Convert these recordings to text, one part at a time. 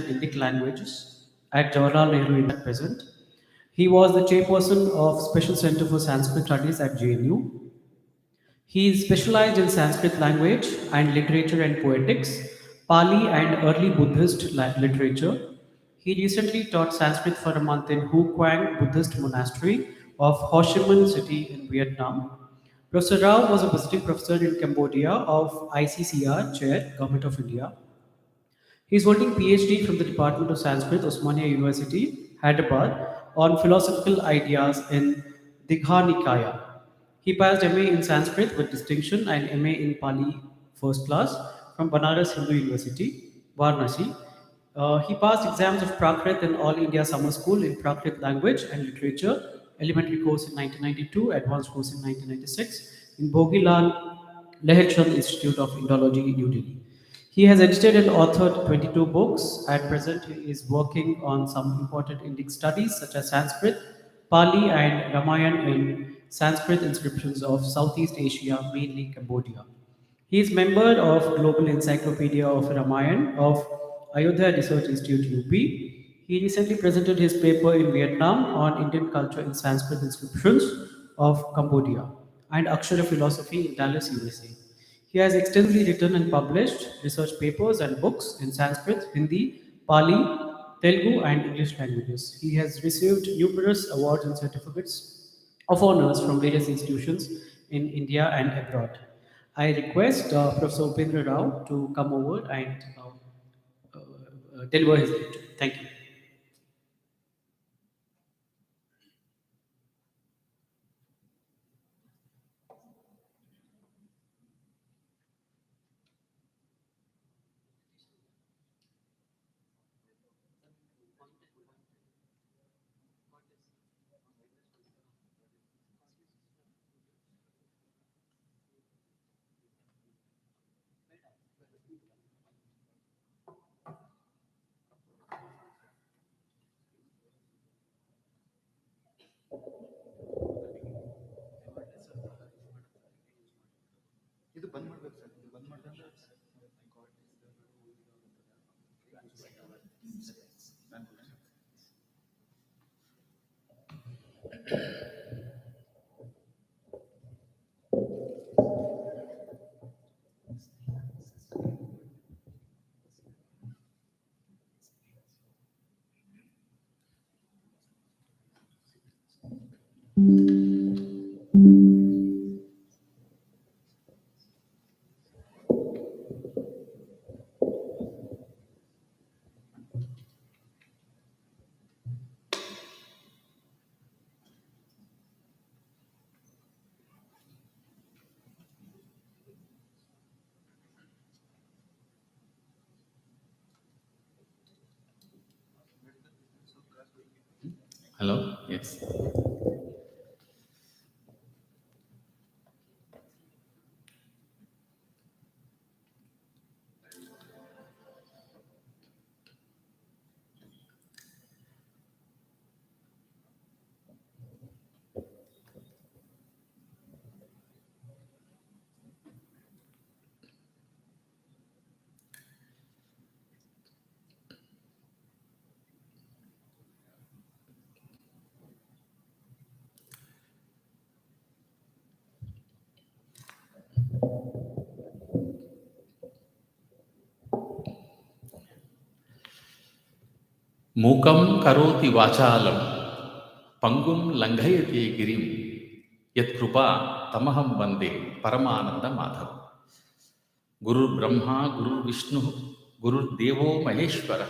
Indic languages at Jawaharlal Nehru University at present. He was the chairperson of Special Center for Sanskrit Studies at JNU. He is specialized in Sanskrit language and literature and poetics, Pali and early Buddhist literature. He recently taught Sanskrit for a month in Hu Quang Buddhist Monastery of Ho Chi Minh City in Vietnam. Professor Rao was a visiting professor in Cambodia of ICCR Chair, Government of India. He is holding PhD from the Department of Sanskrit, Osmania University, Hyderabad, on philosophical ideas in Digha Nikaya. He passed MA in Sanskrit with distinction and MA in Pali first class from Banaras Hindu University, Varanasi. He passed exams of Prakrit in All India Summer School in Prakrit Language and Literature, elementary course in 1992, advanced course in 1996, in Bhogilal Leherchand Institute of Indology, New Delhi. He has edited and authored 22 books. At present, he is working on some important Indic studies such as Sanskrit, Pali, and Ramayana in Sanskrit inscriptions of Southeast Asia, mainly Cambodia. He is member of Global Encyclopedia of Ramayana of Ayodhya Research Institute UP. He recently presented his paper in Vietnam on Indian culture in Sanskrit inscriptions of Cambodia and Akshara philosophy in Dallas, USA. He has extensively written and published research papers and books in Sanskrit, Hindi, Pali, Telugu, and English languages. He has received numerous awards and certificates of honors from various institutions in India and abroad. I request Professor Upendra Rao to come over and deliver his lecture. Thank you. Hello? Yes. మూకం కరోతి వాచాలం పంగుం లంఘయతే గిరిం యత్కృపా తమహం వందే పరమానంద మాధవం. గురుర్ బ్రహ్మ గురుర్ విష్ణు గురుర్దేవో మహేశ్వర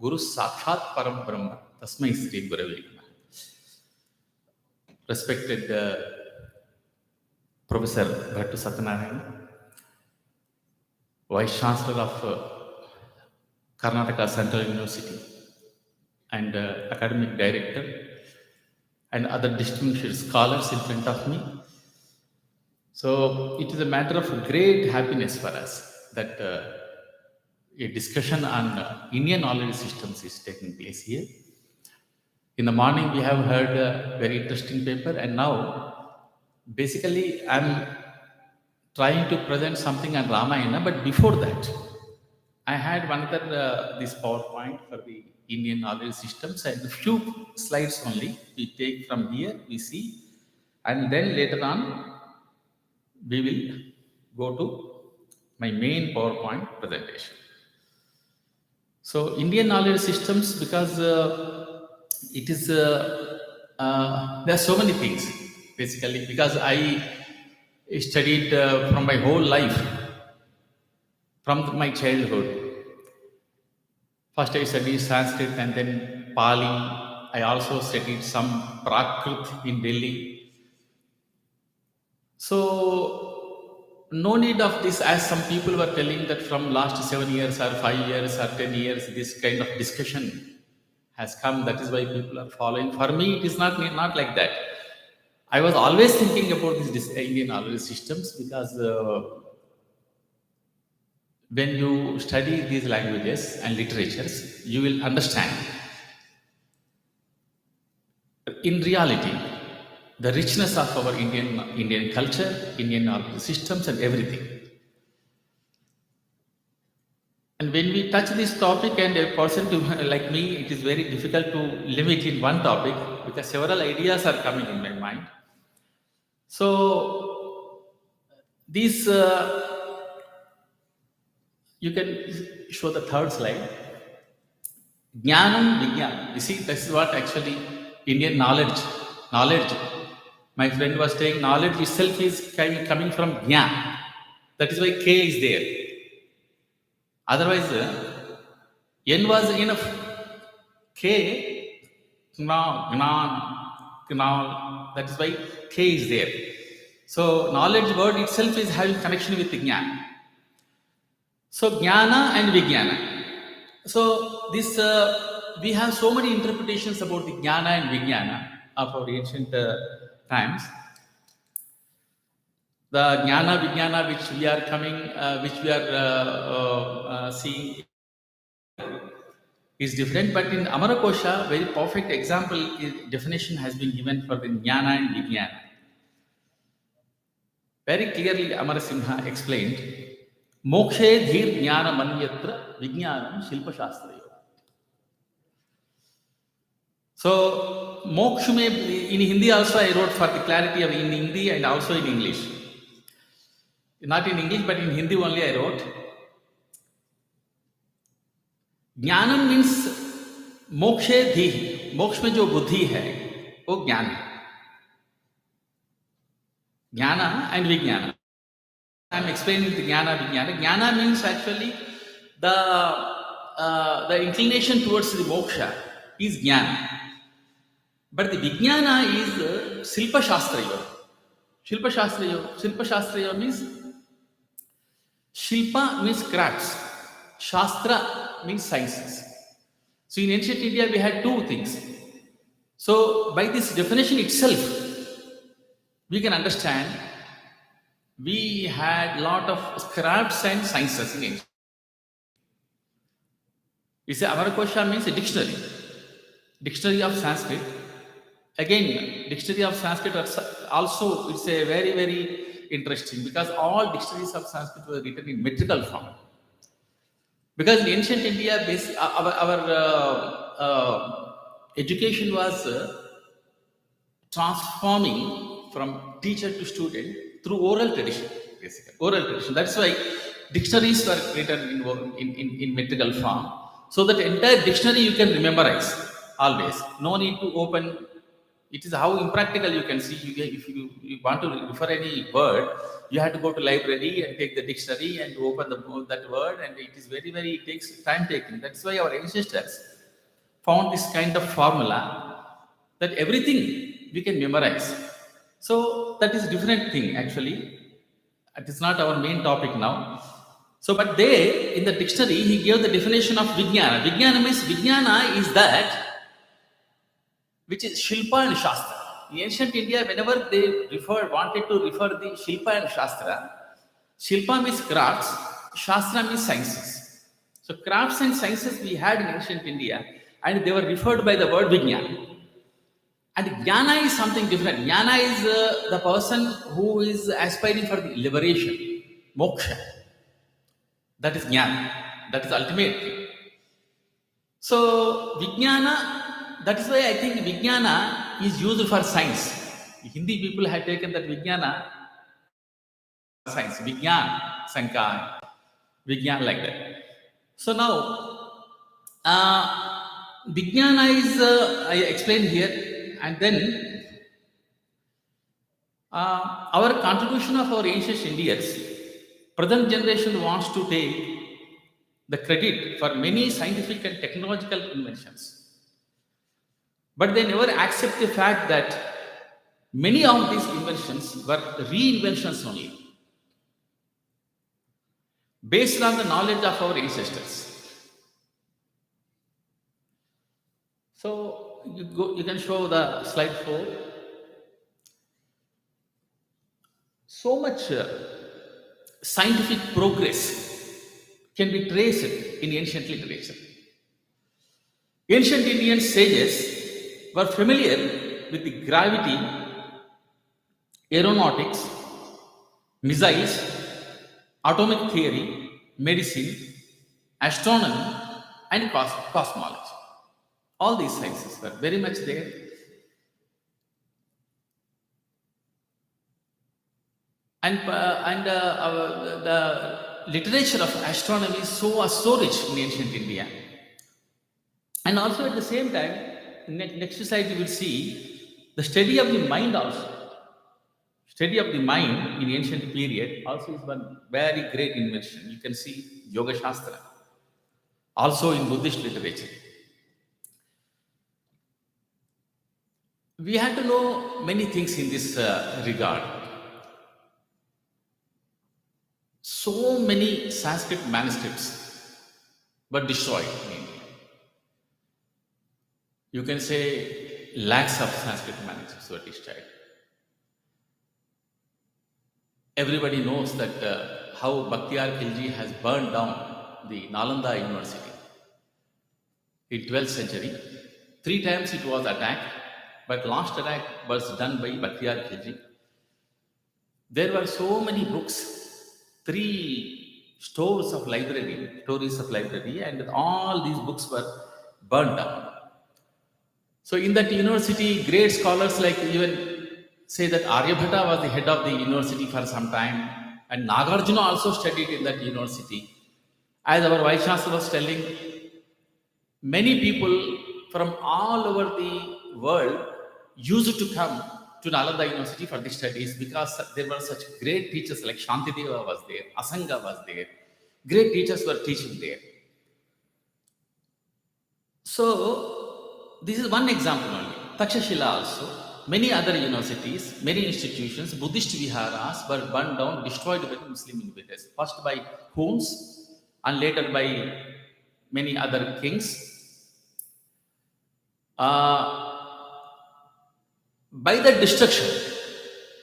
గురు సాక్షాత్ పరం బ్రహ్మ తస్మై శ్రీ గురవే నమః. Respected Professor Bhattu Satyanarayana, Vice Chancellor of Karnataka Central University and Academic Director, and other distinguished scholars in front of me. So it is a matter of great happiness for us that a discussion on Indian knowledge systems is taking place here. In the morning, we have heard a very interesting paper, and now basically I'm trying to present something on Ramayana, but before that, I had one other this PowerPoint for the Indian knowledge systems and a few slides only. We take from here, we see, and then later on we will go to my main PowerPoint presentation. So Indian knowledge systems, because it is there are so many things basically, because I studied from my whole life, from my childhood. First, I studied Sanskrit and then Pali. I also studied some Prakrit in Delhi. So, no need of this, as some people were telling that from last 7 years or 5 years or 10 years, this kind of discussion has come. That is why people are following. For me, it is not like that. I was always thinking about these Indian knowledge systems, because when you study these languages and literatures, you will understand in reality the richness of our Indian culture, Indian knowledge systems, and everything. And when we touch this topic, and a person to like me, it is very difficult to limit in one topic, because several ideas are coming in my mind. So these you can show the third slide. Jnanam Vijnanam. You see, this is what actually Indian knowledge. Knowledge. My friend was saying knowledge itself is coming from Jnana. That is why K is there. Otherwise, N was enough. K, Gna, that is why K is there. So, knowledge word itself is having connection with Jnana. So, Jnana and Vijnana. So, this we have so many interpretations about the Jnana and Vijnana of our ancient times. The Jnana Vijnana which we are coming, which we are seeing is different, but in Amarakosha, very perfect example definition has been given for the Jnana and Vijnana. Very clearly, Amarasimha explained, Mokshe dhir jnana manyatra vijnanam shilpa shastrayo. So, moksha in Hindi also I wrote for the clarity of in Hindi and also in English. Not in English, but in Hindi only I wrote. ज्ञानम means मोक्षे धी, मोक्ष में जो बुद्धि है वो ज्ञान है. ज्ञाना एंड विज्ञान. I am explaining the jnana vijnana. Jnana means actually the inclination towards the moksha is jnana, but the vijnana is silpa shastrayo. Shilpa shastrayo means shilpa means crafts, shastra means sciences. So in ancient India we had two things. So by this definition itself, we can understand we had lot of crafts and sciences in ancient. You say Amarakosha means a dictionary of Sanskrit. Again, dictionary of Sanskrit also, it's a very, very interesting, because all dictionaries of Sanskrit were written in metrical form. Because in ancient India, our education was transforming from teacher to student through oral tradition, basically. Oral tradition. That's why dictionaries were written in metrical form. So that entire dictionary you can memorize always. No need to open. It is how impractical you can see. If you want to refer any word, you have to go to library and take the dictionary and open that word, and it is very, very, it takes time taking. That's why our ancestors found this kind of formula that everything we can memorize. So that is a different thing actually. It is not our main topic now. So, but there in the dictionary, he gave the definition of Vijnana. Vijnana means, Vijnana is that which is Shilpa and Shastra. In ancient India, whenever they wanted to refer the Shilpa and Shastra, Shilpa means crafts, Shastra means sciences. So crafts and sciences we had in ancient India, and they were referred by the word Vijnana. And Jnana is something different. Jnana is the person who is aspiring for the liberation, moksha. That is Jnana. That is ultimate thing. So Vijnana, that is why I think Vijnana is used for science. Hindi people have taken that Vijnana science, Vijnan, Sankar, Vijnan like that. So now, Vijnana is, I explained here, and then our contribution of our ancient Indians, present generation wants to take the credit for many scientific and technological inventions. But they never accept the fact that many of these inventions were reinventions only, based on the knowledge of our ancestors. So you can show the slide 4. So much scientific progress can be traced in ancient literature. Ancient Indian sages were familiar with the gravity, aeronautics, missiles, atomic theory, medicine, astronomy, and cosmology. All these sciences were very much there. The literature of astronomy was so rich in ancient India. And also at the same time, next slide you will see the study of the mind also. Study of the mind in ancient period also is one very great invention. You can see Yoga Shastra, also in Buddhist literature. We had to know many things in this regard. So many Sanskrit manuscripts were destroyed in India. You can say lakhs of Sanskrit manuscripts were destroyed. Everybody knows that how Bhaktiar Khilji has burned down the Nalanda University in 12th century. 3 times it was attacked, but last attack was done by Bhaktiar Khilji. There were so many books, 3 stories of library, and all these books were burned down. So in that university, great scholars like even say that Aryabhatta was the head of the university for some time, and Nagarjuna also studied in that university. As our Vice Chancellor was telling, many people from all over the world used to come to Nalanda University for the studies because there were such great teachers like Shantideva was there, Asanga was there. Great teachers were teaching there. So this is one example only. Takshashila also, many other universities, many institutions, Buddhist viharas were burned down, destroyed by the Muslim invaders. First by Huns and later by many other kings. By that destruction,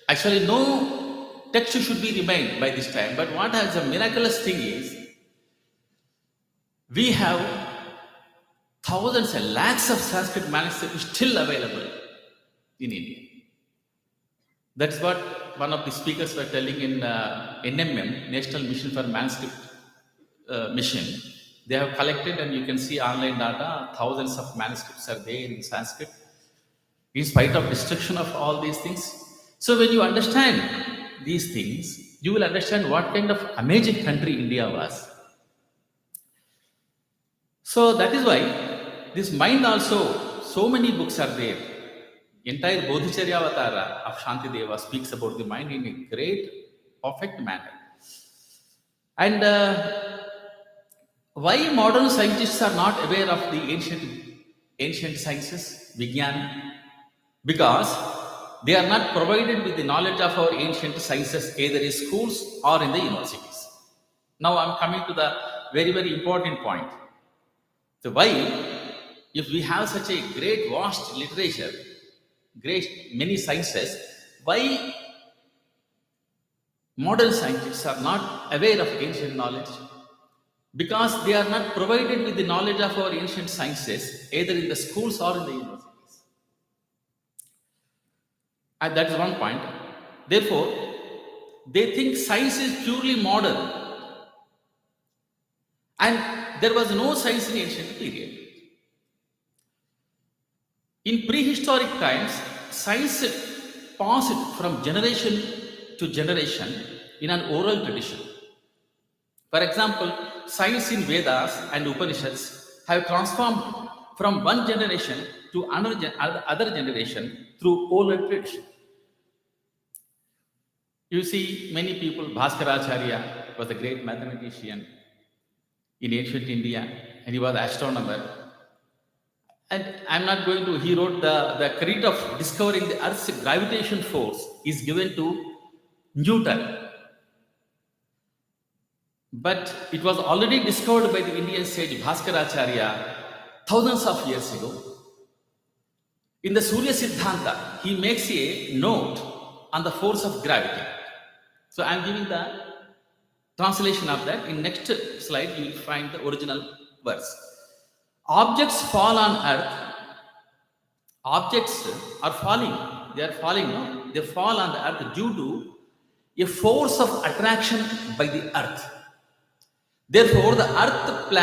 actually no text should be remained by this time. But what is a miraculous thing is, we have thousands and lakhs of Sanskrit manuscripts still available in India. That's what one of the speakers were telling in NMM, National Mission for Manuscript Mission. They have collected, and you can see online data, thousands of manuscripts are there in Sanskrit, in spite of destruction of all these things. So when you understand these things, you will understand what kind of amazing country India was. So that is why this mind also, so many books are there. Entire Bodhicharya Avatara of Shantideva speaks about the mind in a great, perfect manner. And why modern scientists are not aware of the ancient sciences, Vijnana? Because they are not provided with the knowledge of our ancient sciences either in schools or in the universities. Now I am coming to the very, very important point. So why, if we have such a great vast literature, great many sciences, why modern scientists are not aware of ancient knowledge? Because they are not provided with the knowledge of our ancient sciences either in the schools or in the universities. And that is one point. Therefore, they think science is purely modern. And there was no science in ancient period. In prehistoric times, science passed from generation to generation in an oral tradition. For example, science in Vedas and Upanishads have transformed from one generation to other generation through oral tradition. You see, many people, Bhaskaracharya was a great mathematician in ancient India, and he was an astronomer. And I'm not going to, he wrote the credit of discovering the Earth's gravitation force is given to Newton. But it was already discovered by the Indian sage Bhaskaracharya thousands of years ago. In the Surya Siddhanta, he makes a note on the force of gravity. So I'm giving the translation of that. In next slide, you will find the original verse. Objects fall on earth. Objects are falling. They are falling. No? They fall on the earth due to a force of attraction by the earth. Therefore, the earth,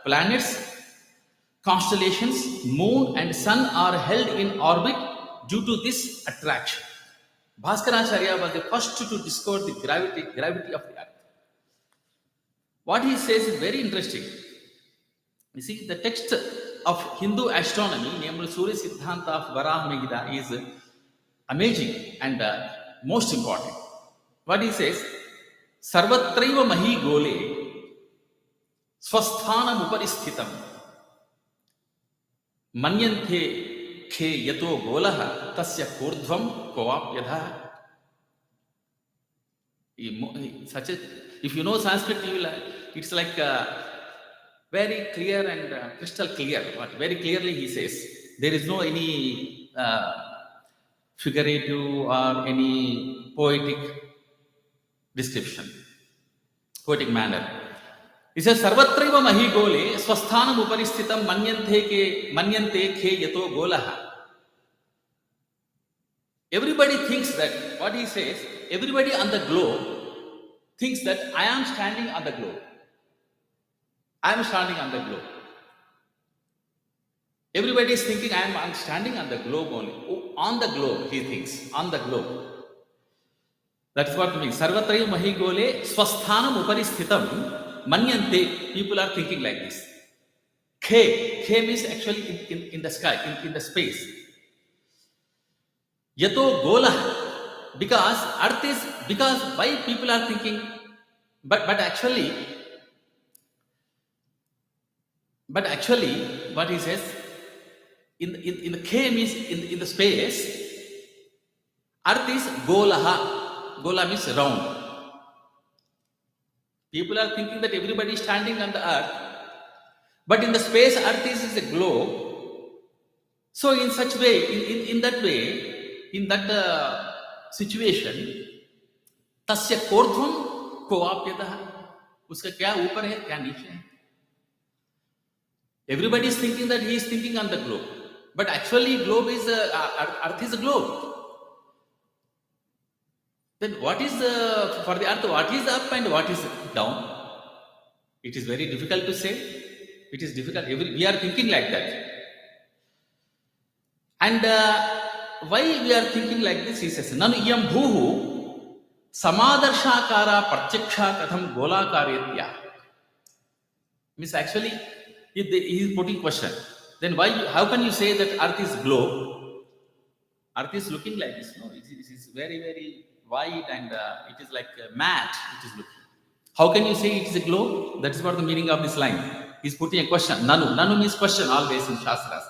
planets, constellations, moon, and sun are held in orbit due to this attraction. Bhaskaracharya was the first to discover the gravity of the earth. What he says is very interesting. You see, the text of Hindu astronomy, named Surya Siddhanta of Varaha Megidha, is amazing and most important. What he says, Sarvatraiva mahi gole swasthanam uparishthitam manyante khe yato golaha tasya kurdhvam kovapyadha. Such a, if you know Sanskrit, you will, it's like very clear and crystal clear. Very clearly he says, there is no any figurative or any poetic description, poetic manner. He says, Sarvatraiva mahi gole swasthanam uparishthitam manyante khe yato golaha. Everybody thinks that, what he says, everybody on the globe thinks that I am standing on the globe. I am standing on the globe. Everybody is thinking I am standing on the globe only. Oh, on the globe, he thinks, on the globe. That's what it means. Sarvatraiva mahi gole swasthanam uparishthitam manyante. People are thinking like this. Khe means actually in the sky, in the space. Yato gola, because earth is, because why people are thinking, but actually, what he says, in the K means in the space, earth is golaha. Gola means round. People are thinking that everybody is standing on the earth, but in the space, earth is a globe. So in such way, in that way, in that situation, tasya kordhvam kovapyadaha. Uska kya upar hai, kya niche hai. Everybody is thinking that he is thinking on the globe, but actually globe is earth is a globe. Then what is for the earth, what is up and what is down? It is very difficult to say. It is difficult. We are thinking like that. And why we are thinking like this? He says, Nanu iyam bhuhu samadarshakara pratyaksha katham golakaretya. Means actually, he is putting question. Then why? How can you say that earth is globe? Earth is looking like this. No, it is very, very wide and it is like a mat. It is looking. How can you say it is a globe? That is what the meaning of this line. He is putting a question. Nanu means question always in Shastras.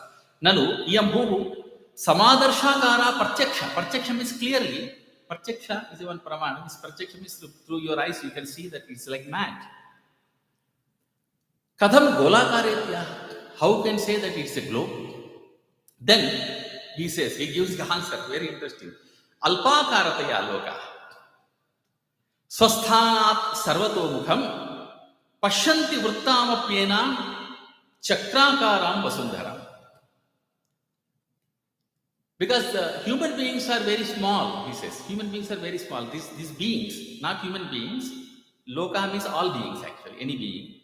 Nanu iyam bhuhu samadarshakara pratyaksha. Pratyaksha means clearly. Pratyaksha is one pramana. This pratyaksha means through your eyes you can see that it's like mat. Katham golakaretya. How can say that it's a globe? Then he says, he gives the answer, very interesting. Alpakarataya loka. Swasthanat sarvato mukham pashyanti vrittamapyena chakrakaram vasundharam. Because human beings are very small, he says. Human beings are very small. These beings, not human beings, Loka means all beings, actually, any being.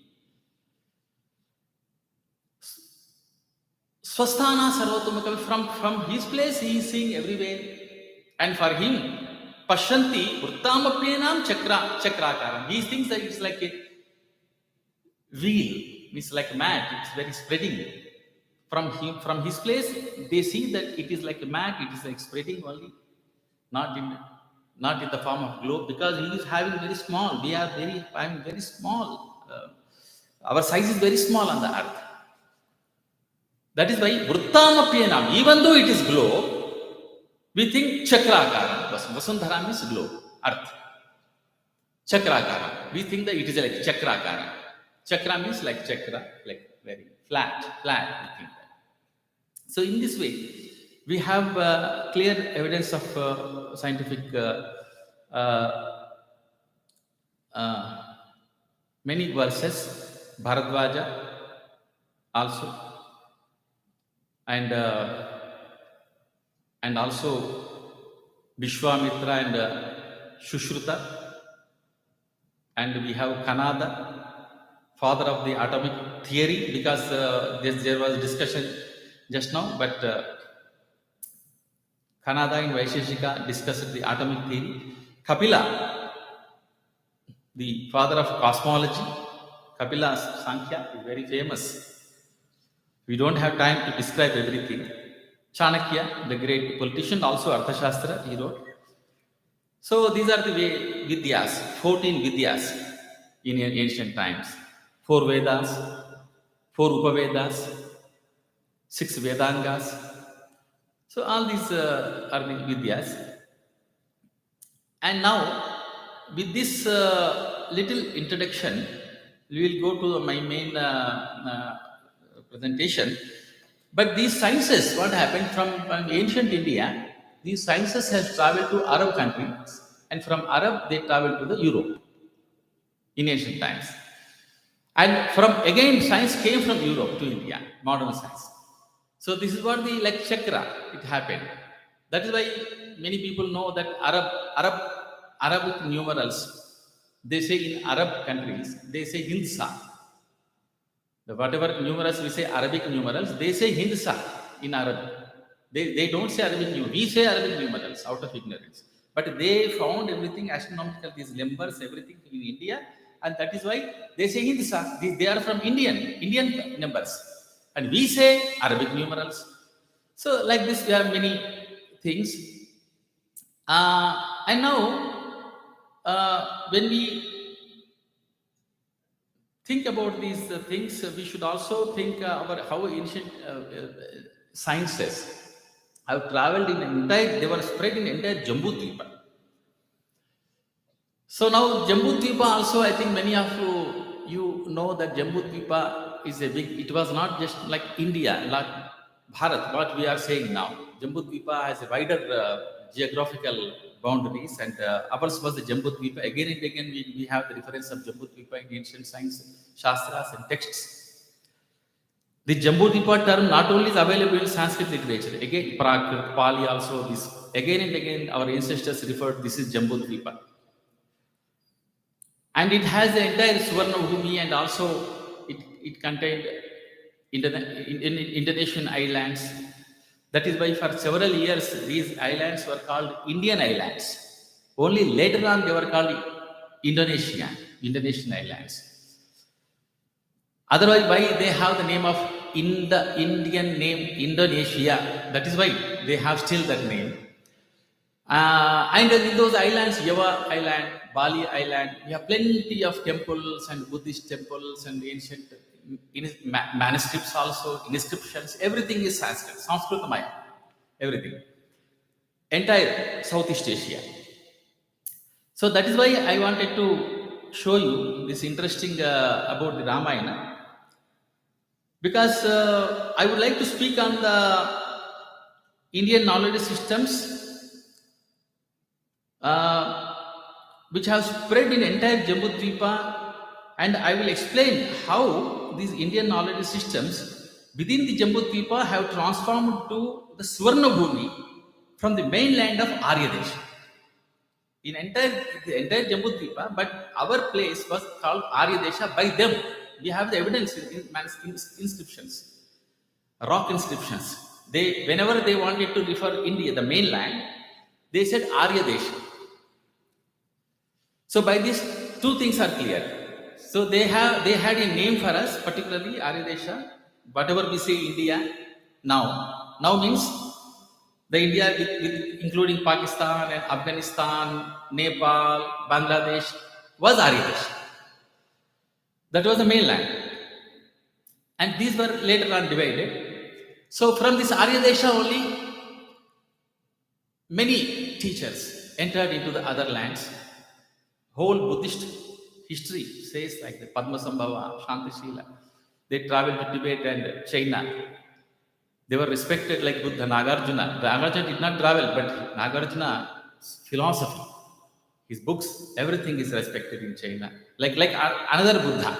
Swasthana Sarvotamaka, from his place he is seeing everywhere. And for him, Pashanti Urtamapyenam Chakrakaram. He thinks that it's like a wheel, means like a mat, it's very spreading. From his place, they see that it is like a mat, it is like spreading only, not in not in the form of globe, because he is having very small. We are having very small. Our size is very small on the earth. That is why Vrittamapyanam, even though it is globe, we think Chakrakaram. Vasundhara means globe, earth. Chakrakaram. We think that it is like Chakrakaram. Chakra means like chakra, like very flat, we think that. So in this way, we have clear evidence of scientific uh, many verses, Bharadwaja also, and also Vishwamitra and Shushruta, and we have Kanada, father of the atomic theory, because there was discussion just now, but Kanada in Vaisheshika discussed the atomic theory. Kapila, the father of cosmology, Kapila Sankhya is very famous. We don't have time to describe everything. Chanakya, the great politician, also Arthashastra, he wrote. So these are the way Vidyas, 14 Vidyas in ancient times. 4 Vedas, 4 Upavedas, 6 Vedangas. So all these are the Vidyas. And now, with this little introduction, we will go to my main presentation. But these sciences, what happened from ancient India, these sciences has traveled to Arab countries, and from Arab they traveled to the Europe in ancient times. And from again, science came from Europe to India, modern science. So this is what the like chakra it happened. That is why many people know that Arabic numerals. They say in Arab countries they say Hindsa. The whatever numerals we say Arabic numerals, they say Hindsa in Arabic. They don't say Arabic numerals. We say Arabic numerals out of ignorance. But they found everything astronomical, these numbers, everything in India, and that is why they say Hindsa. They are from Indian numbers, and we say Arabic numerals. So like this, we have many things. And now, when we think about these things, we should also think about how ancient sciences have traveled in entire, they were spread in entire Jambu Dvipa. So now Jambu Dvipa also, I think many of you know that Jambu Dvipa is a big, it was not just like India, like Bharat, what we are saying now. Jambu Dvipa has a wider geographical boundaries, and ours was the Jambu Dvipa. Again and again we have the reference of Jambu Dvipa in ancient science, Shastras and texts. The Jambudvipa term not only is available in Sanskrit literature, again Prakrit, Pali also, this again and again our ancestors referred this is Jambudvipa. And it has the entire Suvarna Bhumi, and also it contained Indonesian islands. That is why for several years these islands were called Indian islands. Only later on they were called Indonesian islands. Otherwise, why they have the name of the Indian name Indonesia? That is why they have still that name. And in those islands, Java Island, Bali Island, we have plenty of temples and Buddhist temples and ancient manuscripts also, inscriptions. Everything is Sanskrit Maya, everything. Entire Southeast Asia. So that is why I wanted to show you this interesting about the Ramayana. Because I would like to speak on the Indian knowledge systems which have spread in entire Jambudvipa, and I will explain how these Indian knowledge systems within the Jambudvipa have transformed to the Swarna Bhumi from the mainland of Arya Desha. In the entire Jambudvipa, but our place was called Arya Desha by them. We have the evidence in inscriptions, rock inscriptions. They, whenever they wanted to refer India, the mainland, they said Arya Desha. So by this, two things are clear. So they had a name for us, particularly Arya Desha. Whatever we say India now means the India with including Pakistan and Afghanistan, Nepal, Bangladesh was Arya Desha. That was the mainland. And these were later on divided. So from this Arya Desha only, many teachers entered into the other lands. Whole Buddhist history says like the Padmasambhava, Shantishila. They traveled to Tibet and China. They were respected like Buddha, Nagarjuna. Nagarjuna did not travel, but Nagarjuna's philosophy, his books, everything is respected in China. Like another Buddha,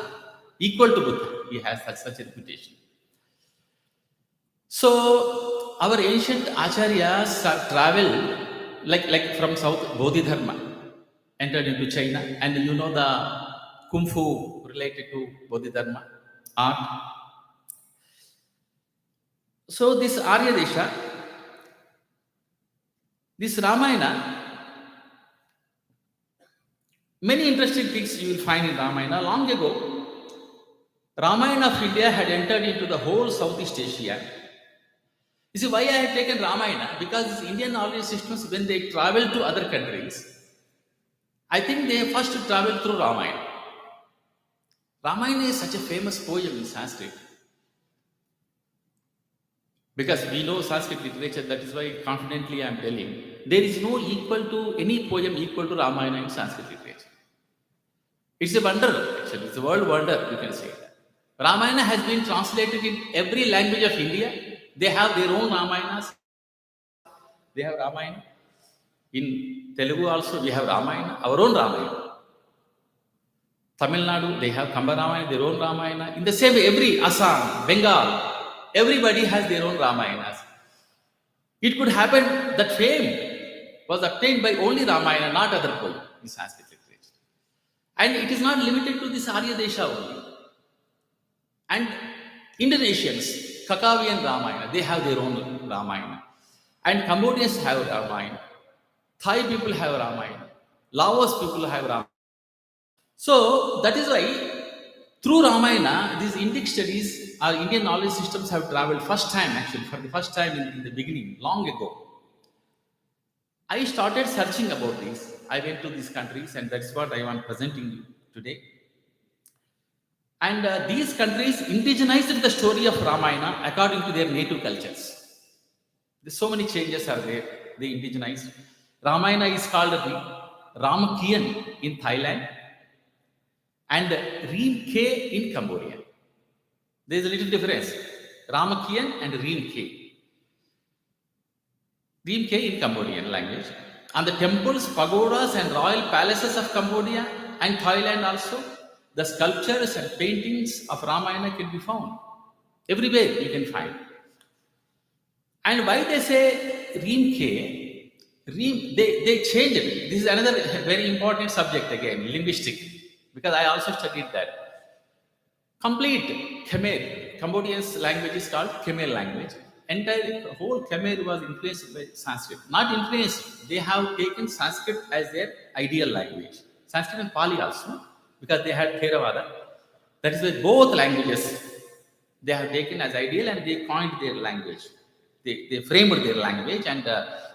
equal to Buddha, he has such a reputation. So our ancient acharyas traveled like from south, Bodhidharma entered into China, and you know the kung fu related to Bodhidharma art. So this Arya Desha, this Ramayana, many interesting things you will find in Ramayana. Long ago, Ramayana of India had entered into the whole Southeast Asia. You see why I have taken Ramayana? Because these Indian knowledge systems, when they travel to other countries, I think they first travel through Ramayana. Ramayana is such a famous poem in Sanskrit. Because we know Sanskrit literature, that is why confidently I am telling. There is no equal to any poem equal to Ramayana in Sanskrit literature. It's a wonder, actually. It's a world wonder, you can say. Ramayana has been translated in every language of India. They have their own Ramayanas. They have Ramayana. In Telugu also we have Ramayana, our own Ramayana. Tamil Nadu, they have Kamba Ramayana, their own Ramayana. In the same way, every Assam, Bengal, everybody has their own Ramayanas. It could happen that fame was obtained by only Ramayana, not other poem in Sanskrit literature. And it is not limited to this Arya Desha only. And Indonesians, Kakavian Ramayana, they have their own Ramayana. And Cambodians have Ramayana. Thai people have Ramayana. Laos people have Ramayana. So that is why through Ramayana, these Indic studies, our Indian knowledge systems have traveled first time, actually, for the first time in the beginning, long ago. I started searching about this. I went to these countries, and that's what I am presenting you today. And these countries indigenized the story of Ramayana according to their native cultures. There's so many changes are there. They indigenized. Ramayana is called Ramakian in Thailand and Reem K in Cambodia. There is a little difference. Ramakian and Reem K. Reem K in Cambodian language. And the temples, pagodas, and royal palaces of Cambodia and Thailand also, the sculptures and paintings of Ramayana can be found. Everywhere you can find. And why they say Reem K, they changed it. This is another very important subject again, linguistic, because I also studied that. Complete Khmer, Cambodian's language is called Khmer language. Entire whole Khmer was influenced by Sanskrit. Not influenced, they have taken Sanskrit as their ideal language. Sanskrit and Pali also, because they had Theravada. That is why both languages they have taken as ideal and they coined their language. They framed their language and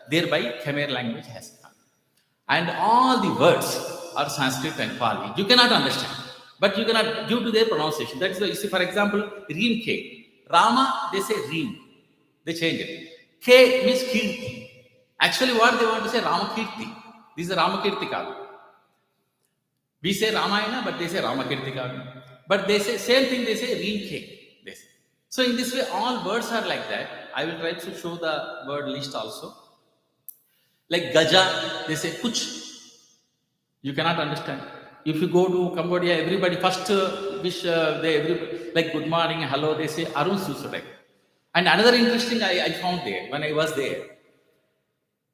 thereby Khmer language has come. And all the words are Sanskrit and Pali. You cannot understand, but you cannot due to their pronunciation. That is why you see, for example, Reem K. Rama, they say Reem. They change it. K means Kirti. Actually, what they want to say Ramakirti. This is Ramakirti Kavya. We say Ramayana, but they say Ramakirti Kavya. But they say same thing. They say Reem K. They say. So in this way, all words are like that. I will try to show the word list also. Like Gaja, they say Kuch. You cannot understand. If you go to Cambodia, everybody first wish like good morning, hello, they say Arun Susudak. And another interesting I found there when I was there.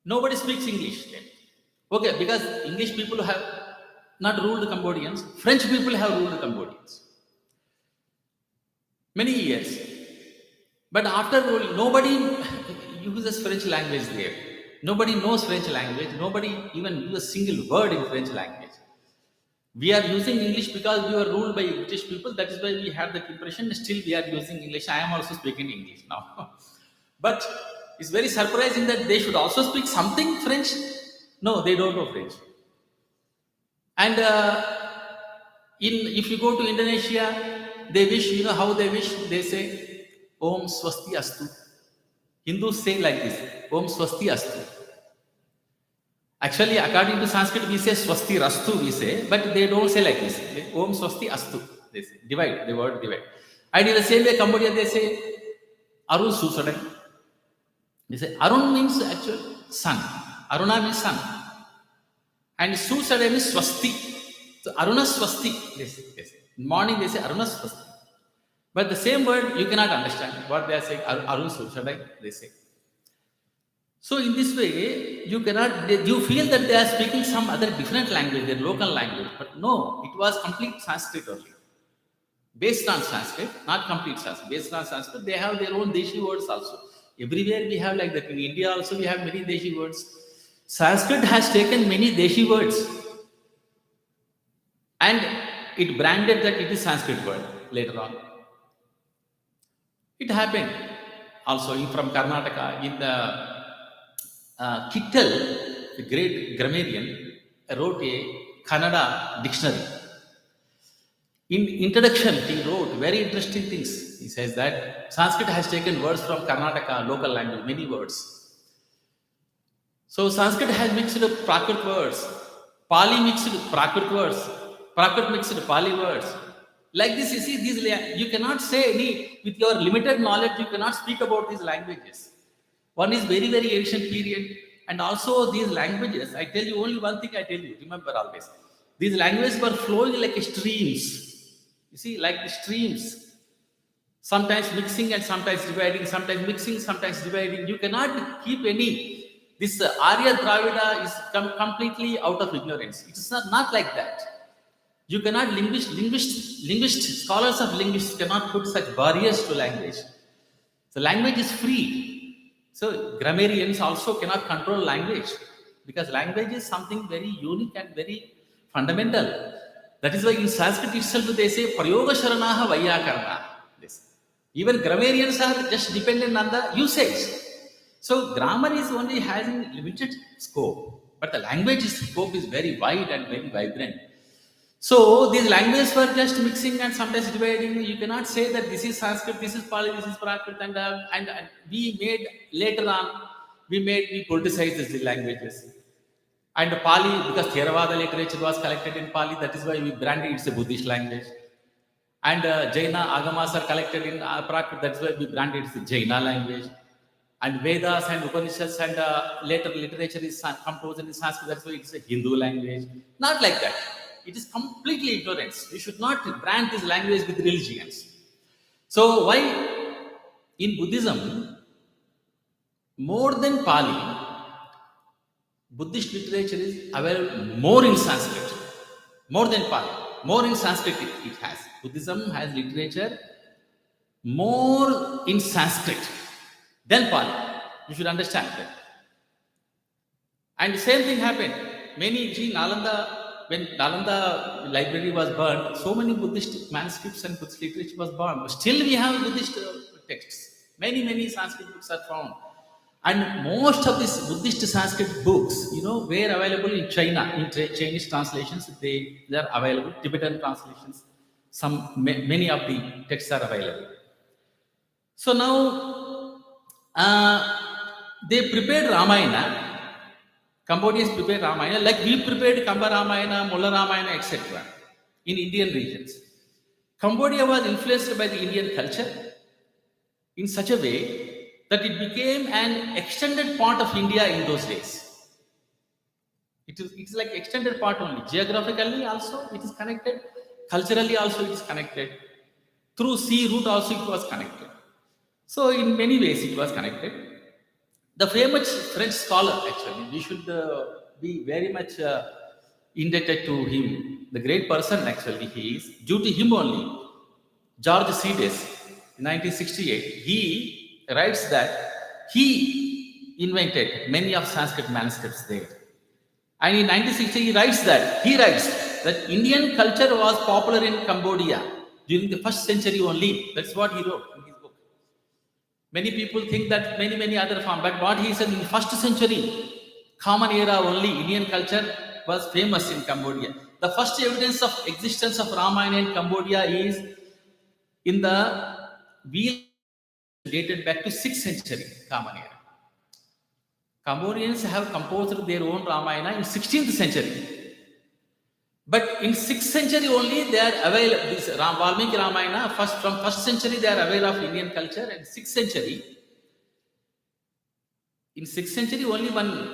Nobody speaks English then. Okay, because English people have not ruled Cambodians. French people have ruled Cambodians many years. But after all, nobody uses French language there. Nobody knows French language. Nobody even uses a single word in French language. We are using English because we were ruled by British people. That is why we had that impression. Still, we are using English. I am also speaking English now. But it's very surprising that they should also speak something French. No, they don't know French. And if you go to Indonesia, they wish, you know how they wish? They say, Om Swasti Astu. Hindus say like this, Om Swasti Astu. Actually, according to Sanskrit, we say Swasti Rastu, we say, but they don't say like this. Om Swasti Astu, they say. Divide, the word divide. And in the same way, Cambodia, they say Arun Susadai. They say Arun means actually sun. Aruna means sun. And Susadai means Swasti. So Aruna Swasti, they say. In morning, they say Aruna Swasti. But the same word you cannot understand what they are saying. Arun Susadai, they say. So in this way, you feel that they are speaking some other different language, their local language. But no, it was complete Sanskrit only. Based on Sanskrit, not complete Sanskrit. Based on Sanskrit, they have their own Deshi words also. Everywhere we have like that. In India also we have many Deshi words. Sanskrit has taken many Deshi words and it branded that it is Sanskrit word later on. It happened also from Karnataka in the Kittel, the great grammarian, wrote a Kannada dictionary. In introduction, he wrote very interesting things. He says that Sanskrit has taken words from Karnataka, local language, many words. So Sanskrit has mixed Prakrit words, Pali mixed Prakrit words, Prakrit mixed Pali words. Like this, you see, you cannot say any, with your limited knowledge, you cannot speak about these languages. One is very, very ancient period, and also these languages, I tell you only one thing I tell you, remember always. These languages were flowing like streams. You see, like the streams. Sometimes mixing and sometimes dividing, sometimes mixing, sometimes dividing. You cannot keep any. This Arya Dravida is completely out of ignorance. It is not like that. You cannot, linguists, scholars of linguistics cannot put such barriers to language. So language is free. So grammarians also cannot control language because language is something very unique and very fundamental. That is why in Sanskrit itself they say Prayoga Sharanaha Vaiyakarana. Even grammarians are just dependent on the usage. So grammar is only having limited scope, but the language scope is very wide and very vibrant. So these languages were just mixing and sometimes dividing. You cannot say that this is Sanskrit, this is Pali, this is Prakrit, and we made later on we politicized the languages. And Pali, because Theravada literature was collected in Pali, that is why we branded it's a Buddhist language. And Jaina Agamas are collected in Prakrit, that's why we branded it's the Jaina language. And Vedas and Upanishads and later literature is composed in Sanskrit, that's why it's a Hindu language. Not like that. It is completely ignorance. We should not brand this language with religions. So why in Buddhism, more than Pali, Buddhist literature is available more in Sanskrit, more than Pali, more in Sanskrit it has. Buddhism has literature more in Sanskrit than Pali. You should understand that. And the same thing happened. When Nalanda library was burned, so many Buddhist manuscripts and Buddhist literature was burned. Still we have Buddhist texts. Many Sanskrit books are found. And most of these Buddhist Sanskrit books, were available in China, in Chinese translations. They are available, Tibetan translations. Many of the texts are available. So now, they prepared Ramayana. Cambodians prepared Ramayana like we prepared Kamba Ramayana, Mulla Ramayana, etc. in Indian regions. Cambodia was influenced by the Indian culture in such a way that it became an extended part of India in those days. It's like extended part only. Geographically also it is connected. Culturally also it is connected. Through sea route also it was connected. So in many ways it was connected. The famous French scholar, actually, we should be very much indebted to him. The great person actually he is. Due to him only, George Cedes, in 1968, he writes that he invented many of Sanskrit manuscripts there. And in 1960, he writes that Indian culture was popular in Cambodia during the first century only. That's what he wrote in his book. Many people think that many other form, but what he said in the first century, common era only, Indian culture was famous in Cambodia. The first evidence of existence of Ramayana in Cambodia is in the wheel dated back to 6th century common era. Cambodians have composed their own Ramayana in 16th century. But in 6th century only they are aware of this Valmiki Ramayana. From 1st century they are aware of Indian culture, and 6th century. In 6th century only one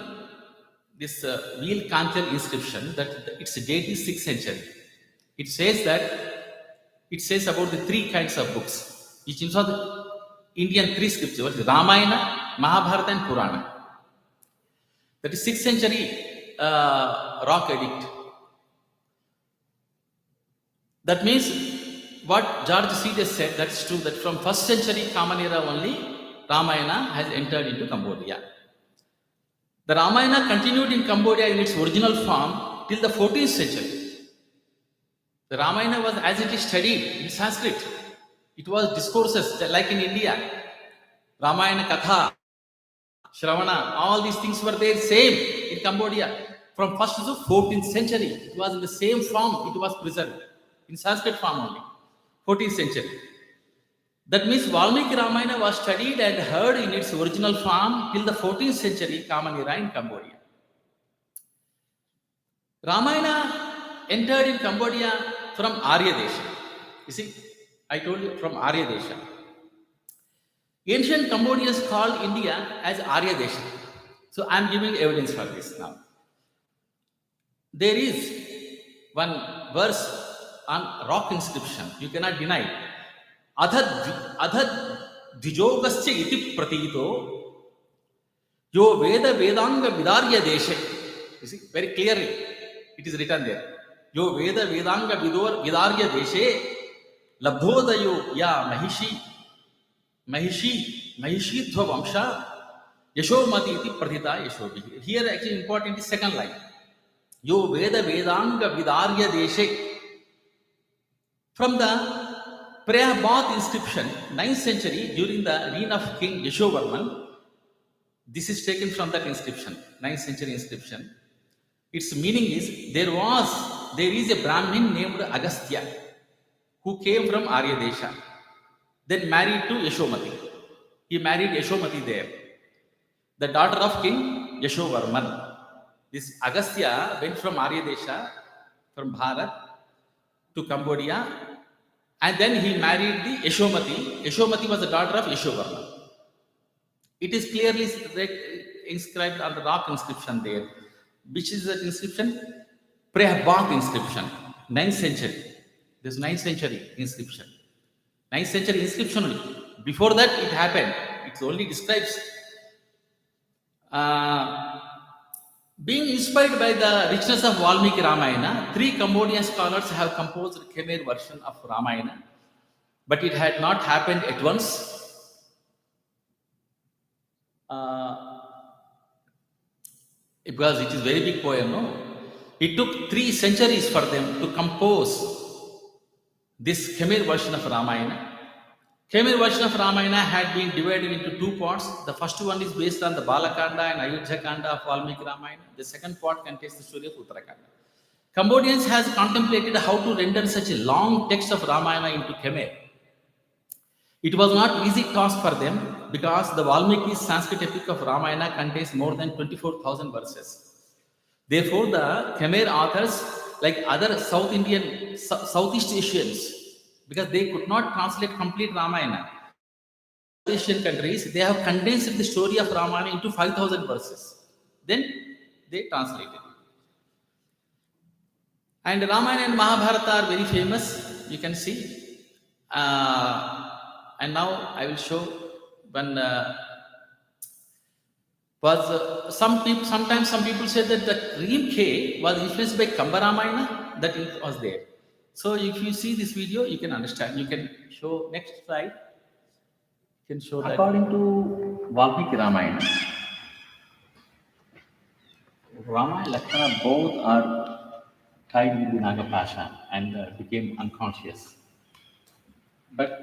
this wheel Kantel inscription that its date is 6th century. It says about the three kinds of books, which is the Indian three scriptures: Ramayana, Mahabharata, and Purana. That is 6th century rock edict. That means what George Cedes said, that's true, that from 1st century common era only Ramayana has entered into Cambodia. The Ramayana continued in Cambodia in its original form till the 14th century. The Ramayana was as it is studied in Sanskrit. It was discourses like in India. Ramayana Katha, Shravana, all these things were there same in Cambodia. From 1st to 14th century, it was in the same form, it was preserved. In Sanskrit form only, 14th century. That means Valmiki Ramayana was studied and heard in its original form till the 14th century common era in Cambodia. Ramayana entered in Cambodia from Arya Desha. You see, I told you from Arya Desha. Ancient Cambodians called India as Arya Desha. So I am giving evidence for this now. There is one verse on rock inscription, you cannot deny. Adhad Dijogasya iti pratito yo Veda Vedanga Vidarya Deshe. You see, very clearly it is written there. Yo Veda Vedanga Vidarya Deshe Labdhodayo ya Mahishi Dhva Vamsha Yashomati iti pratita Yashobhi. Here actually important is second line. Yo Veda Vedanga Vidarya Deshe. From the Prayabath inscription, 9th century, during the reign of King Yashovarman, this is taken from that inscription, 9th century inscription. Its meaning is there is a Brahmin named Agastya who came from Arya Desha, then married to Yashomati. He married Yashomati there, the daughter of King Yashovarman. This Agastya went from Arya Desha, from Bharat to Cambodia, and then he married the Yashomati. Yashomati was the daughter of Yashovarman. It is clearly inscribed on the rock inscription there. Which is that inscription? Prayabath inscription, 9th century. This 9th century inscription. 9th century inscription only. Before that it happened. It only describes being inspired by the richness of Valmiki Ramayana. 3 Cambodian scholars have composed a Khmer version of Ramayana, but it had not happened at once. Because it is very big poem, no? It took 3 centuries for them to compose this Khmer version of Ramayana. Khmer version of Ramayana had been divided into 2 parts. The first one is based on the Balakanda and Ayodhya Kanda of Valmiki Ramayana. The second part contains the story of Uttarakanda. Cambodians has contemplated how to render such a long text of Ramayana into Khmer. It was not easy task for them because the Valmiki Sanskrit epic of Ramayana contains more than 24,000 verses. Therefore, the Khmer authors, like other Southeast Asians, because they could not translate complete Ramayana, Asian countries, they have condensed the story of Ramayana into 5,000 verses. Then they translated it. And Ramayana and Mahabharata are very famous, you can see. And now I will show one was sometimes some people say that the Reem K was influenced by Kamba Ramayana, that it was there. So if you see this video, you can understand. You can show next slide. You can show that. According to Valmiki Ramayana, Rama and Lakshmana both are tied with the Nagapasha and became unconscious. But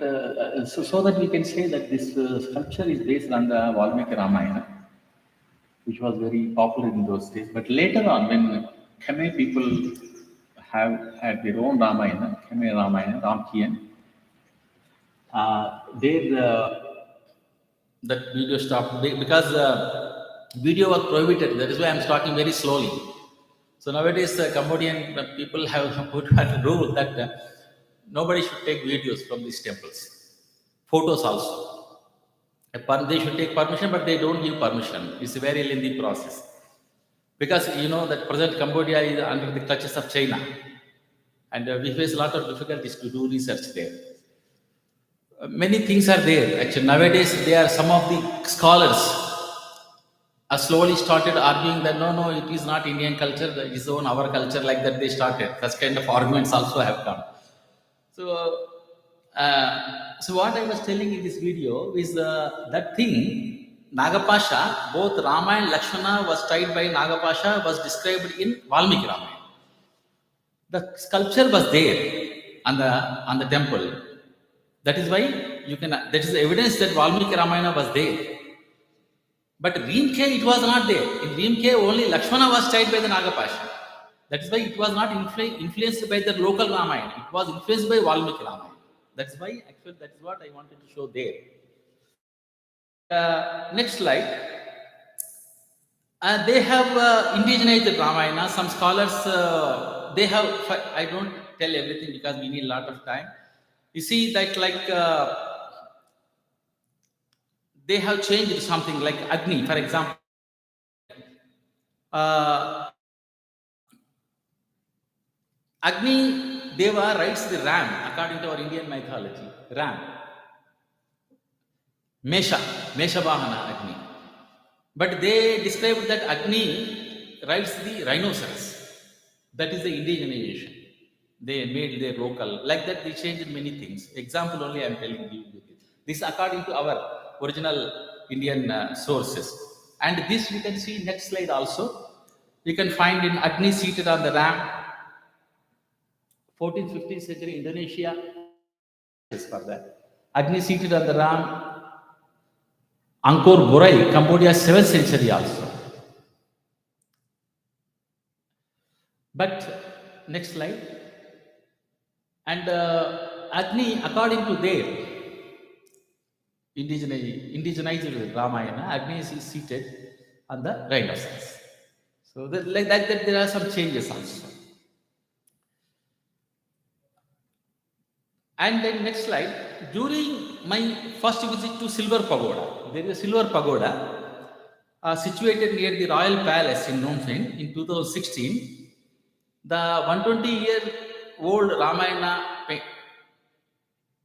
so that we can say that this sculpture is based on the Valmiki Ramayana, which was very popular in those days. But later on, when Khmer people have had their own Ramayana, Khmer Ramayana, Ramkian, that video stopped because video was prohibited. That is why I'm talking very slowly. So nowadays, Cambodian people have put a rule that nobody should take videos from these temples, photos also. They should take permission, but they don't give permission. It's a very lengthy process because you know that present Cambodia is under the clutches of China, and we face a lot of difficulties to do research there. Many things are there. Actually, nowadays there are some of the scholars are slowly started arguing that no, it is not Indian culture, it is own our culture, like that they started. Such kind of arguments also have come. So what I was telling in this video is that thing, Nagapasha, both Rama and Lakshmana was tied by Nagapasha, was described in Valmiki Ramayana. The sculpture was there on the temple. That is why you can. That is the evidence that Valmiki Ramayana was there. But Reem K, it was not there. In Reem K, only Lakshmana was tied by the Nagapasha. That is why it was not influenced by the local Ramayana. It was influenced by Valmiki Ramayana. That's why, actually, that is what I wanted to show there. Next slide. They have indigenized Ramayana. Some scholars, they have, I don't tell everything because we need a lot of time. You see that they have changed something like Agni, for example. Agni Deva rides the ram according to our Indian mythology. Ram. Mesha Vahana Agni. But they described that Agni rides the rhinoceros. That is the indigenization. They made their local. Like that, they changed many things. Example only I am telling you. This according to our original Indian sources. And this you can see next slide also. You can find in Agni seated on the ram. 14th, 15th century Indonesia is for that. Agni seated on the ram. Angkor Borai, Cambodia 7th century also. But next slide. And Agni, according to their indigenized Ramayana, Agni is seated on the rhinoceros. So like that, there are some changes also. And then next slide. During my first visit to Silver Pagoda, there is a Silver Pagoda situated near the Royal Palace in Phnom Penh in 2016. The 120-year-old Ramayana,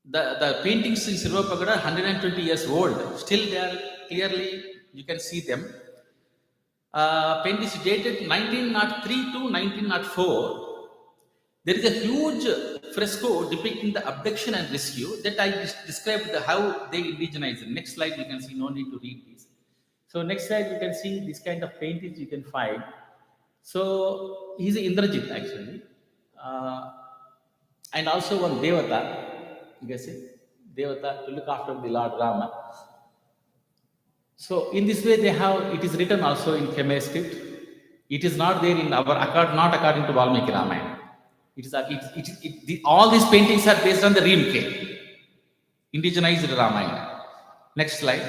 the paintings in Silver Pagoda are 120 years old. Still, they are clearly, you can see them. Painting is dated 1903 to 1904. There is a huge fresco depicting the abduction and rescue that I described how they indigenized. Next slide, you can see, no need to read this. So next slide, you can see this kind of paintings you can find. So he's Indrajit actually. And also one Devata, you can see, Devata to look after the Lord Rama. So in this way they have, it is written also in Khmer script. It is not there in our, not according to Valmiki Ramayana. All these paintings are based on the Reem K, indigenized Ramayana. Next slide.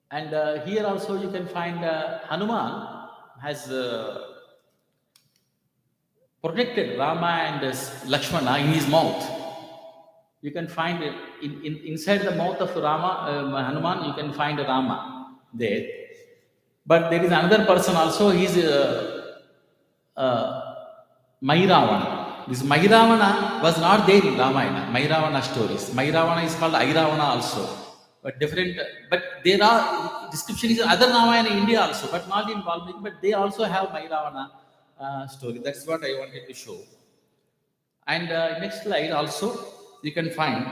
And here also you can find Hanuman has protected Rama and Lakshmana in his mouth. You can find it inside the mouth of Rama, Hanuman, you can find Rama there. But there is another person also, he is Mairavana. This Mairavana was not there in Ramayana, Mairavana stories. Mairavana is called Airavana also. but different. But there are description is other Ramayana in India also, but not in Valmiki. But they also have Mayravana story. That's what I wanted to show. And next slide also you can find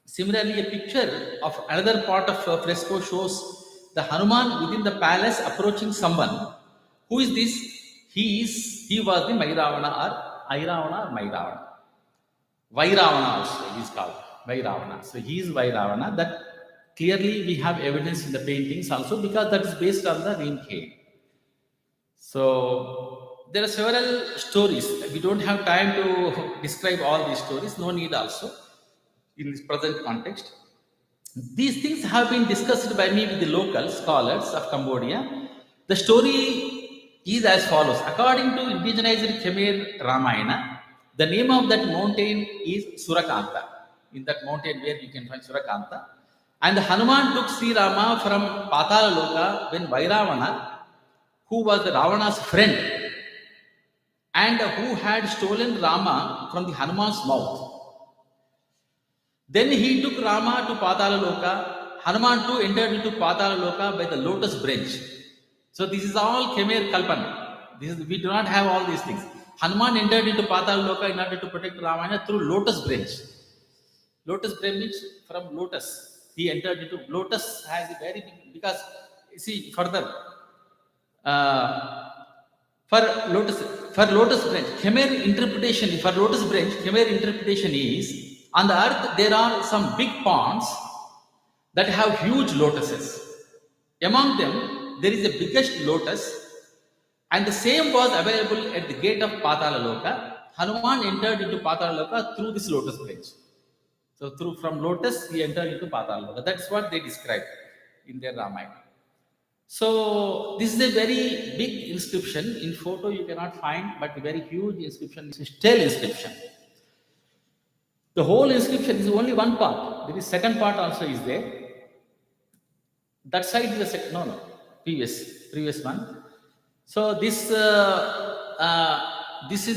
similarly a picture of another part of fresco shows the Hanuman within the palace approaching someone. Who is this? He was the Mayravana or Airavana or Mayravana. Vairavana also he is called Vairavana. So he is Vairavana. That clearly we have evidence in the paintings also because that is based on the name cave. So there are several stories. We don't have time to describe all these stories. No need also in this present context. These things have been discussed by me with the local scholars of Cambodia. The story is as follows. According to indigenized Khmer Ramayana, the name of that mountain is Surakanta. In that mountain where you can find Surakanta. And Hanuman took Sri Rama from Patala Loka when Vairavana, who was Ravana's friend and who had stolen Rama from the Hanuman's mouth. Then he took Rama to Patala Loka. Hanuman too entered into Patala Loka by the lotus branch. So this is all Khmer Kalpana. We do not have all these things. Hanuman entered into Patala Loka in order to protect Ramayana through lotus branch. Lotus branch means from lotus. He entered into lotus has a very big because see further for lotus for lotus branch Khmer interpretation for lotus branch Khmer interpretation is on the earth there are some big ponds that have huge lotuses. Among them there is the biggest lotus and the same was available at the gate of Patala Loka. Hanuman entered into Patala Loka through this lotus branch. So through from lotus he entered into Patala Loka. That's what they describe in their Ramayana. So this is a very big inscription. In photo you cannot find, but a very huge inscription. It's a stele inscription. The whole inscription is only one part. There is second part also is there. That side is the second. No, previous one. So this is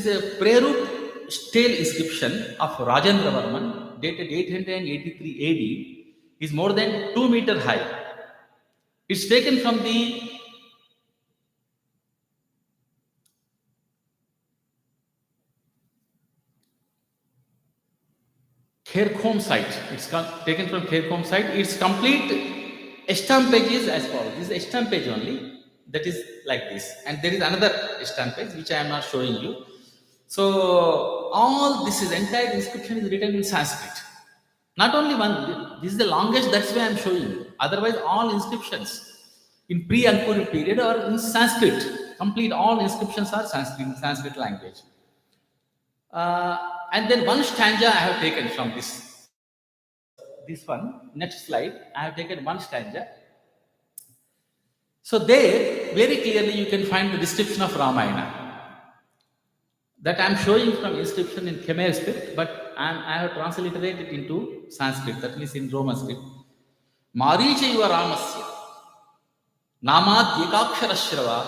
a Prerup stele inscription of Rajendra Varman, dated 883 AD. Is more than 2 meter high. It's taken from the Kherkhom site. It's taken from Kherkhom site. Its complete estampage is as follows. This is estampage only. That is like this. And there is another estampage which I am not showing you. So all this is entire inscription is written in Sanskrit. Not only one. This is the longest. That's why I am showing you. Otherwise, all inscriptions in pre-Angkor period are in Sanskrit. Complete all inscriptions are Sanskrit language. And then one stanza I have taken from this one. Next slide, I have taken one stanza. So there, very clearly you can find the description of Ramayana. That I am showing from inscription in Khmer script, but I have transliterated it into Sanskrit, that means in Roman script. Maricha iva Ramasya, Namat Yekakshara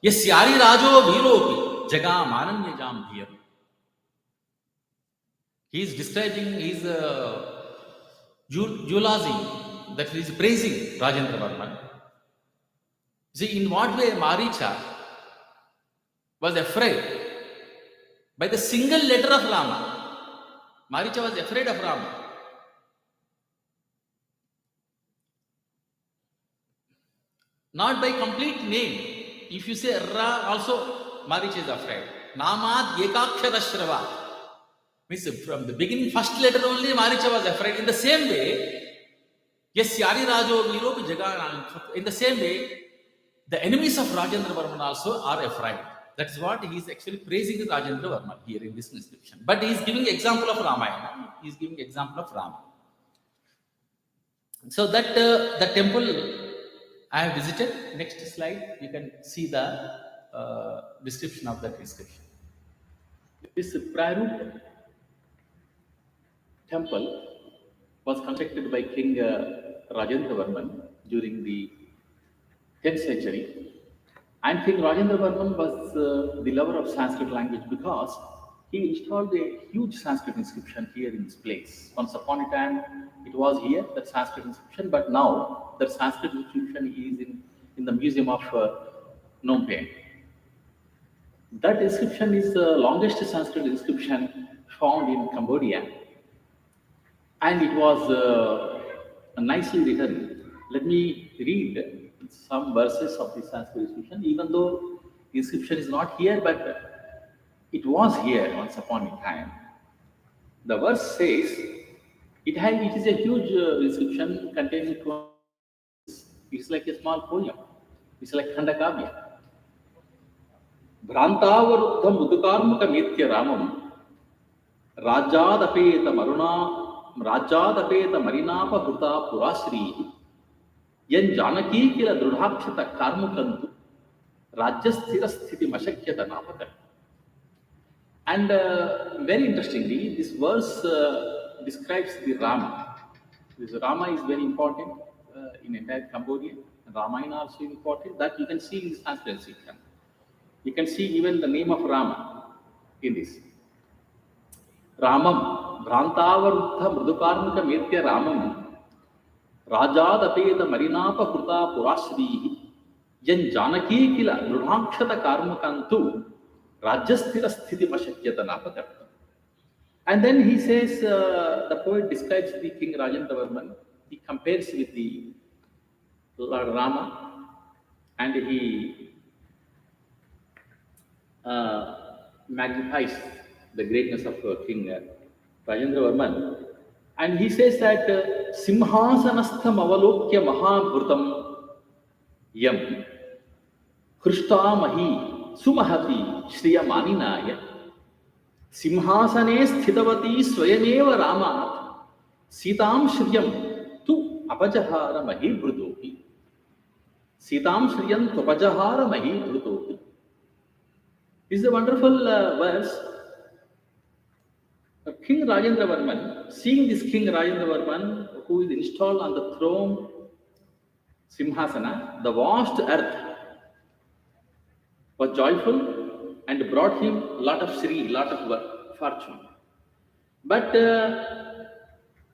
Yasyari Rajo Viropi, Jaga Mananya Jam here. He is describing, he is eulogizing, that he is praising Rajendra Varman. See, in what way Maricha was afraid by the single letter of Rama. Maricha was afraid of Rama. Not by complete name. If you say Ra, also Maricha is afraid. Namat Yekakshara Shrava. Means from the beginning, first letter only Maricha was afraid. In the same way, yes, Yari Rajo Viropi Jagan. In the same way, the enemies of Rajendra Varman also are afraid. That is what he is actually praising Rajendra Varman here in this inscription. But he is giving example of Ramayana. He is giving example of Rama. So that the temple I have visited. Next slide, you can see the description of that inscription. This Prarup temple was constructed by King Rajendra Varman during the 10th century. And King Rajendra Varman was the lover of Sanskrit language because he installed a huge Sanskrit inscription here in this place. Once upon a time, it was here, that Sanskrit inscription, but now that Sanskrit inscription is in the Museum of Phnom Penh. That inscription is the longest Sanskrit inscription found in Cambodia, and it was nicely written. Let me read some verses of the Sanskrit inscription, even though the inscription is not here, but it was here once upon a time. The verse says, it is a huge inscription containing 20 verses. It's like a small poem. It's like Khandakavya. भ्रांतावरुद्धम उदुकार्मुकमेत्य रामम राज्यादपेत मरुणा राज्यादपेत मरिनापहृता पुराश्री यं जानकी किल दृढ़ाक्षत कार्मुकंतु राज्यस्थिर स्थिति मशक्यत नापक. And very interestingly, this verse describes the Rama. This Rama is very important in entire Cambodia. Ramayana also important. That you can see in this Sanskrit section. You can see even the name of Rama in this. Ramam, Bhrantavarudha Mrudukarmika Metya Ramam, Rajadapeta Marinapa Kruta Purashrihi, Jan Janaki Kila Drudhakshata Karmakantu, Rajasthira Sthiti Pashakyata Napaka. And then he says, the poet describes the King Rajendra. He compares with the Lord Rama, and he magnifies the greatness of King Rajendra. And he says that Simhasanastham avalokya mahabhrutam yam Khrishta sumahati shriyamaninaaya Simhasane sthitavati swayameva ramat Sitam shriyam tu apajahara mahi bhrutopi Sitam shriyam tu apajahara mahi bhrutopi. This is a wonderful verse. King Rajendra Varman, seeing this King Rajendra Varman, who is installed on the throne Simhasana, the vast earth was joyful and brought him a lot of Sri, lot of fortune. But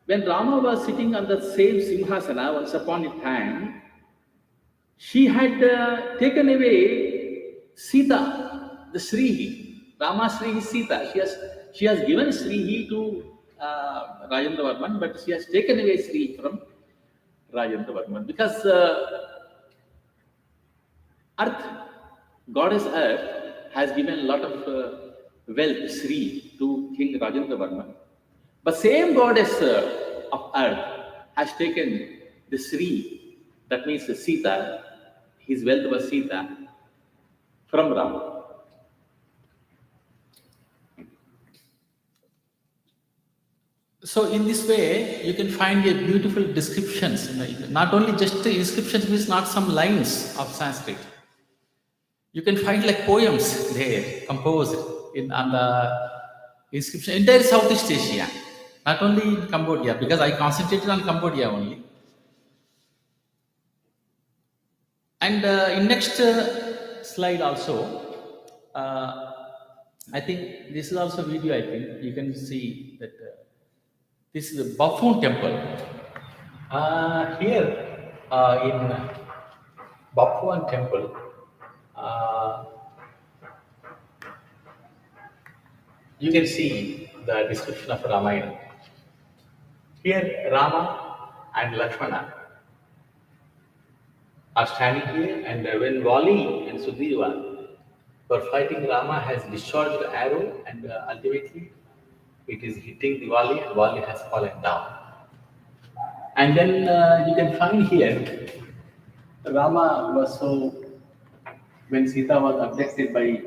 when Rama was sitting on the same Simhasana once upon a time, she had taken away Sita, the Srihi. Rama Srihi Sita. She has given Srihi to Rajendra Varman, but she has taken away Srihi from Rajendra Varman because Earth, Goddess Earth, has given a lot of wealth, Sri, to King Rajendra Varman. But same Goddess of Earth has taken the Sri, that means the Sita, his wealth was Sita, from Rama. So in this way, you can find a beautiful descriptions. Not only just the inscriptions, means not some lines of Sanskrit. You can find like poems there composed on the inscription. Entire Southeast Asia, not only in Cambodia, because I concentrated on Cambodia only. And in next slide also, I think this is also video. I think you can see that. This is a Baphoon temple. Here in Baphoon temple, you can see the description of Ramayana. Here Rama and Lakshmana are standing here, and when Vali and Sugriva were fighting, Rama has discharged the arrow, and ultimately it is hitting the Vali, and Vali has fallen down. And then you can find here, Rama was when Sita was abducted by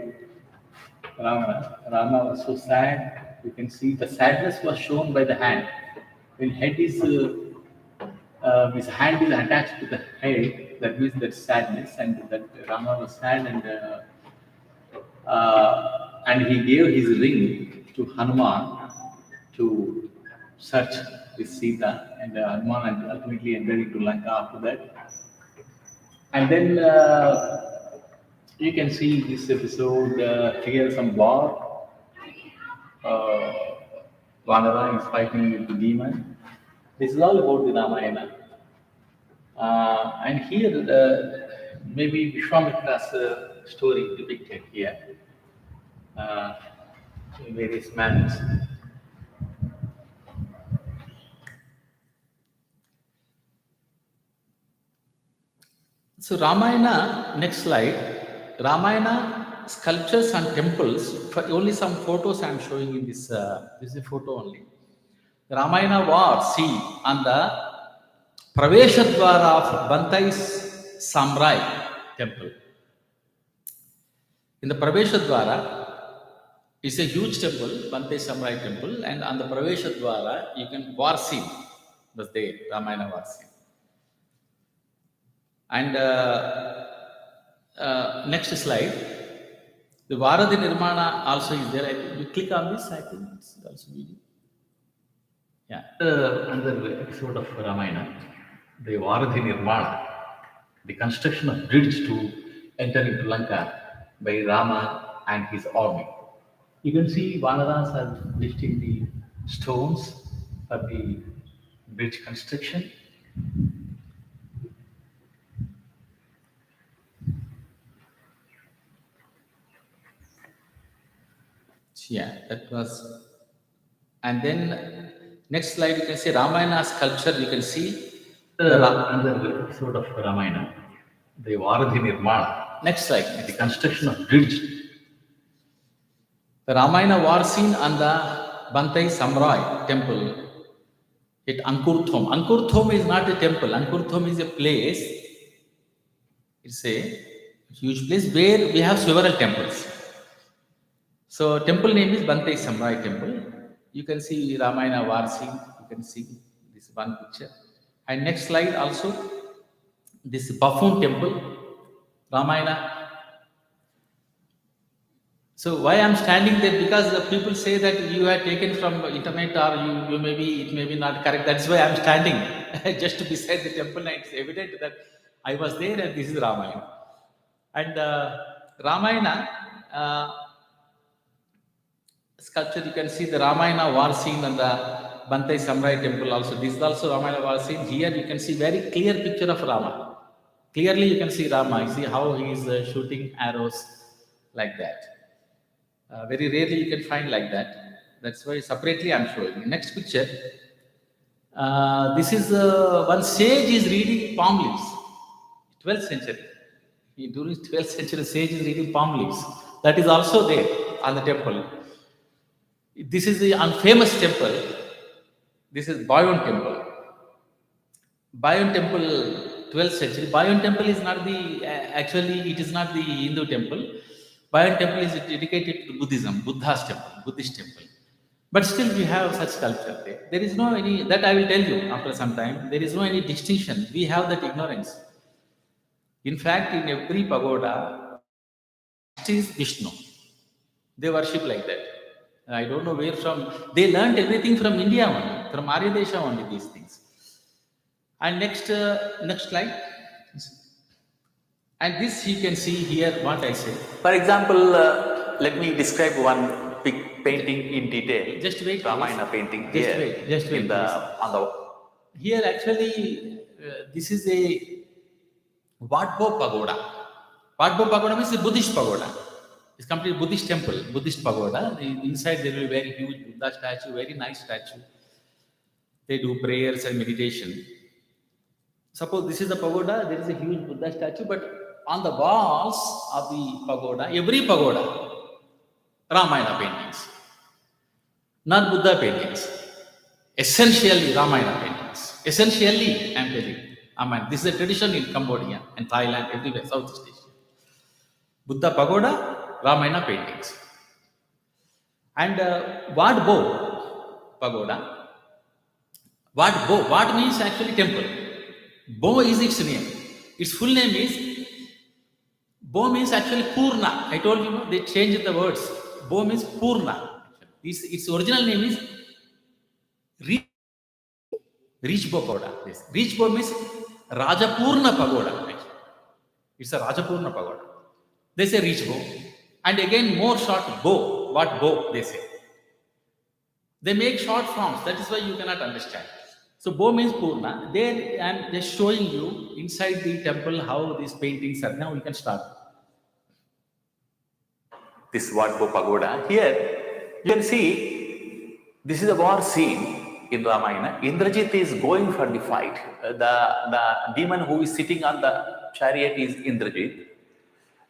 Rama was so sad. You can see the sadness was shown by the hand. When head is, his hand is attached to the head, that means that sadness, and that Rama was sad, and he gave his ring to Hanuman to search with Sita, and Hanuman ultimately entered into Lanka after that. And then you can see this episode here some war. uh, Vanara is fighting with the demon. This is all about the Ramayana. And here, maybe Vishwamitra's story depicted here uh, in various manners. So Ramayana, next slide. Ramayana sculptures and temples. Only some photos I am showing in this. This is a photo only. Ramayana war scene on the Praveshadwara of Bantai's Samurai temple. In the Praveshadwara is a huge temple, Bantai Samurai temple, and on the Praveshadwara you can war scene was there, Ramayana war scene. And next slide. The Varadi Nirmana also is there. I think you click on this, I think it's also video. Yeah. Another episode of Ramayana, the Varadi Nirmana, the construction of bridge to enter into Lanka by Rama and his army. You can see Vanaras are lifting the stones for the bridge construction. Yeah, that was. And then next slide, you can see Ramayana sculpture. You can see another episode of Ramayana, the Varadi Nirmana. Next slide, the construction of bridge. The Ramayana war scene on the Bantai Samurai temple at Ankurthom. Ankurthom is not a temple. Ankurthom is a place. It's a huge place where we have several temples. So temple name is Bantai Samurai temple. You can see Ramayana war scene. You can see this one picture. And next slide also, this Buffoon temple, Ramayana. So why I'm standing there? Because the people say that you are taken from internet or you may be, it may be not correct. That's why I'm standing just beside the temple, and it's evident that I was there and this is Ramayana. And Ramayana sculpture, you can see the Ramayana war scene on the Bantai Samurai temple also. This is also Ramayana war scene. Here you can see very clear picture of Rama. Clearly you can see Rama. You see how he is shooting arrows like that. Very rarely you can find like that. That's why separately I'm showing. Next picture. This is one sage is reading palm leaves. 12th century. During 12th century, sage is reading palm leaves. That is also there on the temple. This is the unfamous temple. This is Bayon temple. Bayon temple, 12th century. Bayon temple is not the, actually it is not the Hindu temple. Bayon temple is dedicated to Buddhism, Buddha's temple, Buddhist temple. But still we have such culture there. There is no any, that I will tell you after some time, there is no any distinction. We have that ignorance. In fact, in every pagoda, it is Vishnu. They worship like that. I don't know where from. They learned everything from India only, from Aryadesha only, these things. And next slide. And this you can see here what I say. For example, let me describe one big painting in detail. Just wait. Ramayana painting just here. Wait. Just wait. On the here actually, this is a Wadbo pagoda. Wadbo pagoda means a Buddhist pagoda. It's complete Buddhist temple, Buddhist pagoda. Inside there will be very huge Buddha statue, very nice statue. They do prayers and meditation. Suppose this is the pagoda, there is a huge Buddha statue, but on the walls of the pagoda, every pagoda, Ramayana paintings, not Buddha paintings. Essentially Ramayana paintings. Essentially, I am telling you. This is a tradition in Cambodia and Thailand, everywhere, Southeast Asia. Buddha pagoda, Ramayana paintings. And Wat Bo pagoda. Wat Bo, Wat means actually temple. Bo is its name. Its full name is, Bo means actually Purna. I told you, they changed the words. Bo means Purna. Its original name is Richbo pagoda. Richbo means Rajapurna pagoda. It's a Rajapurna pagoda. They say Richbo. And again more short Bo. What Bo they say. They make short forms. That is why you cannot understand. So Bo means Purna. There I am just showing you inside the temple how these paintings are. Now you can start. This Vadbo Pagoda. Here you can see this is a war scene in Ramayana. Indrajit is going for the fight. The demon who is sitting on the chariot is Indrajit.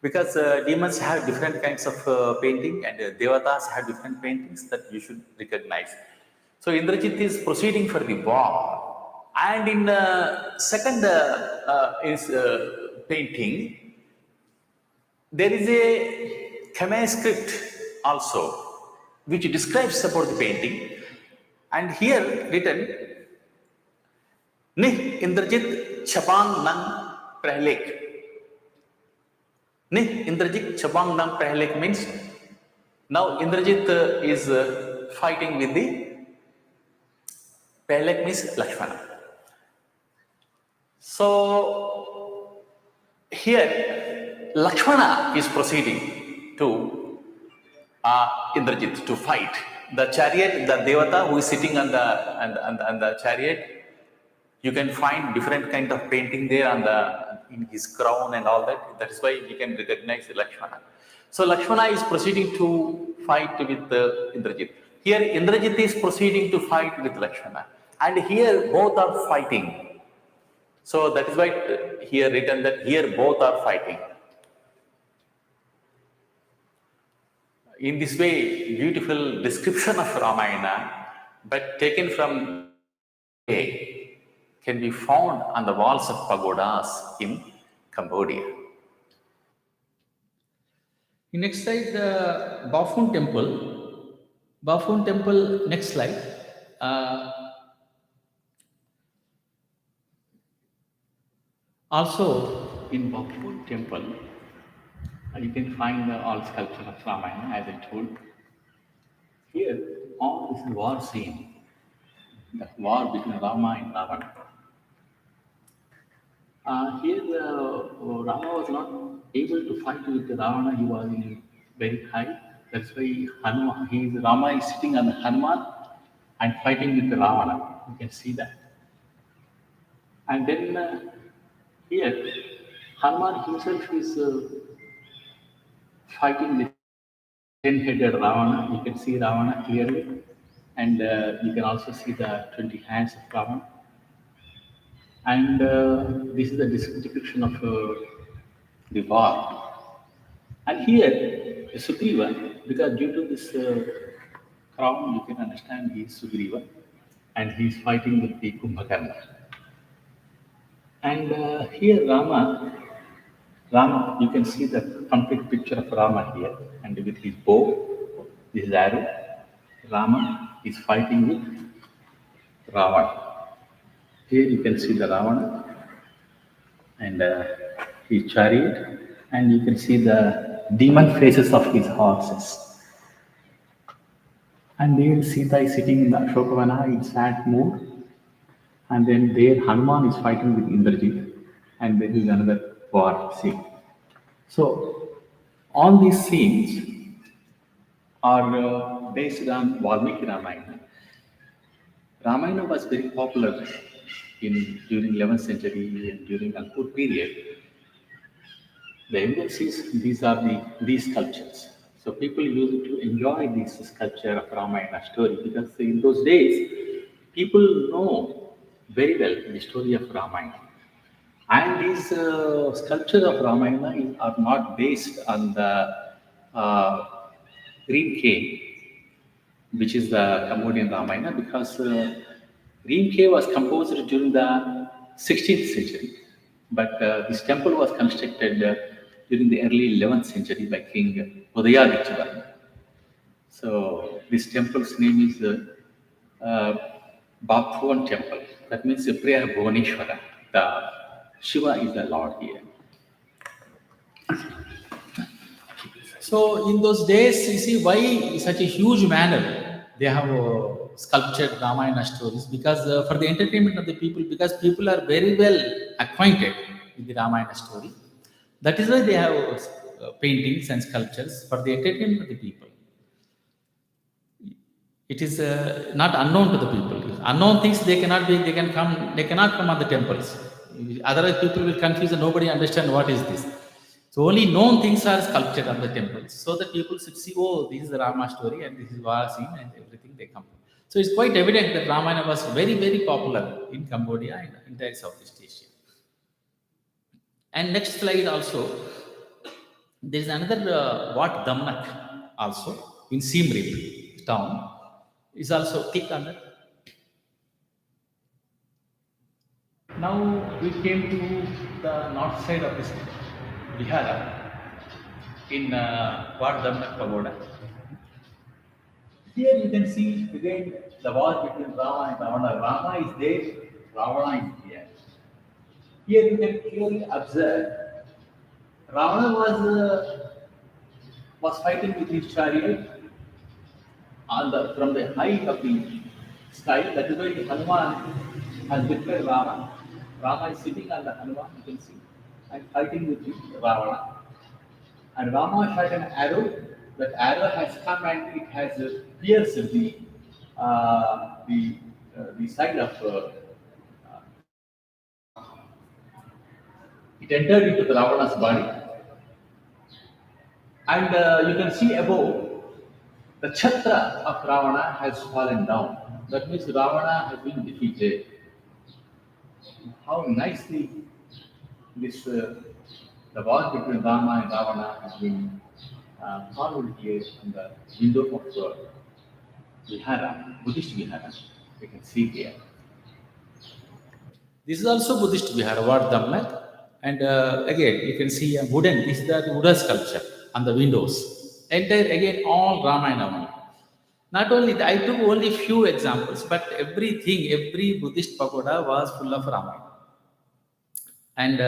Because demons have different kinds of painting and devatas have different paintings that you should recognize. So Indrajit is proceeding for the war. And in second is painting, there is a Khmer script also which describes about the painting. And here written, Nih Indrajit Chapang Nang Prahlek. Nih Indrajit Chabang Nang Prahlek means now Indrajit is fighting with the Prahlek means Lakshmana. So here Lakshmana is proceeding to Indrajit to fight. The chariot, the Devata who is sitting on the chariot, you can find different kind of painting there on the in his crown and all that. That is why we can recognize Lakshmana. So Lakshmana is proceeding to fight with Indrajit. Here Indrajit is proceeding to fight with Lakshmana, and here both are fighting. So that is why here written that here both are fighting. In this way, beautiful description of Ramayana, but taken from A, can be found on the walls of pagodas in Cambodia. In next slide, the Bafun Temple. Bafun Temple, next slide. Also, in Bafun Temple, you can find all sculpture of Ramayana, as I told. Here, all this war scene, the war between Rama and Ravana. Here, Rama was not able to fight with Ravana. He was in very high. That's why Rama is sitting on the Hanuman and fighting with Ravana. You can see that. And then here, Hanuman himself is fighting with ten-headed Ravana. You can see Ravana clearly, and you can also see the 20 hands of Ravana. And this is the depiction of the war. And here, Sugriva, because due to this crown, you can understand he is Sugriva, and he is fighting with the Kumbhakarna. And here, Rama, you can see the complete picture of Rama here, and with his bow, his arrow, Rama is fighting with Ravana. Here you can see the Ravana and his chariot, and you can see the demon faces of his horses. And there Sita is sitting in the Ashokavana in sad mood, and then there Hanuman is fighting with Indrajit, and there is another war scene. So all these scenes are based on Valmiki Ramayana. Ramayana was very popular during 11th century and during Ankur period. The evidence is these sculptures. So people used to enjoy this sculpture of Ramayana story because in those days people know very well the story of Ramayana. And these sculptures of Ramayana are not based on the uh, green cane, which is the Cambodian Ramayana, because Reem was composed during the 16th century, but this temple was constructed during the early 11th century by King Udayaditya. So this temple's name is Baphuan Temple. That means Priya Bhuvaneshwara. The Shiva is the Lord here. So in those days, you see why such a huge manner they have sculptured Ramayana stories, because for the entertainment of the people, because people are very well acquainted with the Ramayana story. That is why they have paintings and sculptures for the entertainment of the people. It is not unknown to the people. Unknown things they cannot be. They cannot come on the temples. Otherwise, people will confuse and nobody understand what is this. So only known things are sculptured on the temples, so that people should see. Oh, this is the Rama story, and this is what scene, and everything they come. So it's quite evident that Ramayana was very, very popular in Cambodia and entire Southeast Asia. And next slide also, there is another Wat Damnak also in Siem Reap town. Is also click on that. Now we came to the north side of this Vihara in Wat Damnak Pagoda. Here you can see again the war between Rama and Ravana. Rama is there, Ravana is here. Here you can clearly observe Ravana was fighting with his chariot from the height of the sky. That is why the Hanuman has lifted Rama. Rama is sitting on the Hanuman, you can see, and fighting with the Ravana. And Rama shot an arrow. That arrow has come and it has pierced the side of it entered into the Ravana's body. And you can see above the chhatra of Ravana has fallen down. That means Ravana has been defeated. How nicely this the war between Rama and Ravana has been carved here on the window of Vihara, Buddhist Vihara. You can see here. This is also Buddhist Vihara, Wat Damnak. And again, you can see a wooden, this is the wooden sculpture on the windows. Entire, again, all Ramayana. Not only, I took only few examples, but everything, every Buddhist pagoda was full of Ramayana. And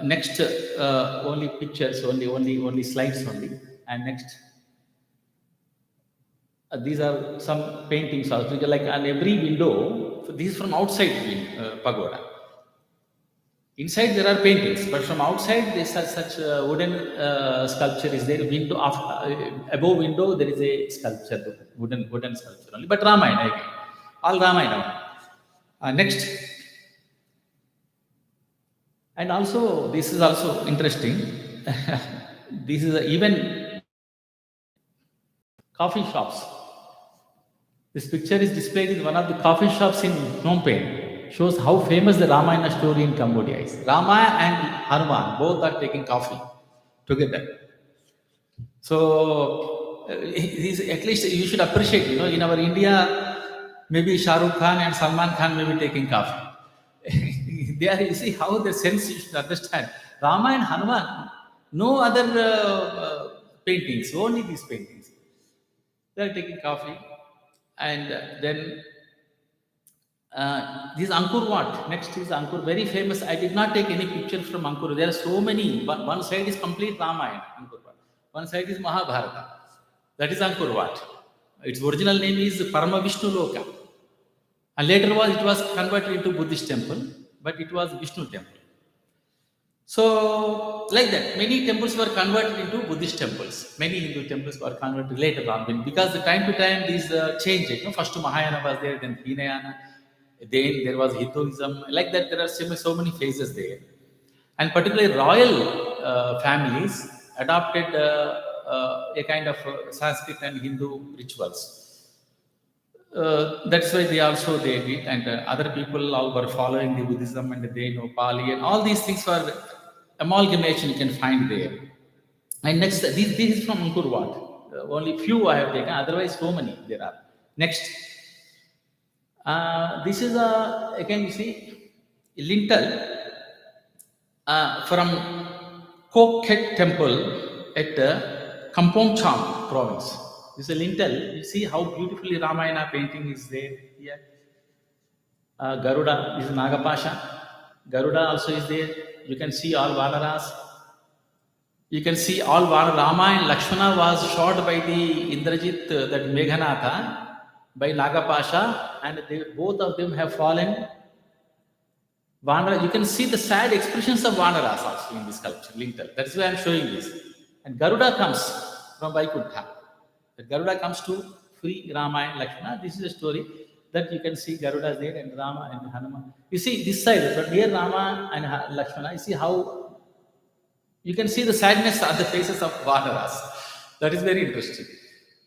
next, only pictures, only slides only. And next, these are some paintings also, like on every window. This is from outside pagoda. Inside there are paintings, but from outside there is such wooden sculpture is there. Window above window there is a sculpture, wooden sculpture only. But Ramayana again, all Ramayana. Next, and also this is also interesting. This is even coffee shops. This picture is displayed in one of the coffee shops in Phnom Penh. Shows how famous the Ramayana story in Cambodia is. Rama and Hanuman both are taking coffee together. So at least you should appreciate, in our India, maybe Shah Rukh Khan and Salman Khan may be taking coffee. There you see how the sense you should understand. Rama and Hanuman, no other paintings, only these paintings. They are taking coffee, and then this Angkor Wat. Next is Angkor, very famous. I did not take any pictures from Angkor. There are so many. One side is complete Ramayana, Angkor Wat. One side is Mahabharata. That is Angkor Wat. Its original name is Parama Vishnu Loka. And later it was converted into Buddhist temple, but it was Vishnu temple. So, like that, many temples were converted into Buddhist temples. Many Hindu temples were converted later on, because the time to time these changed. First Mahayana was there, then Hinayana, then there was Hinduism. Like that, there are so many phases there. And particularly royal families adopted a kind of Sanskrit and Hindu rituals. That's why they did, and other people all were following the Buddhism, and they know Pali, and all these things were amalgamation you can find there. And next, this is from Angkor Wat. Only few I have taken, otherwise so many there are. Next, this is again you see lintel from CUK temple at Kampong Cham province. This is a lintel. You see how beautifully Ramayana painting is there here. Garuda, this is Nagapasha. Garuda also is there. You can see all Vanaras. You can see all Rama and Lakshmana was shot by the Indrajit, that Meghanatha, by Nagapasha, and both of them have fallen. Vanara, you can see the sad expressions of Vanaras also in this sculpture, lintel. That's why I am showing this. And Garuda comes from Vaikuntha. The Garuda comes to free Rama and Lakshmana. This is a story that you can see Garuda is there and Rama and Hanuman. You see this side, but here Rama and Lakshmana, you see how you can see the sadness on the faces of Vanaras. That is very interesting.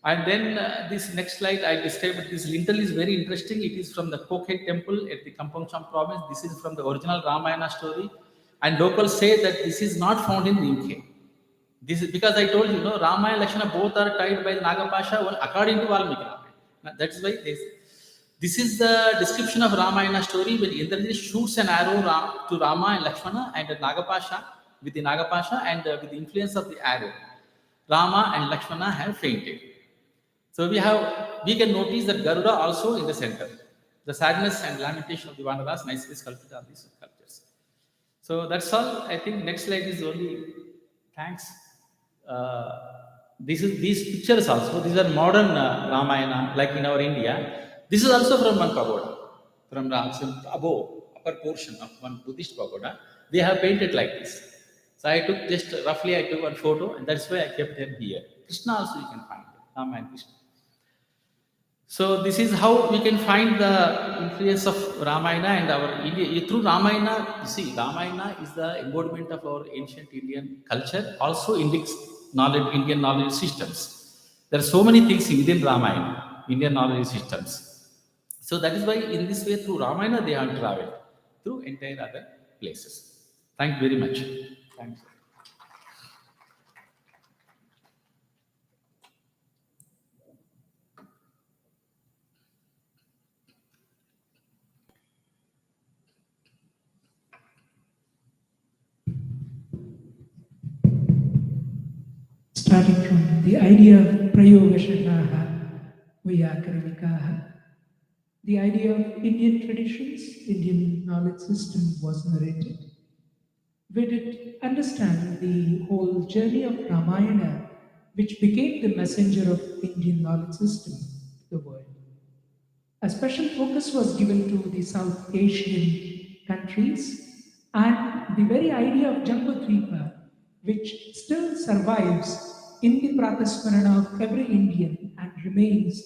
And then this next slide, I described this lintel is very interesting. It is from the CUK temple at the Kampongcham province. This is from the original Ramayana story. And locals say that this is not found in the UK. This is because I told you, no, Rama and Lakshmana both are tied by the Nagapasha according to Valmiki Ramayana. That is why this is the description of Ramayana story when Indrajit shoots an arrow to Rama and Lakshmana and Nagapasha with the Nagapasha and with the influence of the arrow, Rama and Lakshmana have fainted. So we can notice that Garuda also in the center. The sadness and lamentation of the Vanaras nicely sculpted on these sculptures. So that's all. I think next slide is only thanks. These pictures also. These are modern Ramayana, like in our India. This is also from one pagoda, from above upper portion of one Buddhist pagoda. They have painted like this. So I took just roughly I took one photo, and that's why I kept them here. Krishna also you can find it, Rama and Krishna. So this is how we can find the influence of Ramayana and our India through Ramayana. You see, Ramayana is the embodiment of our ancient Indian culture, also Indian knowledge systems. There are so many things within Ramayana, Indian knowledge systems. So that is why, in this way, through Ramayana, they have traveled through entire other places. Thank you very much. Thanks. Starting from the idea of Prayogashanaha, Vyakaranikaha, the idea of Indian traditions, Indian knowledge system was narrated. We did understand the whole journey of Ramayana, which became the messenger of Indian knowledge system to the world. A special focus was given to the South Asian countries and the very idea of Jambudvipa, which still survives in the Pratasmarana of every Indian and remains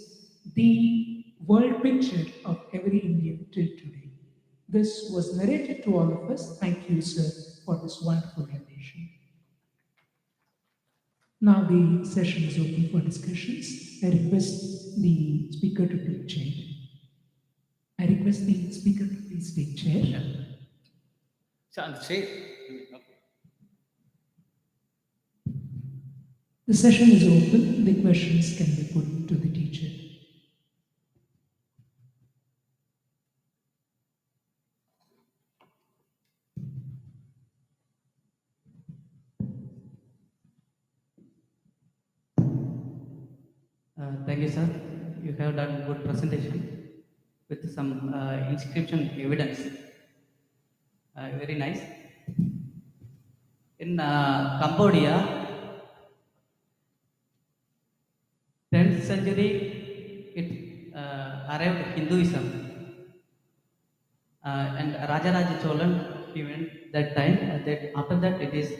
the world picture of every Indian till today. This was narrated to all of us. Thank you, sir, for this wonderful rendition. Now the session is open for discussions. I request the speaker to take chair. I request the speaker to please take chair. So on the chair. The session is open. The questions can be put to the teacher. Thank you, sir. You have done good presentation with some inscription evidence. Very nice. In Cambodia, 10th century, it arrived Hinduism. And Rajaraja Cholan, even that time, after that it is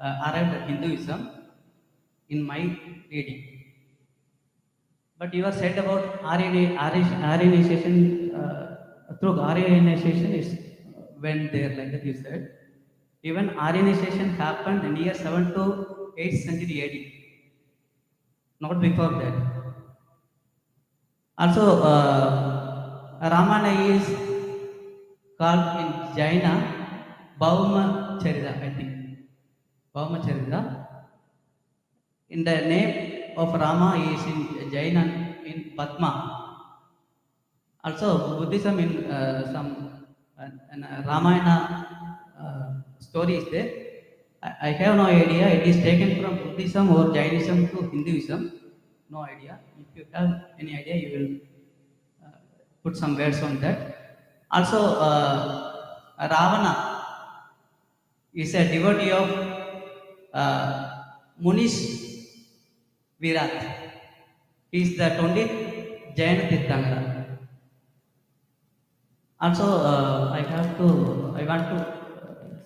arrived Hinduism in my reading. But you are said about Aryanization, through Aryanization is went there, like that you said. Even Aryanization happened in year 7 to 8th century AD, not before that. Also, Ramana is called in Jaina Bhauma Charita, I think. Bhauma Charita. In the name of Rama is in Jaina in Padma. Also, Buddhism in some Ramayana story is there. I have no idea. It is taken from Buddhism or Jainism to Hinduism. No idea. If you have any idea, you will put some words on that. Also, Ravana is a devotee of Munish Virat. He is the 20th Jaina Tirthankara. Also, I want to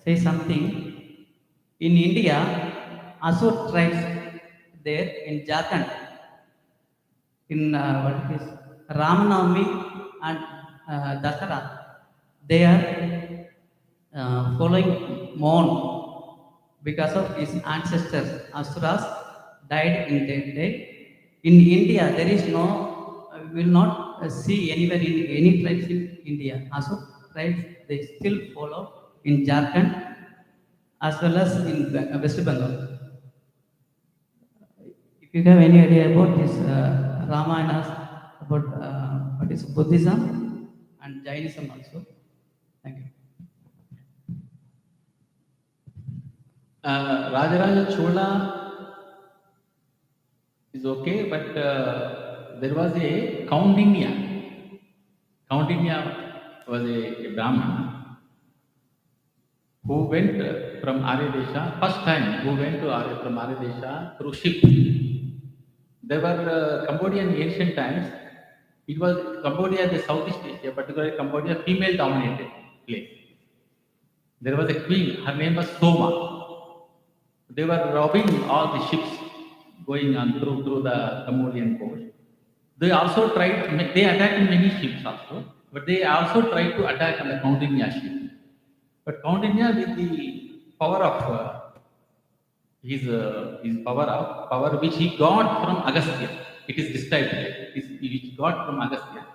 say something. In India, Asur tribes there in Jharkhand, in what it is Ramanavami and Dasara, they are following mourn because of his ancestors Asuras died in that day. In India, there is no, will not see anywhere in any tribes in India. Also, tribes they still follow in Jharkhand as well as in West Bengal. If you have any idea about this Ramayanas, about what is Buddhism and Jainism also. Thank you. Rajaraja Chola is okay, but there was a Kaundinya. Kaundinya was a Brahman who went from Aryadesha, first time who went to from Aryadesha through ship. There were Cambodian ancient times. It was Cambodia, the Southeast Asia, particularly Cambodia, female dominated place. There was a queen, her name was Soma. They were robbing all the ships going on through the Cambodian coast. They also tried, they attacked many ships also, but they also tried to attack on the Kaundinya ship. But Kaundinya, with the power of his power which he got from Agastya, it is described there, which he got from Agastya,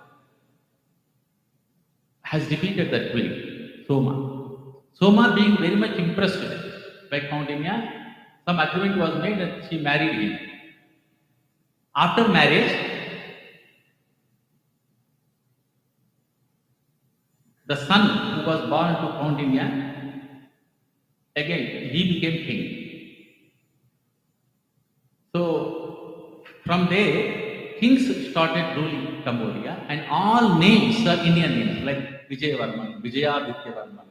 has defeated that queen, Soma. Soma being very much impressed by Kaundinya, some agreement was made that she married him. After marriage, the son who was born to Kaundinya, again, he became king. So, from there, kings started ruling Cambodia, and all names are Indian names, like Vijayavarman, Vijayadityavarman,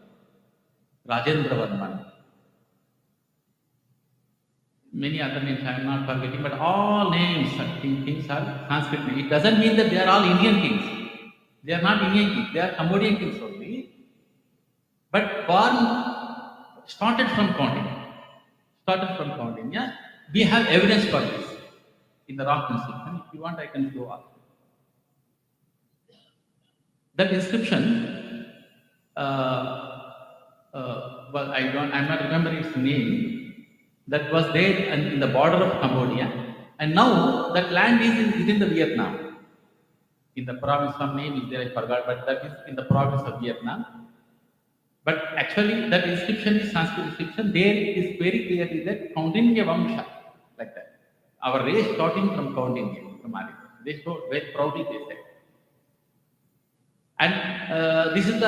Rajendravarman, many other names I am not forgetting, but all names are kings are Sanskrit names. It doesn't mean that they are all Indian kings. They are not Indian kings, they are Cambodian kings only. But born, started from Kaundinya. We have evidence for this in the rock inscription. If you want, I can show up. That inscription, well, I'm not remembering its name. That was there in the border of Cambodia, and now that land is within the Vietnam. In the province, some name is there, I forgot, but that is in the province of Vietnam. But actually, that inscription is Sanskrit inscription. There it is very clearly that Kaundinya Vamsha, like that. Our race starting from Kaundinya, from Arya. They show very proudly they said. And this is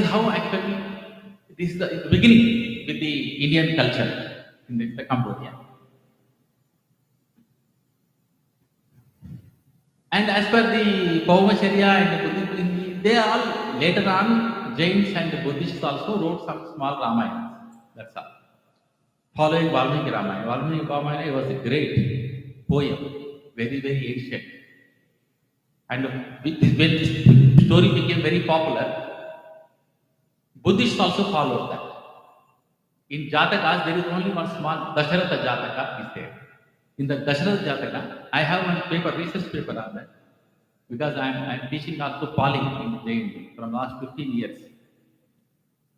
how actually this is the beginning with the Indian culture in the Cambodia. And as per the Paumacharya and the Buddhism, they all later on Jains and the Buddhists also wrote some small Ramayanas. That's all. Following Valmiki Ramayana. Valmiki Ramayana was a great poem, very, very ancient. And when this story became very popular, Buddhists also followed that. In Jatakas, there is only one small Dasharatha Jataka is there. In the Dasharatha Jataka, I have one paper, research paper on that, because I'm teaching also Pali in JNU from last 15 years.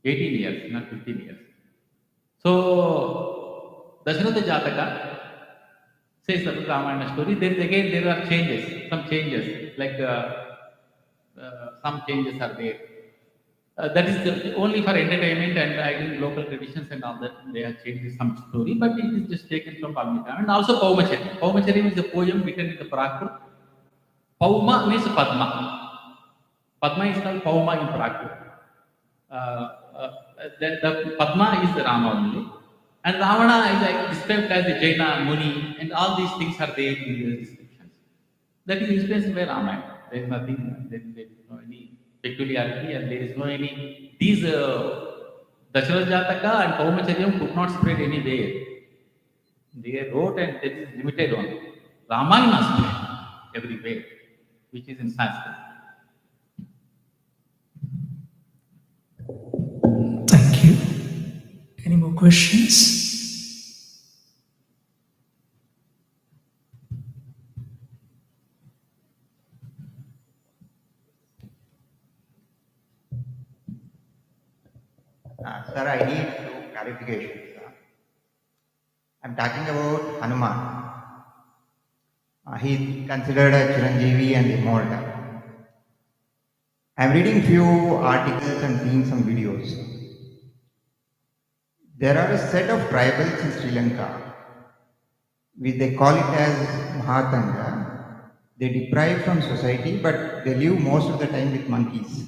18 years, not 15 years. So, Dasharatha Jataka says the Ramayana story. Then again there are some changes, like some changes are there. That is only for entertainment and I think local traditions and all that. They have changed some story, but it is just taken from Valmiki. And also Paumacharya. Paumacharya is a poem written in the Prakrit. Pauma means Padma. Padma is called Pauma in Prakrit. The Padma is the Rama only. And Ravana is like described as a Jaina Muni, and all these things are there in the descriptions. That is influenced by Ramayana. There is nothing, there is no any peculiarity, and there is no any. These Dasharatha Jataka and Paumacharya could not spread anywhere. They wrote, and that is limited on. Ramayana spread everywhere, which is in Sanskrit. Thank you. Any more questions? Sir, I need two clarifications. I'm talking about Hanuman. He is considered a Chiranjeevi and immortal. I'm reading few articles and seeing some videos. There are a set of tribals in Sri Lanka, which they call it as Mahatanga. They deprive from society, but they live most of the time with monkeys.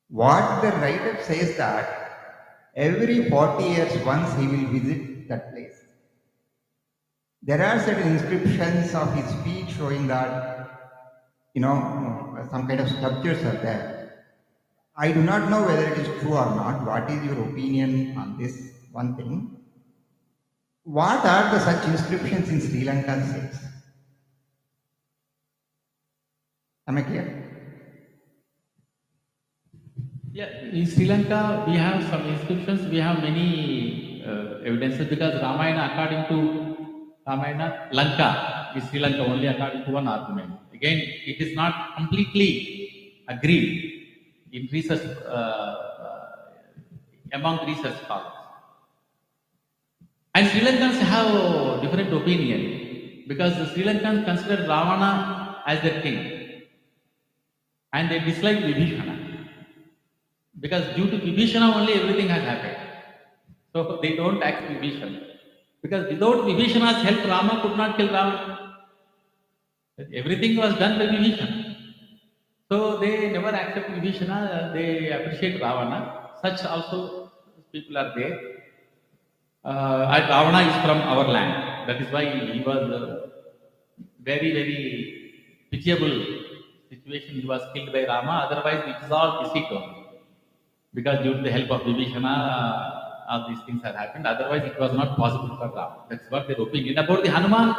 What the writer says that every 40 years once he will visit that place. There are certain inscriptions of his speech showing that, some kind of sculptures are there. I do not know whether it is true or not. What is your opinion on this one thing? What are the such inscriptions in Sri Lanka says? Am I clear? Yeah, in Sri Lanka, we have some inscriptions, we have many evidences because Ramayana, according to Ramayana, Lanka is Sri Lanka only according to one argument. Again, it is not completely agreed in research among research scholars. And Sri Lankans have different opinion because the Sri Lankans consider Ravana as their king and they dislike Vibhishana. Because due to Vibhishana only everything has happened. So they don't act Vibhishana. Because without Vibhishana's help, Rama could not kill Ravana. Everything was done by Vibhishana. So they never accept Vibhishana, they appreciate Ravana. Such also people are there. And Ravana is from our land. That is why he was very, very pitiable situation. He was killed by Rama. Otherwise, it is all deceit only. Because due to the help of Vibhishana, all these things have happened. Otherwise, it was not possible for Ram. That's what their opinion. About the Hanuman,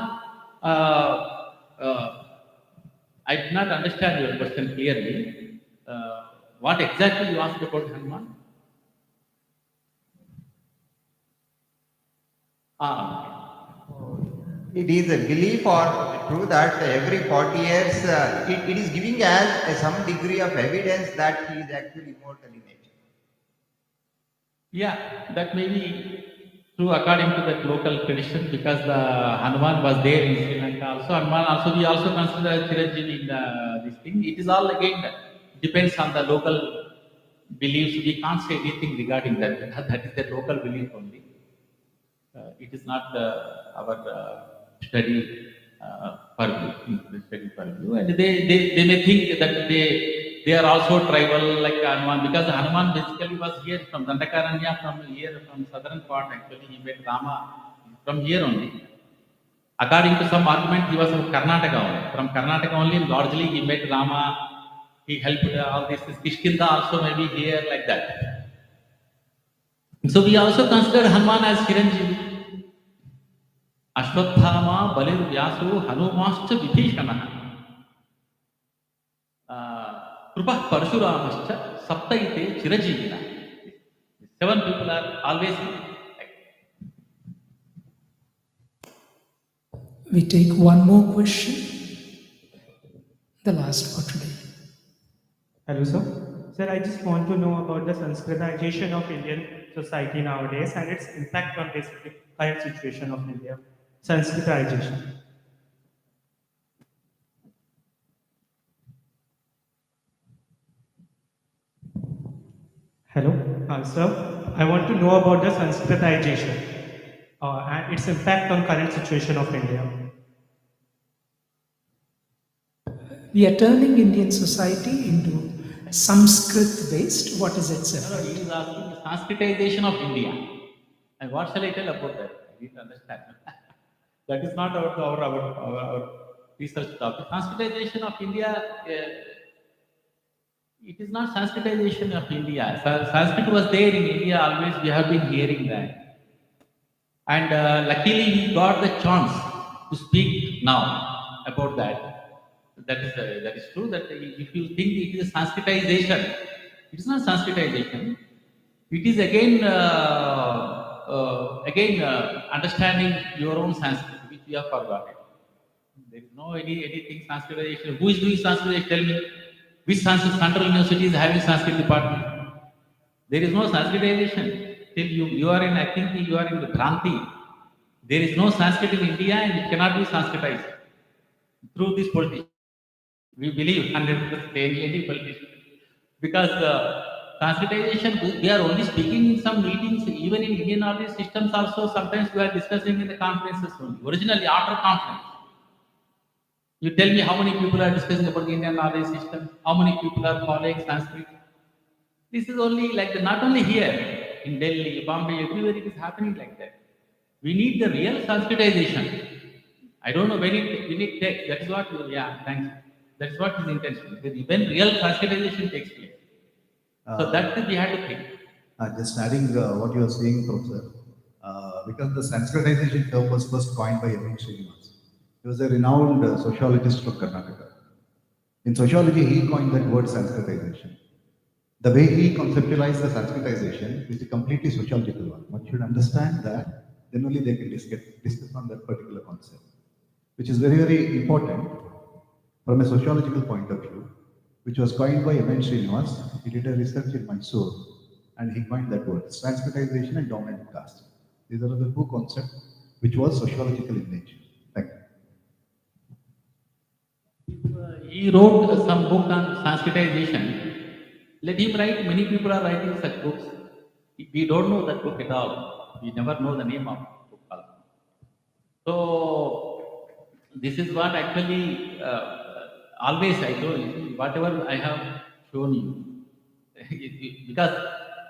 I did not understand your question clearly. What exactly you asked about Hanuman? It is a belief or true that every 40 years it is giving as some degree of evidence that he is actually immortal in nature. Yeah, that may be true according to that local tradition because the Hanuman was there in Sri Lanka also. Hanuman also, we also consider Chiranjeevi in this thing. It is all again depends on the local beliefs. We can't say anything regarding that because that is the local belief only. It is not our study purview, the study purview. And they may think that they are also tribal like Hanuman because Hanuman basically was here from Dandakaranya, from here, from southern part actually. He met Rama from here only. According to some argument, he was from Karnataka only. From Karnataka only, largely he met Rama. He helped all this. Kishkinda also maybe here like that. So we also consider Hanuman as Chiranjeevi. Ashwathama Balir Vyasu Hanumascha Vibhishana. Krupah Parshuramascha Saptaite Chirajivina. 7 people are always We take one more question, the last for today. Hello, sir. Sir, I just want to know about the Sanskritization of Indian society nowadays and its impact on this current situation of India. Sanskritization. Hello, sir. I want to know about the Sanskritization and its impact on current situation of India. We are turning Indian society into Sanskrit based. What is it, No, sir? he is asking the Sanskritization of India. And what shall I tell about that? I didn't understand. That is not our research topic. Sanskritization of India, it is not Sanskritization of India. Sanskrit was there in India always. We have been hearing that. And luckily, we got the chance to speak now about that. That is true. That if you think it is a Sanskritization, it is not Sanskritization. It is again understanding your own Sanskrit, which we have forgotten. There is no anything Sanskritization. Who is doing Sanskritization? Tell me. Which Sanskrit Central University is having Sanskrit department? There is no Sanskritization. Till you are in, I think you are in the Bhranti. There is no Sanskrit in India and it cannot be Sanskritized through this politician. We believe 100% any politician. Because Sanskritization, we are only speaking in some meetings, even in Indian knowledge systems also, sometimes we are discussing in the conferences only. Originally, after conference. You tell me how many people are discussing about the Indian knowledge system, how many people are following Sanskrit. This is only like not only here, in Delhi, Bombay, everywhere it is happening like that. We need the real Sanskritization. I don't know when it takes. That is what, yeah, thanks. That is what his intention. When real Sanskritization takes place. So that we had to think. Just adding what you are saying, Professor, because the Sanskritization term was first coined by M. Srinivas. He was a renowned sociologist from Karnataka. In sociology, he coined that word Sanskritization. The way he conceptualized the Sanskritization is a completely sociological one. One should understand that, then only they can discuss on that particular concept, which is very, very important from a sociological point of view, which was coined by M. Srinivas. He did a research in Mysore and he coined that word, Sanskritization and dominant caste. These are the two concepts which was sociological in nature. Thank you. He wrote some book on Sanskritization. Let him write. Many people are writing such books. We don't know that book at all. We never know the name of the book also. So this is what actually always I told you, whatever I have shown you, because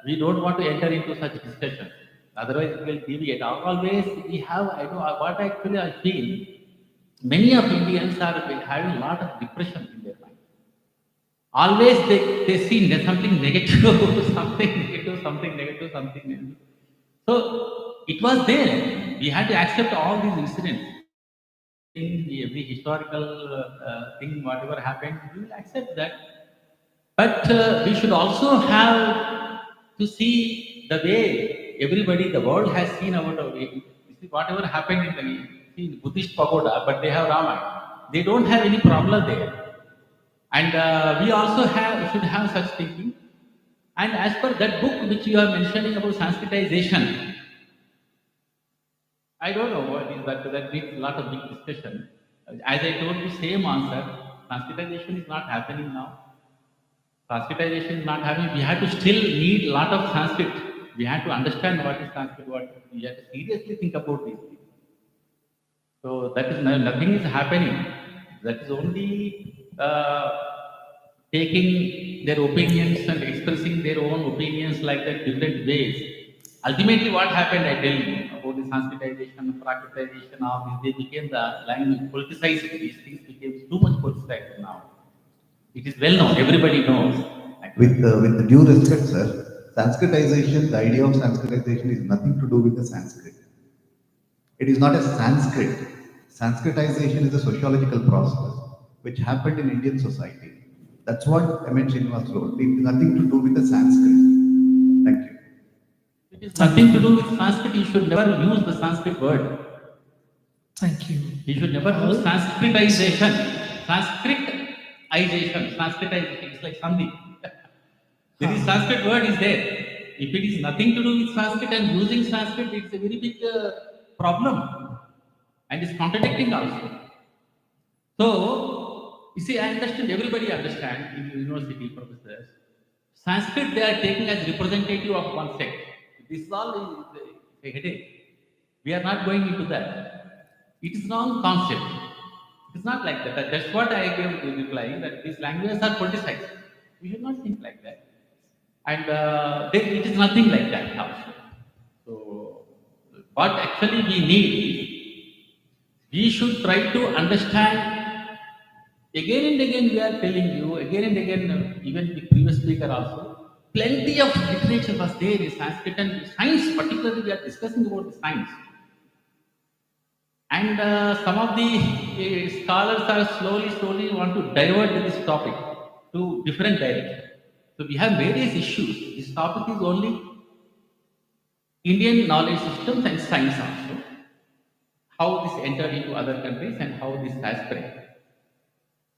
we don't want to enter into such discussion. Otherwise, it will deviate. Always we have. I know what actually I feel. Many of Indians are having a lot of depression in their mind. Always they see something negative, something negative, something negative, something negative. So it was there. We had to accept all these incidents. In every historical thing, whatever happened, we will accept that. But we should also have to see the way everybody, the world has seen about our way. You see, whatever happened in the Buddhist pagoda, but they have Ramayana. They don't have any problem there. And we also should have such thinking. And as per that book which you are mentioning about Sanskritization, I don't know what is that. That needs a lot of big discussion. As I told you, same answer. Sanskritization is not happening now. Sanskritization is not happening. We have to still need a lot of Sanskrit. We have to understand what is Sanskrit. What we have to seriously think about these things. So that is nothing is happening. That is only taking their opinions and expressing their own opinions like that different ways. Ultimately, what happened, I tell you, about the Sanskritization, Prakritization, all these, they became the language politicized. These things became too much politicized now. It is well known, everybody knows. With the due respect, sir, Sanskritization, the idea of Sanskritization is nothing to do with the Sanskrit. It is not a Sanskrit. Sanskritization is a sociological process which happened in Indian society. That's what M. Srinivas wrote. It has nothing to do with the Sanskrit. Thank you. It is nothing to do with Sanskrit. You should never use the Sanskrit word. Thank you. You should never use Sanskritization. Sanskritization. Sanskritization is like something. There is Sanskrit word is there. If it is nothing to do with Sanskrit and using Sanskrit, it's a very big problem. And it's contradicting also. So, you see, I understand, everybody understands in university professors. Sanskrit they are taking as representative of one sect. This is all a headache. We are not going into that. It is wrong concept. It is not like that. That's what I gave the reply, that these languages are politicized. We should not think like that. And it is nothing like that also. So, what actually we need is, we should try to understand. Again and again we are telling you, again and again, even the previous speaker also, plenty of literature was there in Sanskrit and science, particularly we are discussing about the science. And some of the scholars are slowly want to divert this topic to different direction. So we have various issues. This topic is only Indian knowledge systems and science also. How this entered into other countries and how this has spread.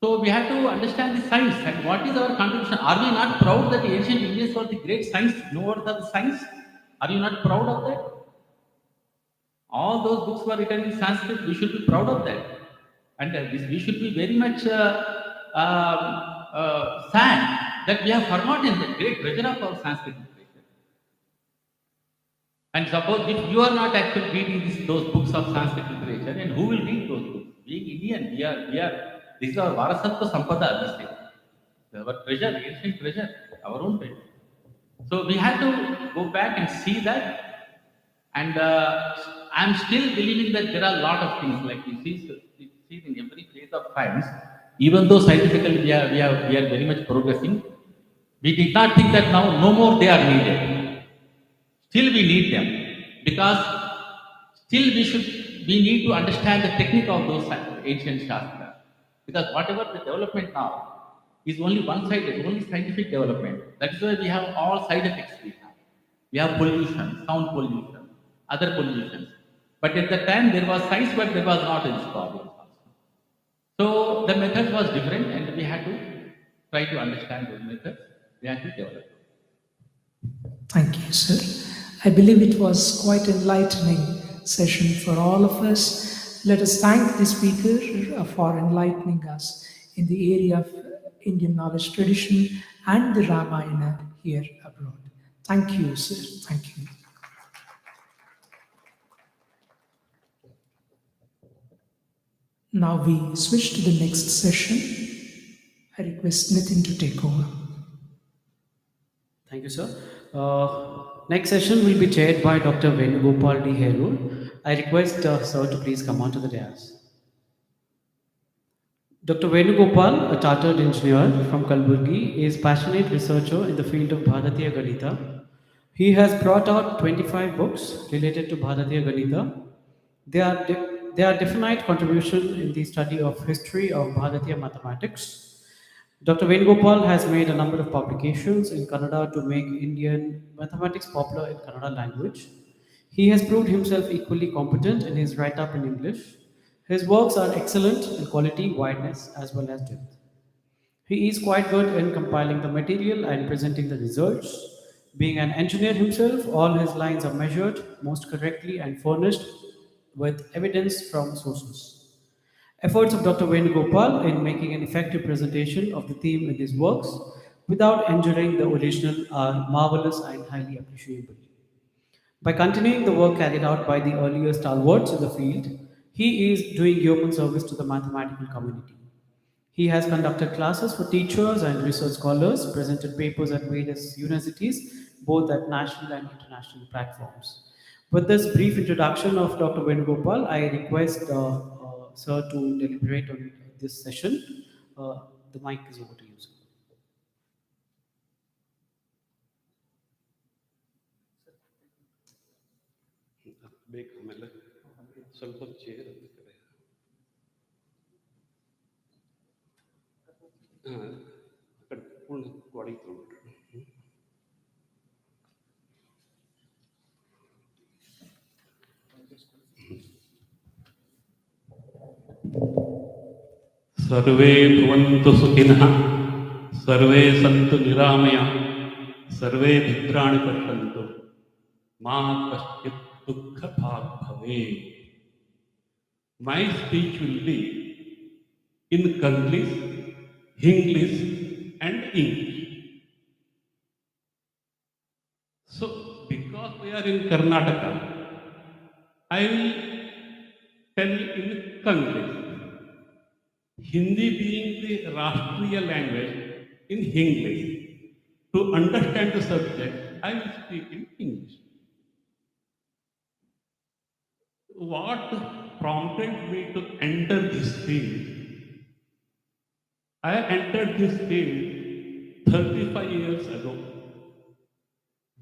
So we have to understand the science and what is our contribution. Are we not proud that the ancient Indians were the great science, knowers of the science? Are you not proud of that? All those books were written in Sanskrit. We should be proud of that, and we should be very much sad that we have forgotten the great treasure of our Sanskrit literature. And suppose if you are not actually reading those books of Sanskrit literature, and who will read those books? Being Indian, this is our Varasatva Sampada, we say. Our treasure, ancient treasure, our own treasure. So we have to go back and see that, and I'm still believing that there are a lot of things like we see in every phase of science. Even though scientifically we are very much progressing, we did not think that now no more they are needed. Still we need them because still we need to understand the technique of those ancient shastras. Because whatever the development now is only one-sided, only scientific development. That is why we have all side effects we have. We have pollution, sound pollution, other pollutions. But at the time there was science, but there was not this problem also. So the method was different and we had to try to understand those methods. We had to develop. Thank you, sir. I believe it was quite enlightening session for all of us. Let us thank the speaker for enlightening us in the area of Indian knowledge tradition and the Ramayana here abroad. Thank you, sir. Thank you. Now we switch to the next session. I request Nitin to take over. Thank you, sir. Next session will be chaired by Dr. Venugopal D. Herur. I request sir to please come on to the dais. Dr. Venugopal, a chartered engineer from Kalburgi, is passionate researcher in the field of Bharatiya Ganita. He has brought out 25 books related to Bharatiya Ganita. They are definite contribution in the study of history of Bharatiya mathematics. Dr. Venugopal has made a number of publications in Kannada to make Indian mathematics popular in Kannada language. He has proved himself equally competent in his write-up in English. His works are excellent in quality, wideness, as well as depth. He is quite good in compiling the material and presenting the results. Being an engineer himself, all his lines are measured most correctly and furnished with evidence from sources. Efforts of Dr. Venugopal in making an effective presentation of the theme in his works without injuring the original are marvelous and highly appreciable. By continuing the work carried out by the earlier stalwarts in the field, he is doing yeoman service to the mathematical community. He has conducted classes for teachers and research scholars, presented papers at various universities, both at national and international platforms. With this brief introduction of Dr. Venugopal, I request Sir to deliberate on this session. The mic is over to you, sir. ಬೇಕು ಆಮೇಲೆ ಸ್ವಲ್ಪ chair ಅಂತ ಕಡೆ ಹಾಂ ಆ ಕಡೆ ಪೂರ್ಣ ಗಾಡಿ ತೊಗೊಂಡ್ಬಿಟ್ರು ಸರ್ವೇ ಭವಂತು ಸುಖಿನಃ ಸರ್ವೇ ಸಂತು ನಿರಾಮಯ ಸರ್ವೇ ಭದ್ರಾಣಿ ಪಶ್ಯಂತು ಮಾ ಕಶ್ಚಿತ್ ದುಃಖ Bhaag ಭವೆ. My speech will be in Kannada, English and English. So because we are in Karnataka, I will tell in Kannada. Hindi being the Rashtriya language in English. To understand the subject, I will speak in English. What prompted me to enter this field? I entered this field 35 years ago.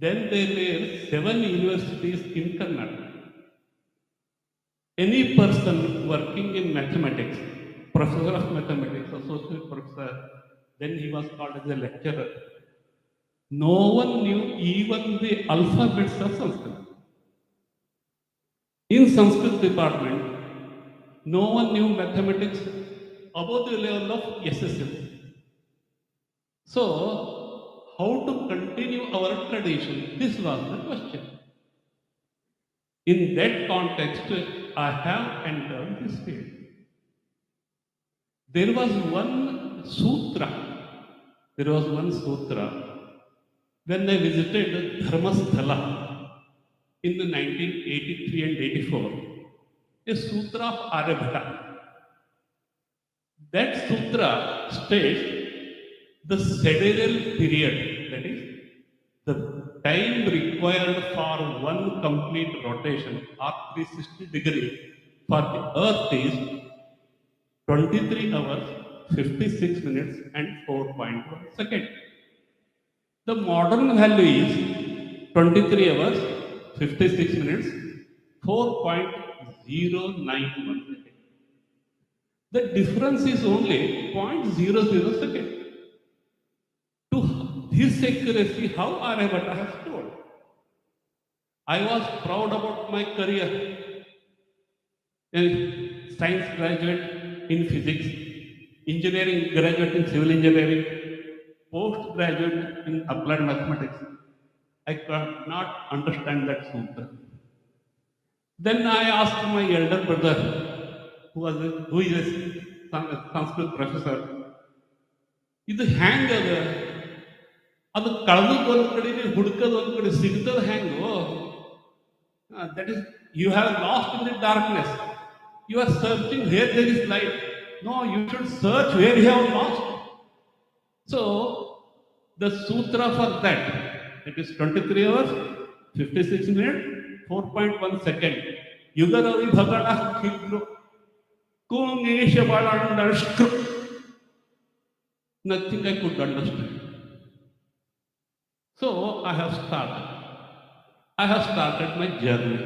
Then there were 7 universities in Karnataka. Any person working in mathematics, professor of mathematics, associate professor, then he was called as a lecturer. No one knew even the alphabets of Sanskrit. In Sanskrit department, no one knew mathematics above the level of SSL. So, how to continue our tradition? This was the question. In that context, I have entered this field. There was one sutra. There was one sutra when I visited Dharmasthala in the 1983 and 84. A sutra of Aryabhata. That sutra states the sidereal period, that is, the time required for one complete rotation or 360 degree for the earth is 23 hours, 56 minutes and 4.1 seconds. The modern value is 23 hours, 56 minutes, 4.091 seconds. The difference is only 0.00 second. To his accuracy, how Aryabhata has told. I was proud about my career. A science graduate in physics, engineering graduate in civil engineering, postgraduate in applied mathematics. I could not understand that sutra. Then I asked my elder brother, who is a Sanskrit professor, ಇದು ಹ್ಯಾಂಗದ ಅದು ಕಳೆದದ್ದು ಒಂದು ಕಡೆ ಹುಡುಕದ ಒಂದು ಕಡೆ ಸಿಗ್ತದ ಹ್ಯಾಂಗು that is you have lost in the darkness you are searching where there is light no you should search where you have lost so the sutra for that it is 23 hours 56 minutes 4.1 second ಯುಗರವಿ ಭಗಣ ಖಿದ್ರು ಕುಂಗೇಶ ಬಾಳಂಡಷ್ಟು nothing I could understand. So I have started my journey.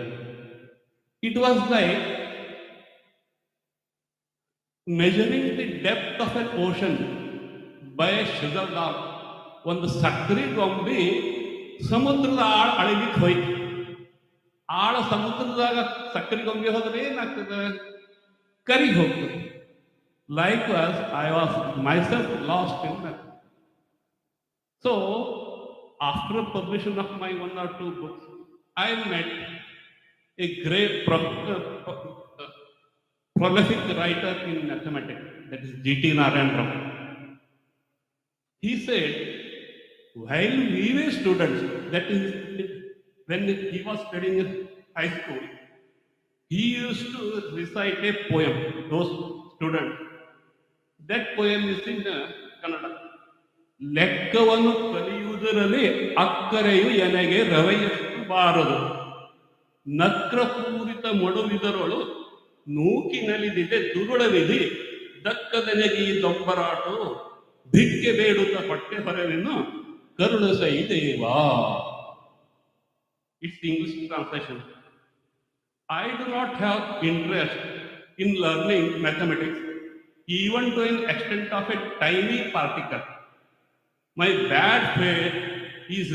It was like measuring the depth of an ocean by a sugar dog. ಒಂದು ಸಕ್ರೆ ಗೊಂಬೆ ಸಮುದ್ರದ ಅಳಗಿಕ್ಕೆ ಹೋಯ್ತು ಆಳ ಸಮುದ್ರದಾಗ ಸಕ್ಕರೆ ಗೊಂಬೆ ಹೋದ್ರೆ ಏನಾಗ್ತದೆ ಕರಿಗೆ ಹೋಗ್ತದೆ. Likewise, I was myself lost in that. So, after publication of my 1 or 2 books, I met a great prolific writer in mathematics, that is G.T. Narayan Rao. He said, while we were students, that is, when he was studying in high school, he used to recite a poem, those students. That poem is in Kannada. ಲೆಕ್ಕವನ್ನು ಕಲಿಯುವುದರಲ್ಲಿ ಅಕ್ಕರೆಯು ಎನಗೆ ರವೆಯಷ್ಟು ಬಾರದು ನಕ್ರಪೂರಿತ ಮಡುವಿದರೊಳು ನೂಕಿನಲಿದಿದೆ ದುರುಳವಿಧಿ ದಕ್ಕದನೆಗೆ ಈ ದೊಂಬರಾಟು ಭಿಕ್ಕೆ ಬೇಡುತ್ತ ಪಟ್ಟೆ ಹೊರವೆನ್ನು ಕರುಣಸೈ ದೇವಾ. It's English translation. I do not have interest in learning mathematics even to an extent of a tiny particle. My bad fate is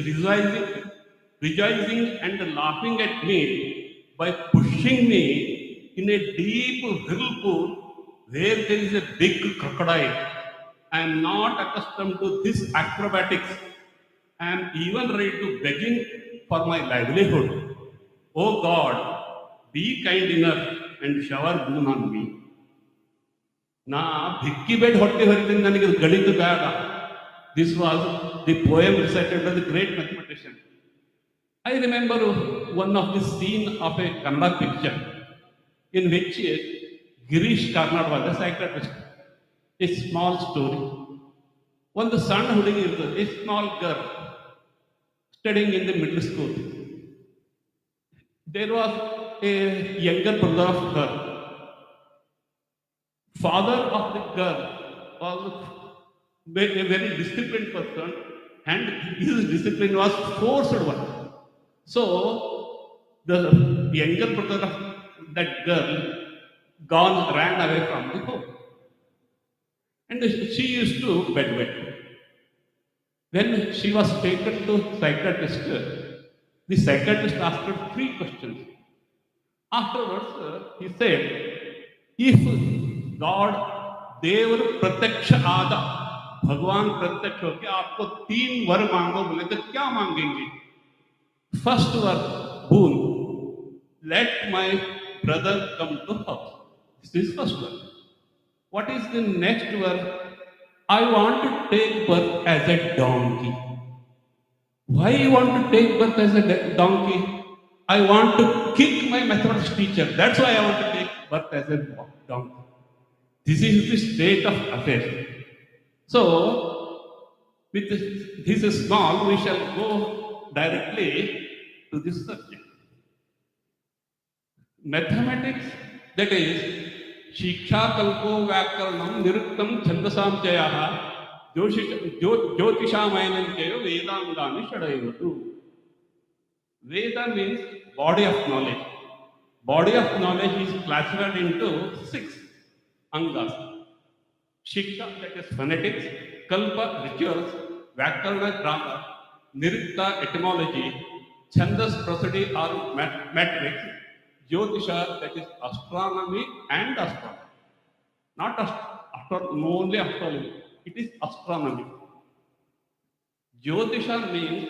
rejoicing and laughing at me by pushing me in a deep whirlpool where there is a big crocodile. I am not accustomed to this acrobatics. I am even ready to begging for my livelihood. Oh God, be kind enough and shower boon on me. ನಾ ಭಿಕ್ಕಿ ಬೇಡ ಹೊಟ್ಟೆ ಹೊರಿತೀನಿ ನನಗೆ ಗಣಿತ ಬೇಡ. This was the poem recited by the great mathematician. I remember one of the scene of a Kannada picture in which Girish Karnad was a psychiatrist. A small story. ಒಂದು ಸಣ್ಣ ಹುಡುಗಿ ಇರ್ತದೆ, a small girl studying in the middle school. There was a younger brother of her. Father of the girl was a very disciplined person and his discipline was forced one. So the younger brother of that girl ran away from the home and she used to bedwet. When she was taken to psychiatrist, the psychiatrist asked her 3 questions. Afterwards he said, if God देवर प्रत्यक्ष आदा, भगवान प्रत्यक्ष होके आपको 3 वर मांगो बोले तो क्या मांगेंगे? First were boon, let my brother come to house. This is first were. What is the next were? I want to take birth as a donkey. Why you want to take birth as a donkey? I want to kick my Methodist teacher. That's why I want to take birth as a donkey. This is the state of affairs. So, with this is small, we shall go directly to this subject. Mathematics, that is, शिक्षा कल्पो व्याकरणम निरुक्तम छंदसाम चयः ज्योतिषामयनं चैव वेदांगानि षडैवतु. Veda means body of knowledge. Body of knowledge is classified into 6 angas. Shiksha, that is phonetics, kalpa, rituals, vyakarana, grammar, nirukta, etymology, chandas, prosody or metrics, jyotisha, that is astronomy and astronomy. Not only astrology, it is astronomy. Jyotisha means,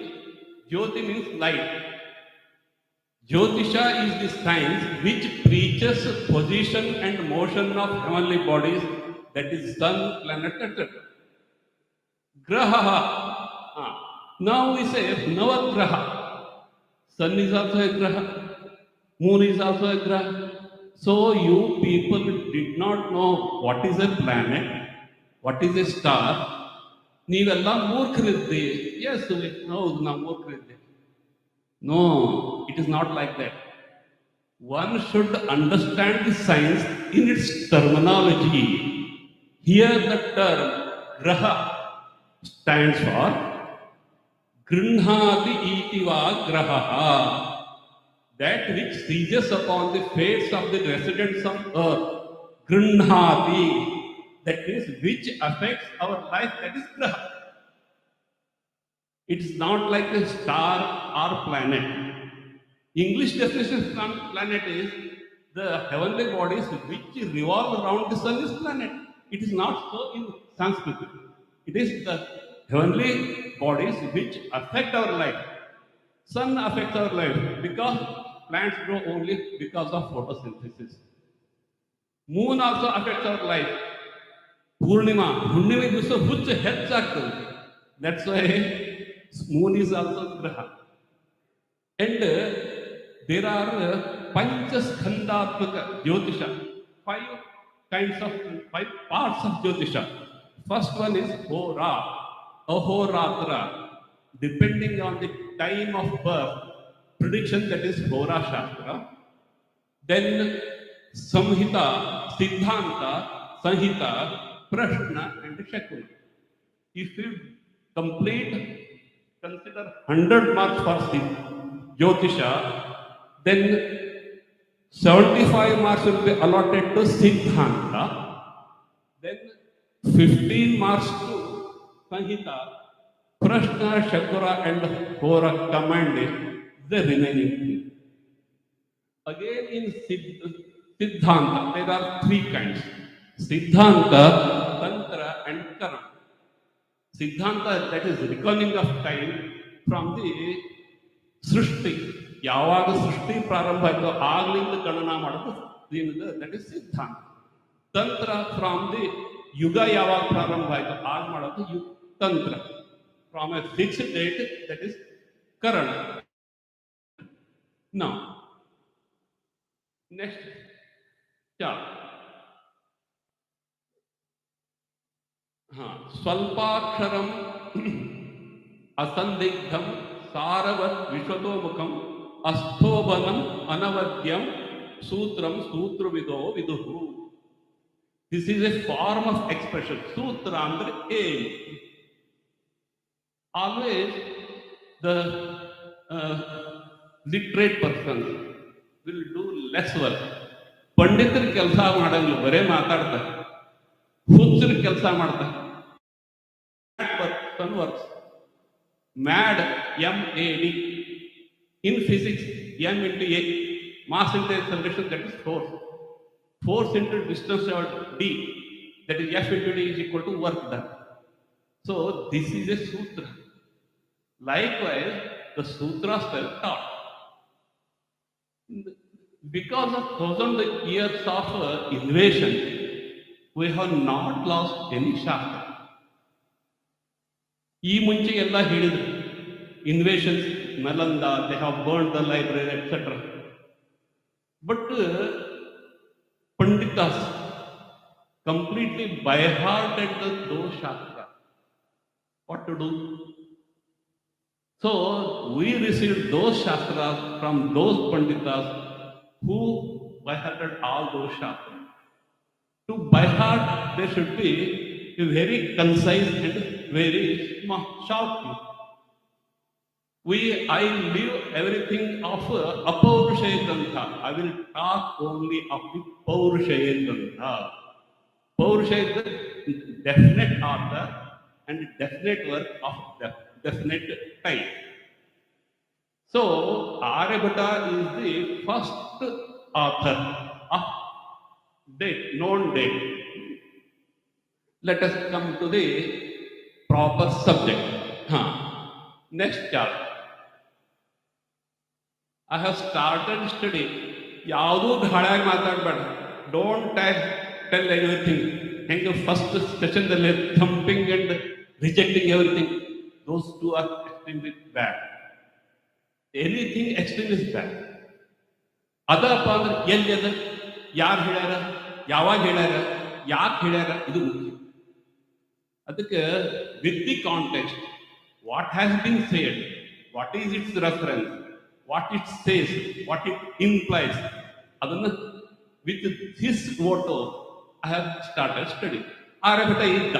Jyoti means light. Jyotisha is the science which preaches position and motion of heavenly bodies, that is sun, planet, etc. Graha. Now we say Navagraha. Sun is also a graha. Moon is also a graha. So you people did not know what is a planet, what is a star. ನೀವೆಲ್ಲ ಮೂರ್ಖರಿದ್ರಿ. Yes, ಹೌದು, ನಾವು ಮೂರ್ಖರಿದ್ದೆ. No, it is not like that. One should understand the science in its terminology. Here the term graha stands for grinhati itiva graha, that which seizes upon the fates of the residents of earth. Grinhati, that is which affects our life, that is graha. It is not like a star or planet. English definition of planet is the heavenly bodies which revolve around the sun is planet. It is not so in Sanskrit. It is the heavenly bodies which affect our life. Sun affects our life because plants grow only because of photosynthesis. Moon also affects our life. Purnima ದಿವಸ ಹುಚ್ಚು ಹೆಚ್ಚಾಗ್ತದೆ. That's why moon is also graha. And there are panchaskandhatmaka jyotisha, 5 parts of jyotisha. First one is hora, ahoratra, depending on the time of birth, prediction, that is hora shastra. Then samhita, siddhanta, sanhita, prashna and shakuna. If you consider 100 marks for Jyotisha, then 75 marks will be allotted to Siddhanta, then 15 marks to Sanhita, Prashna, Shakura and Hora command the remaining thing. Again in Siddhanta, there are 3 kinds: Siddhanta, Tantra and Karma. Siddhanta, that is reckoning of time from the ಸೃಷ್ಟಿ. ಯಾವಾಗ ಸೃಷ್ಟಿ ಪ್ರಾರಂಭ ಆಯಿತು ಆಗ್ಲಿಂದ ಗಣನ ಮಾಡೋದು that is ಸಿದ್ಧಾಂತ. ತಂತ್ರ from the ಯುಗ ಯಾವಾಗ ಪ್ರಾರಂಭ ಆಯಿತು ಆಗ ಮಾಡೋದು ತಂತ್ರ. From a fixed date, that is karana. Now next ಸ್ವಲ್ಪಾಕ್ಷರಂ ಅಸಂದಿಗ್ಧಂ ಸಾರವತ್ ವಿಶ್ವತೋಮುಖಂ ಅಸ್ಥೋಬನಂ ಅನವದ್ಯಂ ಸೂತ್ರಂ ಸೂತ್ರವಿದೋ ವಿದುಹು. This is a form of expression. Sutra andre aim. Always the literate person will do less work. ಪಂಡಿತರ ಕೆಲಸ ಮಾಡಂಗಿಲ್ಲ, ಬರೇ ಮಾತಾಡ್ತಾರೆ. ಹುಚ್ಚರ ಕೆಲಸ ಮಾಡ್ತಾರೆ. Person works. MAD, M-A-D. In physics, M into A, mass into acceleration, that is force. Force into distance, D. that is F into D is equal to work done. So this is a sutra. Likewise, the sutras were taught. Because of thousands of years of innovation, we have not lost any shastra. ಈ ಮುಂಚೆ ಎಲ್ಲ ಹೇಳಿದ್ರು invasions Nalanda they have burn the library etcetera but Panditas completely by hearted those shastra. What to do? So we received those shastras from those Panditas who by hearted all those shastras. To by heart, there should be a very concise and very short. I leave everything of Apaurushaya Grantha. I will talk only of the Paurushaya Grantha. Paurushaya is the definite author and definite work of definite time. So, Aryabhata is the first author of date, known date. Let us come to the proper subject. Next chapter. I have started study. ಯಾವುದು ಧಾಳಾಗಿ ಮಾತಾಡಬೇಡ. Don't tell everything. ಹೆಂಗೆ first ಸೆಷನ್ದಲ್ಲಿ thumping and rejecting everything. Those two are extremely bad. Anything extreme is bad. ಅದಪ್ಪ ಅಂದ್ರೆ ಎಲ್ಲಿ ಅದ, ಯಾರು ಹೇಳ್ಯಾರ, ಯಾವಾಗ ಹೇಳ್ಯಾರ, ಯಾಕೆ ಹೇಳ್ಯಾರ, ಇದು ಮುಖ್ಯ. ಅದಕ್ಕೆ with the context, what has been said, what is its reference, what it says, what it implies, ಅದನ್ನ with this motto I have started studying. Aryabhata ಇದ್ದ,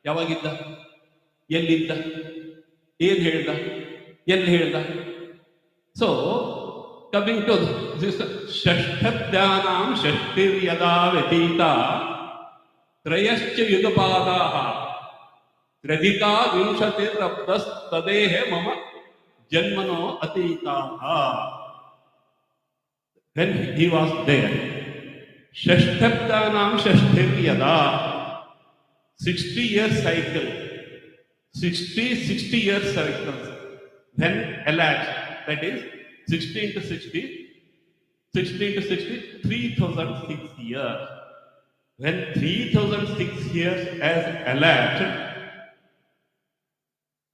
ಯಾವಾಗಿದ್ದ, ಎಲ್ಲಿದ್ದ, ಏನ್ ಹೇಳ್ದ, ಎಲ್ಲಿ ಹೇಳ್ದ. ಸೊ ಕಮಿಂಗ್ ಟು ದಿಸ್ ಷಷ್ಠದ್ಯಾನಾಂ ಷಷ್ಠಿರ್ಯದಾ ವ್ಯತೀತ ತ್ರಯಶ್ಚ ಯುಗಪಾದಾಃ ತ್ರಧಿತಾ ವಿಂಶತಿರಬ್ಧಸ್ತದೇಹ ಮಮ ಜನ್ಮನೋ ಅತೀತಾಃ. When he was there, ಷಷ್ಠಬ್ದಾನಾಂ ಷಷ್ಠಿರ್ಯದಾ, 60 years cycle, 60 years cycles, then elapsed, that is 60 into 60, 3006 years. When 3006 years has elapsed,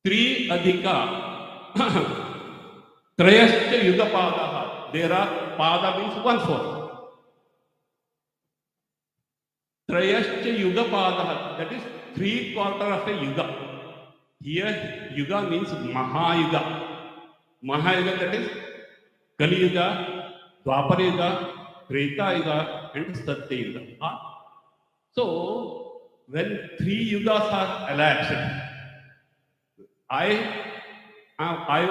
3 adhika trayascha yuga padaha, there are pada means 1/4. Trayascha yuga padaha, that is 3/4 of a yuga. Here yuga means mahayuga. Mahayuga, that is Kali Yuga, Dwapara Yuga, Treta Yuga and Satya Yuga. So when 3 yugas are elapsed, I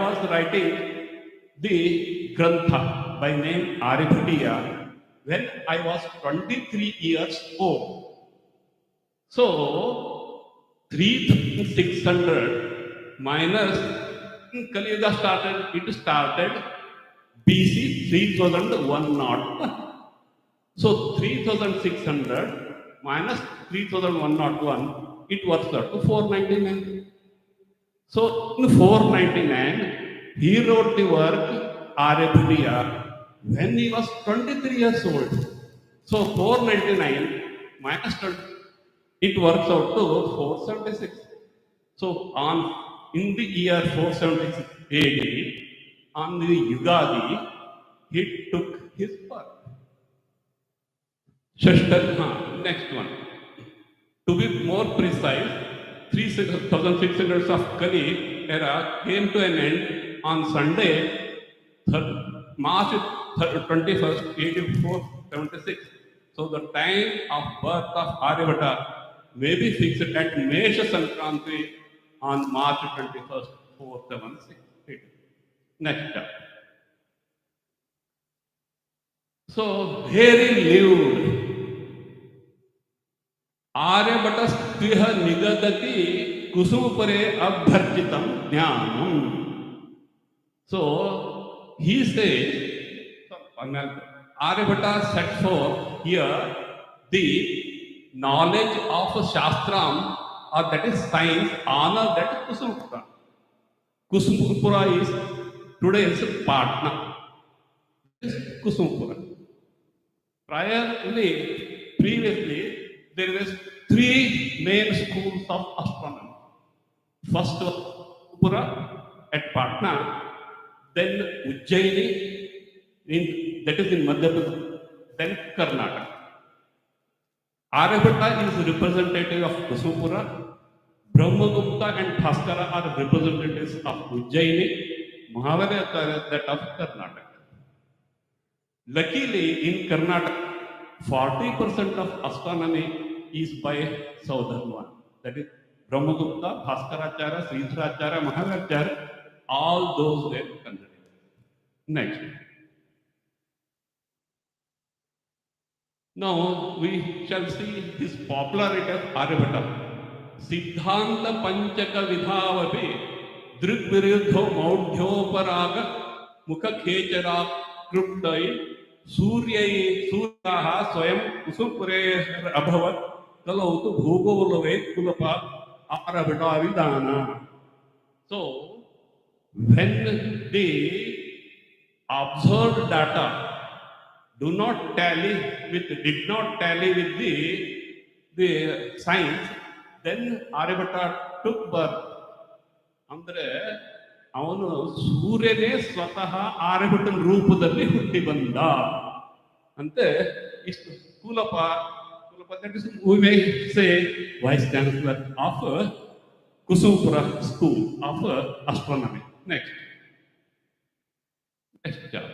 was writing the Grantha by name Aryabhatiya when I was 23 years old. So 3600 minus Kali Yuga started, it started BC 3101. So 3600 minus 3101, it works out to 499. So in 499, he wrote the work Aryabhatiya when he was 23 years old. So 499 minus 20, it works out to 476. So in the year 476 AD, on the Yugadi, he took his birth. Next one. To be more precise, 3600 of Kali era came to an end on Sunday, March 21st, 8476. So the time of birth of Aryabhata may be fixed at Mesha Sankranti on March 21st, 476. Next chapter. So very lived. Aryabhatastvih nigadati kusumapare abharjitam jnanam. So he says, Aryabhata set forth here the knowledge of Shastram or that is science honor that Kusumpura. Kusumpura is today's Patna. This is Kusumpura. Previously, there was three main schools of astronomy. First was Pura at Patna, then Ujjaini, that is in Madhya Pradesh, then Karnataka. Aryabhatta is representative of Kusumpura, Brahmagupta and Bhaskara are representatives of Ujjaini, Mahavira that of Karnataka. Luckily, in Karnataka, 40% of astronomy is by southern one. That is Brahmagupta, Bhaskaracharya, Sridharacharya, Mahaviracharya, all those were considered. Next. Now we shall see his popularity of Aryabhatta. Siddhanta Panchaka Vidhavapi Drigviruddho Maudhyoparaga Mukha Khechara Kruptai Suryaha Swayam Kusumpure Abhavat Kalautu Bhugolave Kulapa Aryabhatta Vidana. So when the observed data did not tally with the science, then Aryabhatta took birth. ಅಂದ್ರೆ ಅವನು ಸೂರ್ಯನೇ ಸ್ವತಃ ಆರ್ಯಭಟನ ರೂಪದಲ್ಲಿ ಹುಟ್ಟಿ ಬಂದ ಅಂತೆ ಇಷ್ಟು ಕೂಲಪ we may say vice chancellor of Kusumpura School of Astronomy. Next job.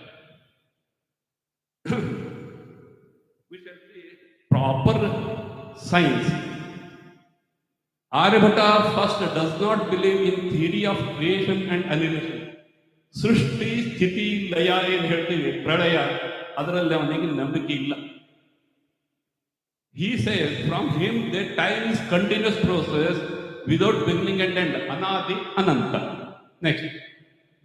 We shall see proper science. Aryabhatta first does not believe in theory of creation and annihilation. Srishti, Sthiti, Laya ಏನು ಹೇಳ್ತೀವಿ ಪ್ರಳಯ ಅದರಲ್ಲಿ ಅವನಿಗೆ ನಂಬಿಕೆ ಇಲ್ಲ. He says from him that time is continuous process without beginning and end. Anadi, Ananta. Next.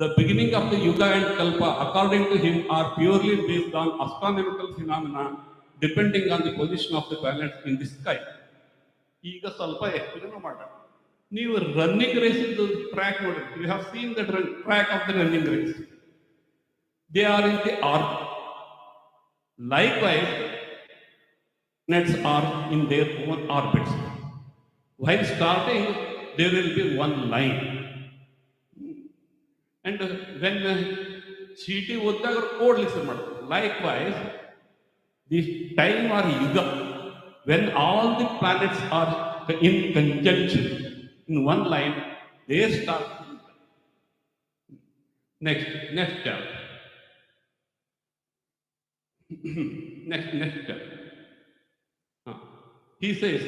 The beginning of the Yuga and Kalpa, according to him, are purely based on astronomical phenomena depending on the position of the planets in the sky. ಈಗ ಸ್ವಲ್ಪ explain ಮಾಡೋಣ. ನೀವು running race track ನೋಡಿ, you have seen the track of the running race. They are in the arc. Likewise, planets are in their own orbits. While starting, there will be one line. And when ಚೀಟಿ ಓದಿದಾಗ code listen ಮಾಡ್ತಾರೆ. Likewise, the time or yuga, when all the planets are in conjunction in one line, they start. Next chapter. next chapter. He says,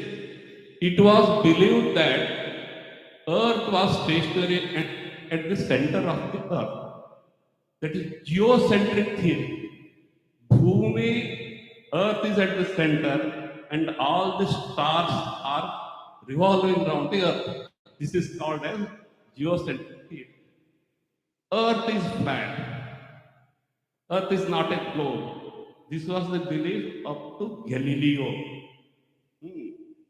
it was believed that Earth was stationary at the center of the Earth. That is geocentric theory. Bhumi, Earth is at the center, and all the stars are revolving around the Earth. This is called as geocentric theory. Earth is flat. Earth is not a globe. This was the belief up to Galileo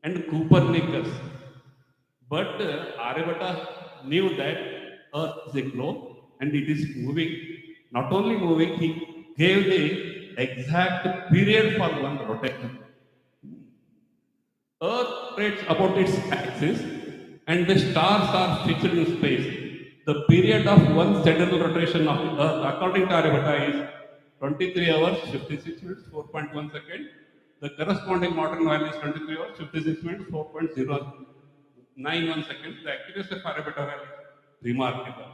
and Copernicus. But Aryabhatta knew that Earth is a globe and it is moving. Not only moving, he gave the exact period for one rotation. Earth rotates about its axis and the stars are fixed in space. The period of one central rotation of the Earth, according to Aryabhatta, is 23 hours, 56 minutes, 4.1 seconds. The corresponding modern value is 23 hours, 56 minutes, 4.091 seconds. The accuracy of Aryabhatta value is remarkable.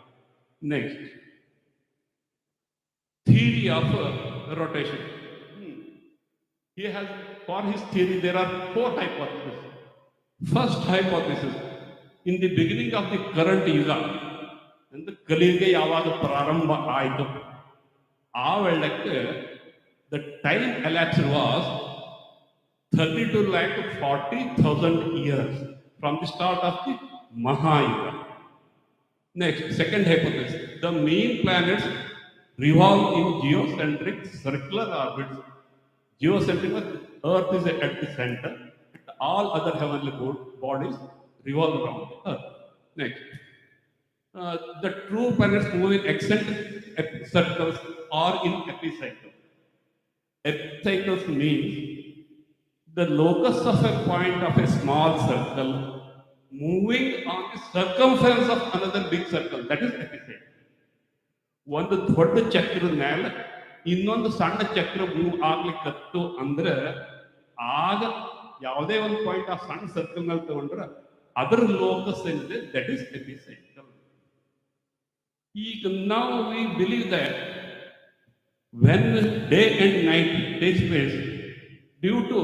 Next, theory of rotation. He has, for his theory, there are 4 hypotheses. First hypothesis, in the beginning of the current yuga, and the Kaliga ಯಾವಾಗ ಪ್ರಾರಂಭ ಆಯಿತು ಆ ವೇಳೆಗೆ the time elapsed was 32,40,000 years from the start of the Mahayuga. Next, second hypothesis, the main planets revolve in geocentric circular orbits. Geocentric, Earth is at the center, and all other heavenly bodies revolve around the earth. Next, the true planets move in eccentric circles or in epicycles. Epicycles means the locus of a point of a small circle moving on the circumference of another big circle. That is epicycle. ಒಂದು ದೊಡ್ಡ ಚಕ್ರದ ಮೇಲೆ ಇನ್ನೊಂದು ಸಣ್ಣ ಚಕ್ರ move ಆಗ್ಲಿಕ್ಕತ್ತು ಅಂದ್ರೆ ಆಗ ಯಾವುದೇ ಒಂದು ಪಾಯಿಂಟ್ ಆ ಸಣ್ಣ ಸರ್ಕಲ್ ನಲ್ಲಿ ತಗೊಂಡ್ರೆ ಅದರ ಲೋಕಸ್ ಏನಿದೆ ದಟ್ ಇಸ್ ಎಪಿಸೈಕಲ್. ಈಗ ನಾವು we believe that when day and night takes place due to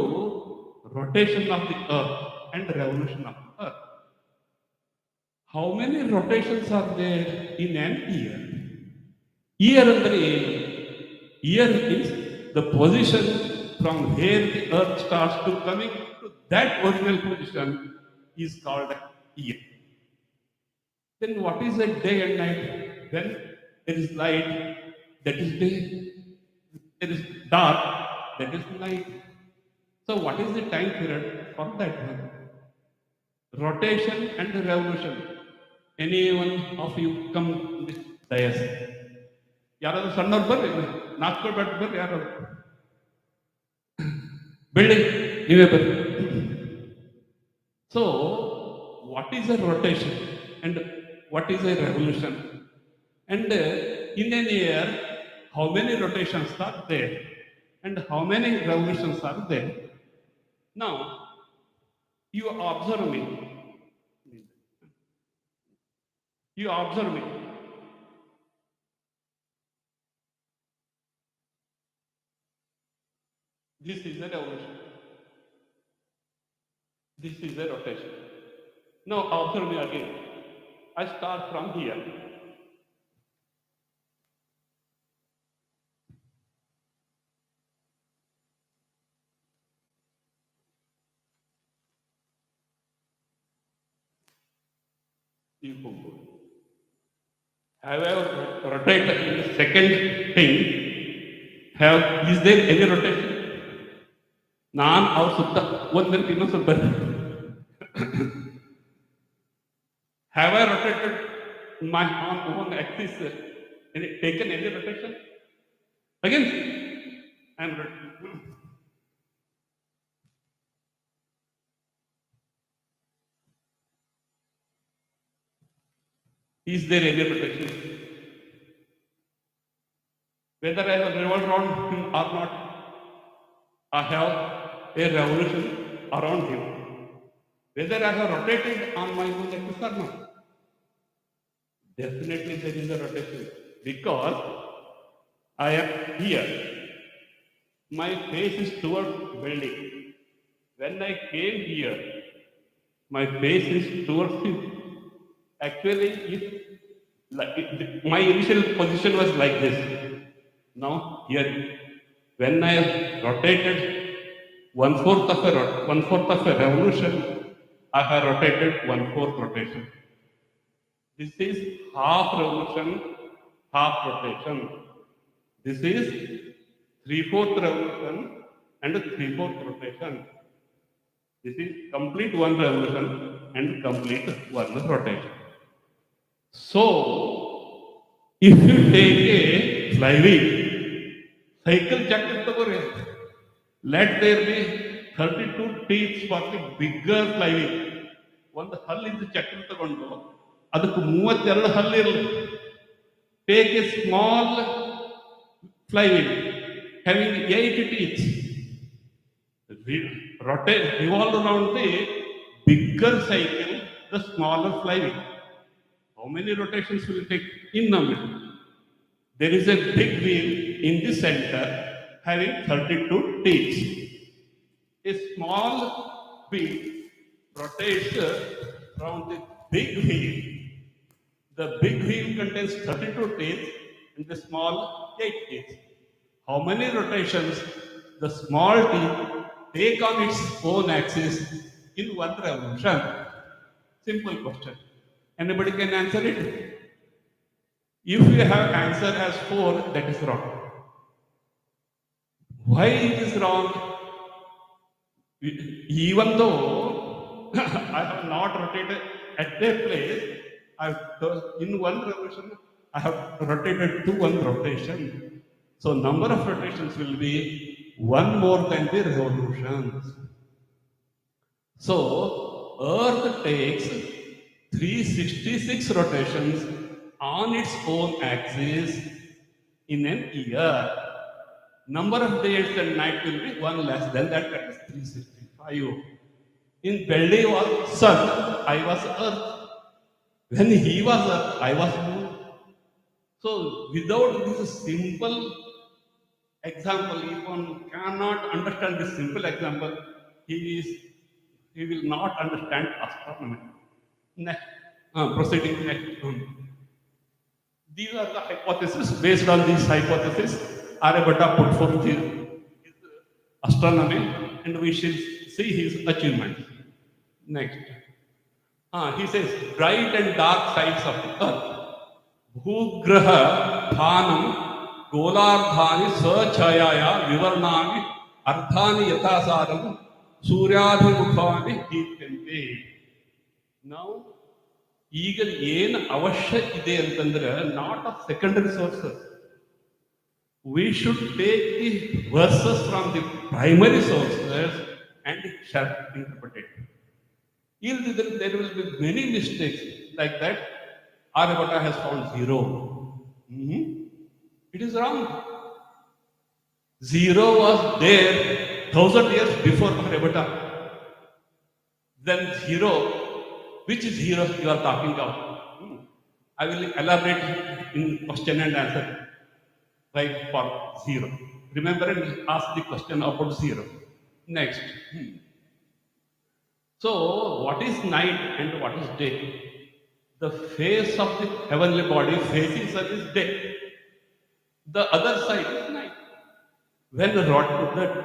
rotation of the earth and revolution of the earth. How many rotations are there in an year? Year under year is the position from where the earth starts to coming to that original position is called year. Then what is a day and night? When there is light, that is day. There is dark, that is night. So what is the time period for that one? Rotation and revolution. Any one of you come this dais. ಯಾರಾದ್ರೂ ಸಣ್ಣವ್ರು ಬರ್ರಿ, ನಾಲ್ಕು ಬರ್ರಿ, ಯಾರು ಬೆಳ್ಳಿ ನೀವೇ ಬರ್ರಿ. So what is a rotation and what is a revolution? And in an year, how many rotations are there and how many revolutions are there? Now, you observe me. You observe me. This is a revolution. This is a rotation. Now, observe me again. I start from here. You go. Have I rotated in the second thing? Is there any rotation? ನಾನು ಅವ್ರ ಸುತ್ತ ಒಂದು minute ಇನ್ನೊಂದು ಸ್ವಲ್ಪ Have I rotated my own axis? Taken any rotation? Again, I am rotating. Is there any rotation? Whether I have revolved around him or not, I have a revolution around him. Whether I have rotated on my own axis or not, definitely there is a rotation because I am here. My face is toward building. When I came here, my face is towards him. Actually, my initial position was like this. Now here, when I rotated one-fourth of a revolution, I have rotated one-fourth rotation. This is half revolution, half rotation. This is three-fourth revolution and three-fourth rotation. This is complete one revolution and complete one rotation. So, if you take a flywheel, cycle chakra tagore, let there be 32 teeth for the bigger flywheel. ಒಂದು ಹಲ್ಲಿಂದ ಚಕ್ರ ತಗೊಂಡು ಅದಕ್ಕೆ 32 ಹಲ್ಲು ಇರಲಿ. Take a small flywheel having 8 teeth. Revolve around the bigger cycle, the smaller flywheel. How many rotations will it take? In number. There is a big wheel in the center having 32 teeth. A small wheel rotates around the big wheel. The big wheel contains 32 teeth and the small 8 teeth. How many rotations the small teeth take on its own axis in one revolution? Simple question. Anybody can answer it? If you have answer as 4, that is wrong. Why it is wrong? Even though I have not rotated at a place, in one revolution, I have rotated to one rotation. So number of rotations will be one more than the revolutions. So Earth takes 366 rotations on its own axis in an year. Number of days and night will be one less than that, that is 365. In belly was sun, I was earth. When he was earth, I was moon. So without this simple example, if one cannot understand this simple example, he is he will not understand astronomy. Next, proceeding next. These are the hypotheses. Based on these hypotheses, Aryabhatta put forth his astronomy, and we shall see his achievements. Next. He says, bright and dark sides of the earth. Bhugraha Bhanam Golardhani Sachayaya Vivarnani Ardhani Yathasaram Suryadhimukhani Deepante. Now, ಈಗ ಏನು ಅವಶ್ಯ ಇದೆ ಅಂತಂದ್ರೆ not of secondary sources. We should take the verses from the primary sources and shall interpret it. There will be many mistakes like that. Aryabhatta has found zero. It is wrong. Zero was there 1000 years before Aryabhatta. Then zero, which zero you are talking of? I will elaborate in question and answer. Right, for zero. Remember and ask the question about zero. Next. So, what is night and what is day? The face of the heavenly body facing sun is day. The other side is night. When the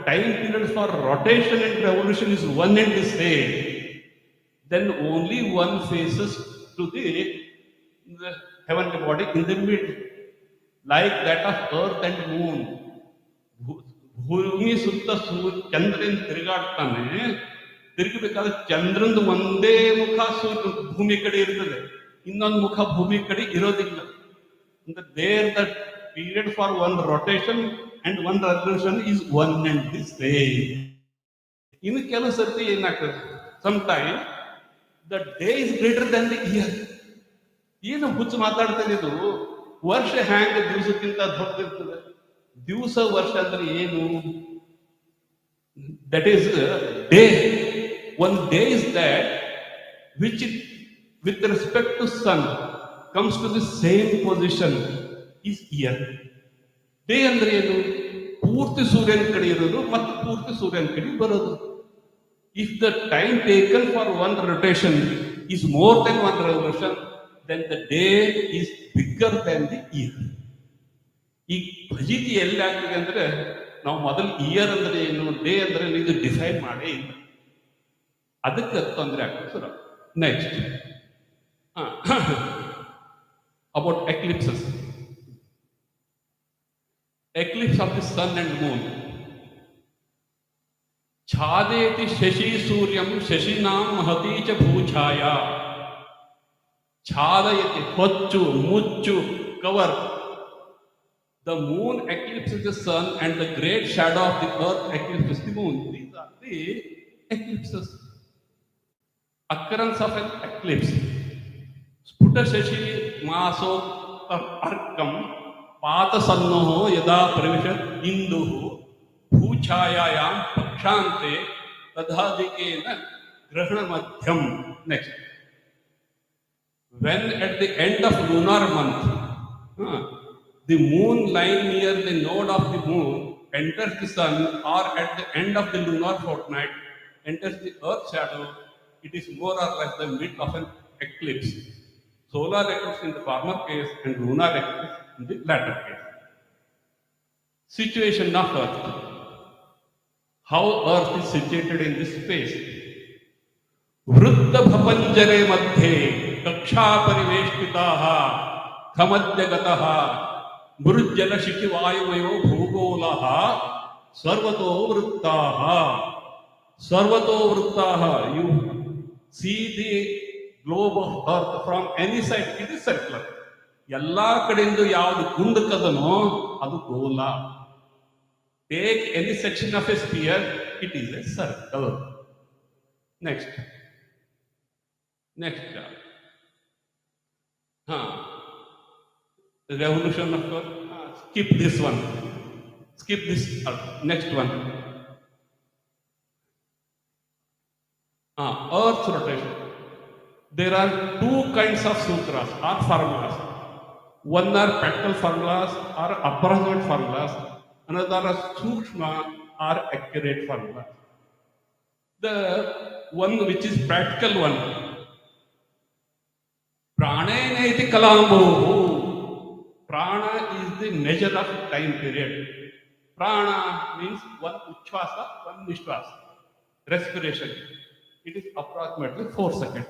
time period for rotation and revolution is one and the same, then only one faces to the heavenly body in the middle, like that of earth and moon. ಭೂಮಿ ಸುತ್ತ ಚಂದ್ರನ ತಿರುಗಾಡ್ತಾನೆ, ತಿರುಗಬೇಕಾದ್ರೆ ಚಂದ್ರಂದು ಒಂದೇ ಮುಖ ಭೂಮಿ ಕಡೆ ಇರ್ತದೆ, ಇನ್ನೊಂದು ಮುಖ ಭೂಮಿ ಕಡೆ ಇರೋದಿಲ್ಲ. There the period for one rotation and one revolution is one and the same. ಇನ್ನು ಕೆಲವು ಸರ್ತಿ ಏನಾಗ್ತದೆ, sometimes the day is greater than the year. ಏನು ಹುಚ್ಚು ಮಾತಾಡ್ತದೆ ಇದು, ವರ್ಷ ಹ್ಯಾಂಗ ದಿವಸಕ್ಕಿಂತ ದೊಡ್ಡದಿರ್ತದೆ? ದಿವಸ ವರ್ಷ ಅಂದ್ರೆ ಏನು? That is day. One day is that which with respect to sun comes to the same position is year. Day ಅಂದ್ರೆ ಏನು? ಪೂರ್ತಿ ಸೂರ್ಯನ ಕಡೆ ಇರೋದು ಮತ್ತು ಪೂರ್ತಿ ಸೂರ್ಯನ ಕಡೆ ಬರೋದು. If the time taken for one rotation is more than one revolution, then the day is bigger than the year. ಈ ಫಜಿತಿ ಎಲ್ಲಿ ಆಗ್ತದೆ ಅಂದ್ರೆ, ನಾವು ಮೊದಲು ಇಯರ್ ಅಂದ್ರೆ ಏನು, ಡೇ ಅಂದ್ರೆ ಇದು ಡಿಫೈನ್ ಮಾಡೇ ಇಲ್ಲ. ಅದಕ್ಕೆ ತೊಂದರೆ ಆಗ್ತದೆ sir. Next, about ಎಕ್ಲಿಪ್ಸಸ್. Eclipse of the sun and moon. Chadeti shashi suryam shashinam mahati cha bhuchaya. Chadayati hocchu, mucchu, cover. The moon eclipses the sun and the great shadow of the earth eclipses the moon. These are the eclipses. Occurrence of an eclipse. Sputa shashi maso arkam. पातसन्नो यदा प्रविशत् इंदुः भूछायायां पक्षान्ते तदाधिकेन ग्रहणमध्यम. Next. When at the end of lunar month, the moon lying near the node of the moon enters the sun, or at the end of the lunar fortnight enters the earth shadow, it is more or less the mid of an eclipse. Solar eclipse in the former case and lunar eclipse in the latter case. Situation of Earth. How Earth is situated in this space. Vruddha bhapanjare madhye kaksha pariveshpitaha khamadhyagataha murujjala shikivayuvayo bhugolaha sarvato vruttaha. Sarvato Vrittaha, you see the globe of earth from any side, it is circular. ಎಲ್ಲಾ ಕಡೆಯಿಂದ ಯಾವುದು ಗುಂಡಕದನೋ ಅದು ಗೋಲ. Take any section of a sphere, it is a circle. Next. Next. Revolution of course. Skip this one. Skip this. Next one. Earth's rotation. There are two kinds of sutras or formulas. One are practical formulas or approximate formulas. Another are sukshma or accurate formulas. The one which is practical one. Pranayana iti kalambo. Prana is the measure of time period. Prana means one uchvasa, one nishvasa. Respiration. It is approximately 4 seconds.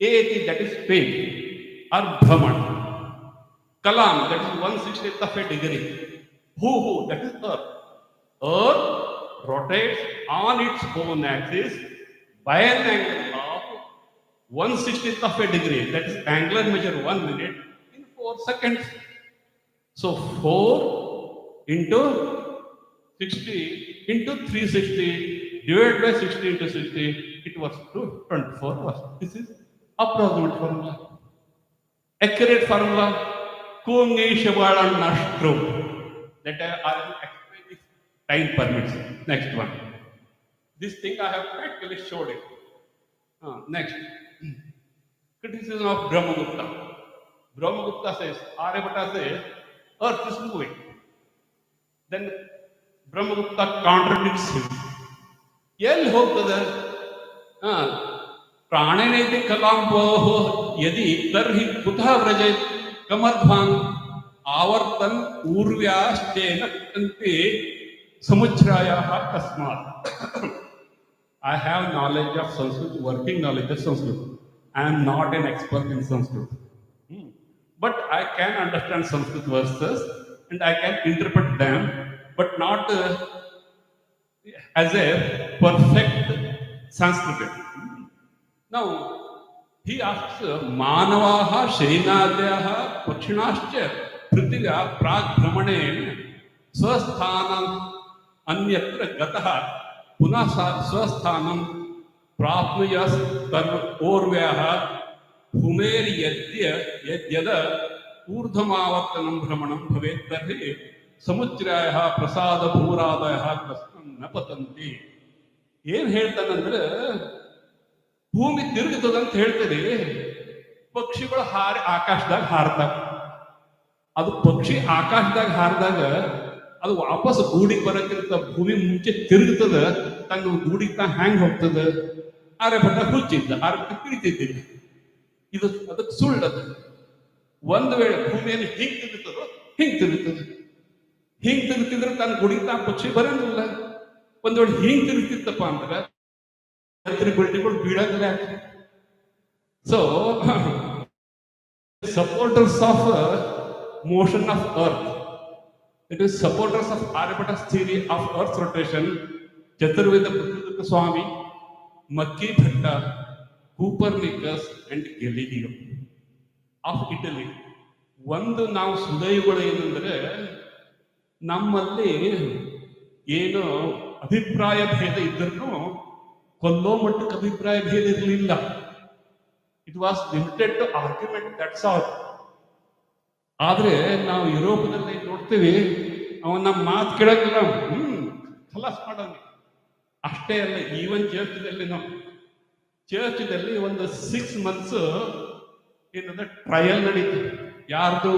Eti, that is speed or brahman. Kalam, that is 1/60th of a degree. Hu, that is earth. Earth rotates on its own axis by an angle of 1/60th of a degree. That is angular measure 1 minute in 4 seconds. So 4 into 60 into 360 divided by 60 into 60, it was 24 hours. This is approximate formula. Accurate formula, Kungi Shabalan Nastro. That I will explain if time permits. Next one. This thing I have practically showed it. Next. Criticism of Brahmagupta. Brahmagupta says, Aryabhatta says, Earth is moving. Then Brahmagupta contradicts him. ಎಲ್ಲಿ ಹೋಗ್ತದೆ ಪ್ರಾಣೇನೈತಿ ಕಲಾಂಬೋ ಯದಿ ತರ್ಹಿ ಕುತಃ ವ್ರಜೇತ್ ಕಮಧ್ವಾನ್ ಆವರ್ತನ್ ಊರ್ವ್ಯಾಶ್ಚೇನ ಕಂತೆ ಸಮುಚ್ಛ್ರಾಯಃ ಕಸ್ಮಾತ್. I have knowledge of Sanskrit, working knowledge of Sanskrit. I am not an expert in Sanskrit. But I can understand Sanskrit verses and I can interpret them, but not as a perfect Sanskrit. Now, he asks, Manavaha, Shainadyaha, Pakshinascha, Prithivya, Prag Brahmanen, Swasthanam, Anyatra Gataha, Puna Swasthanam, Prapnuyas, Orvyaha, Humeri Yadya, Yadyada, Urdhamavartanam Brahmanam Bhavet Tarhi, Samuchrayaha, Prasada Bhuradayaha, Kastam Napatanti. ಏನ್ ಹೇಳ್ತಾನಂದ್ರೆ ಭೂಮಿ ತಿರುಗುತ್ತದಂತ ಹೇಳ್ತೀರಿ, ಪಕ್ಷಿಗಳು ಹಾರಿ ಆಕಾಶದಾಗ ಹಾರದಾಗ, ಅದು ಪಕ್ಷಿ ಆಕಾಶದಾಗ ಹಾರಿದಾಗ ಅದು ವಾಪಸ್ ಗೂಡಿಗೆ ಬರಕ್ಕಿಂತ ಭೂಮಿ ಮುಂಚೆ ತಿರುಗುತ್ತದ, ತನ್ನ ಗೂಡಿಗೆ ತಾ ಹ್ಯಾಂಗ್ ಹೋಗ್ತದ. ಆರ್ಯಭಟ ಹುಚ್ಚಿದ್ದ, ಆರ್ಯಭಟ ತಿಳಿತಿದ್ದಿಲ್ಲ. ಇದು ಅದಕ್ಕೆ ಸುಳ್ಳದು. ಒಂದು ವೇಳೆ ಭೂಮಿಯನ್ನು ಹಿಂಗ್ ತಿರುಗುತ್ತದೋ ಹಿಂಗ್ ತಿರುಗುತ್ತದೆ. ಹಿಂಗ್ ತಿರುಗುತ್ತಿದ್ರೆ ತನ್ನ ಗುಡಿಗೆ ತಾ ಪಕ್ಷಿ ಬರಂಗಿಲ್ಲ. ಒಂದು ವೇಳೆ ಹಿಂಗ್ ತಿರುಗ್ತಿತ್ತಪ್ಪ ಅಂದ್ರೆ ಬಿಲ್ಡಿಂಗ್ಗಳು ಬೀಳಂಗಿಲ್ಲ. So supporters of motion of earth, it is supporters of Aryabhata's theory of earth's rotation, Chaturveda Buddha Swami, Makki Bhatta, Copernicus and Galileo of Italy. ಒಂದು ನಾವು ಸುದೈವಗಳು ಏನಂದ್ರೆ, ನಮ್ಮಲ್ಲಿ ಏನು ಅಭಿಪ್ರಾಯ ಭೇದ ಇದ್ರೂ ಕೊಲ್ಲೋ ಮಟ್ಟಕ್ಕೆ ಅಭಿಪ್ರಾಯ ಭೇದ ಇರಲಿಲ್ಲ. It was limited to argument, that's all. ಆದ್ರೆ ನಾವು ಯುರೋಪದಲ್ಲಿ ನೋಡ್ತೀವಿ, ಅವನ ನಮ್ಮ ಮಾತು ಕೇಳಂಗಿಲ್ಲ, ಖಲಾಸ್ ಮಾಡೋಣ. ಅಷ್ಟೇ ಅಲ್ಲ, ಈವನ್ ಚರ್ಚ್ದಲ್ಲಿ ಚರ್ಚ್ದಲ್ಲಿ ಒಂದು 6 months ಏನಂದ್ರೆ ಟ್ರಯಲ್ ನಡೀತು. ಯಾರ್ದು?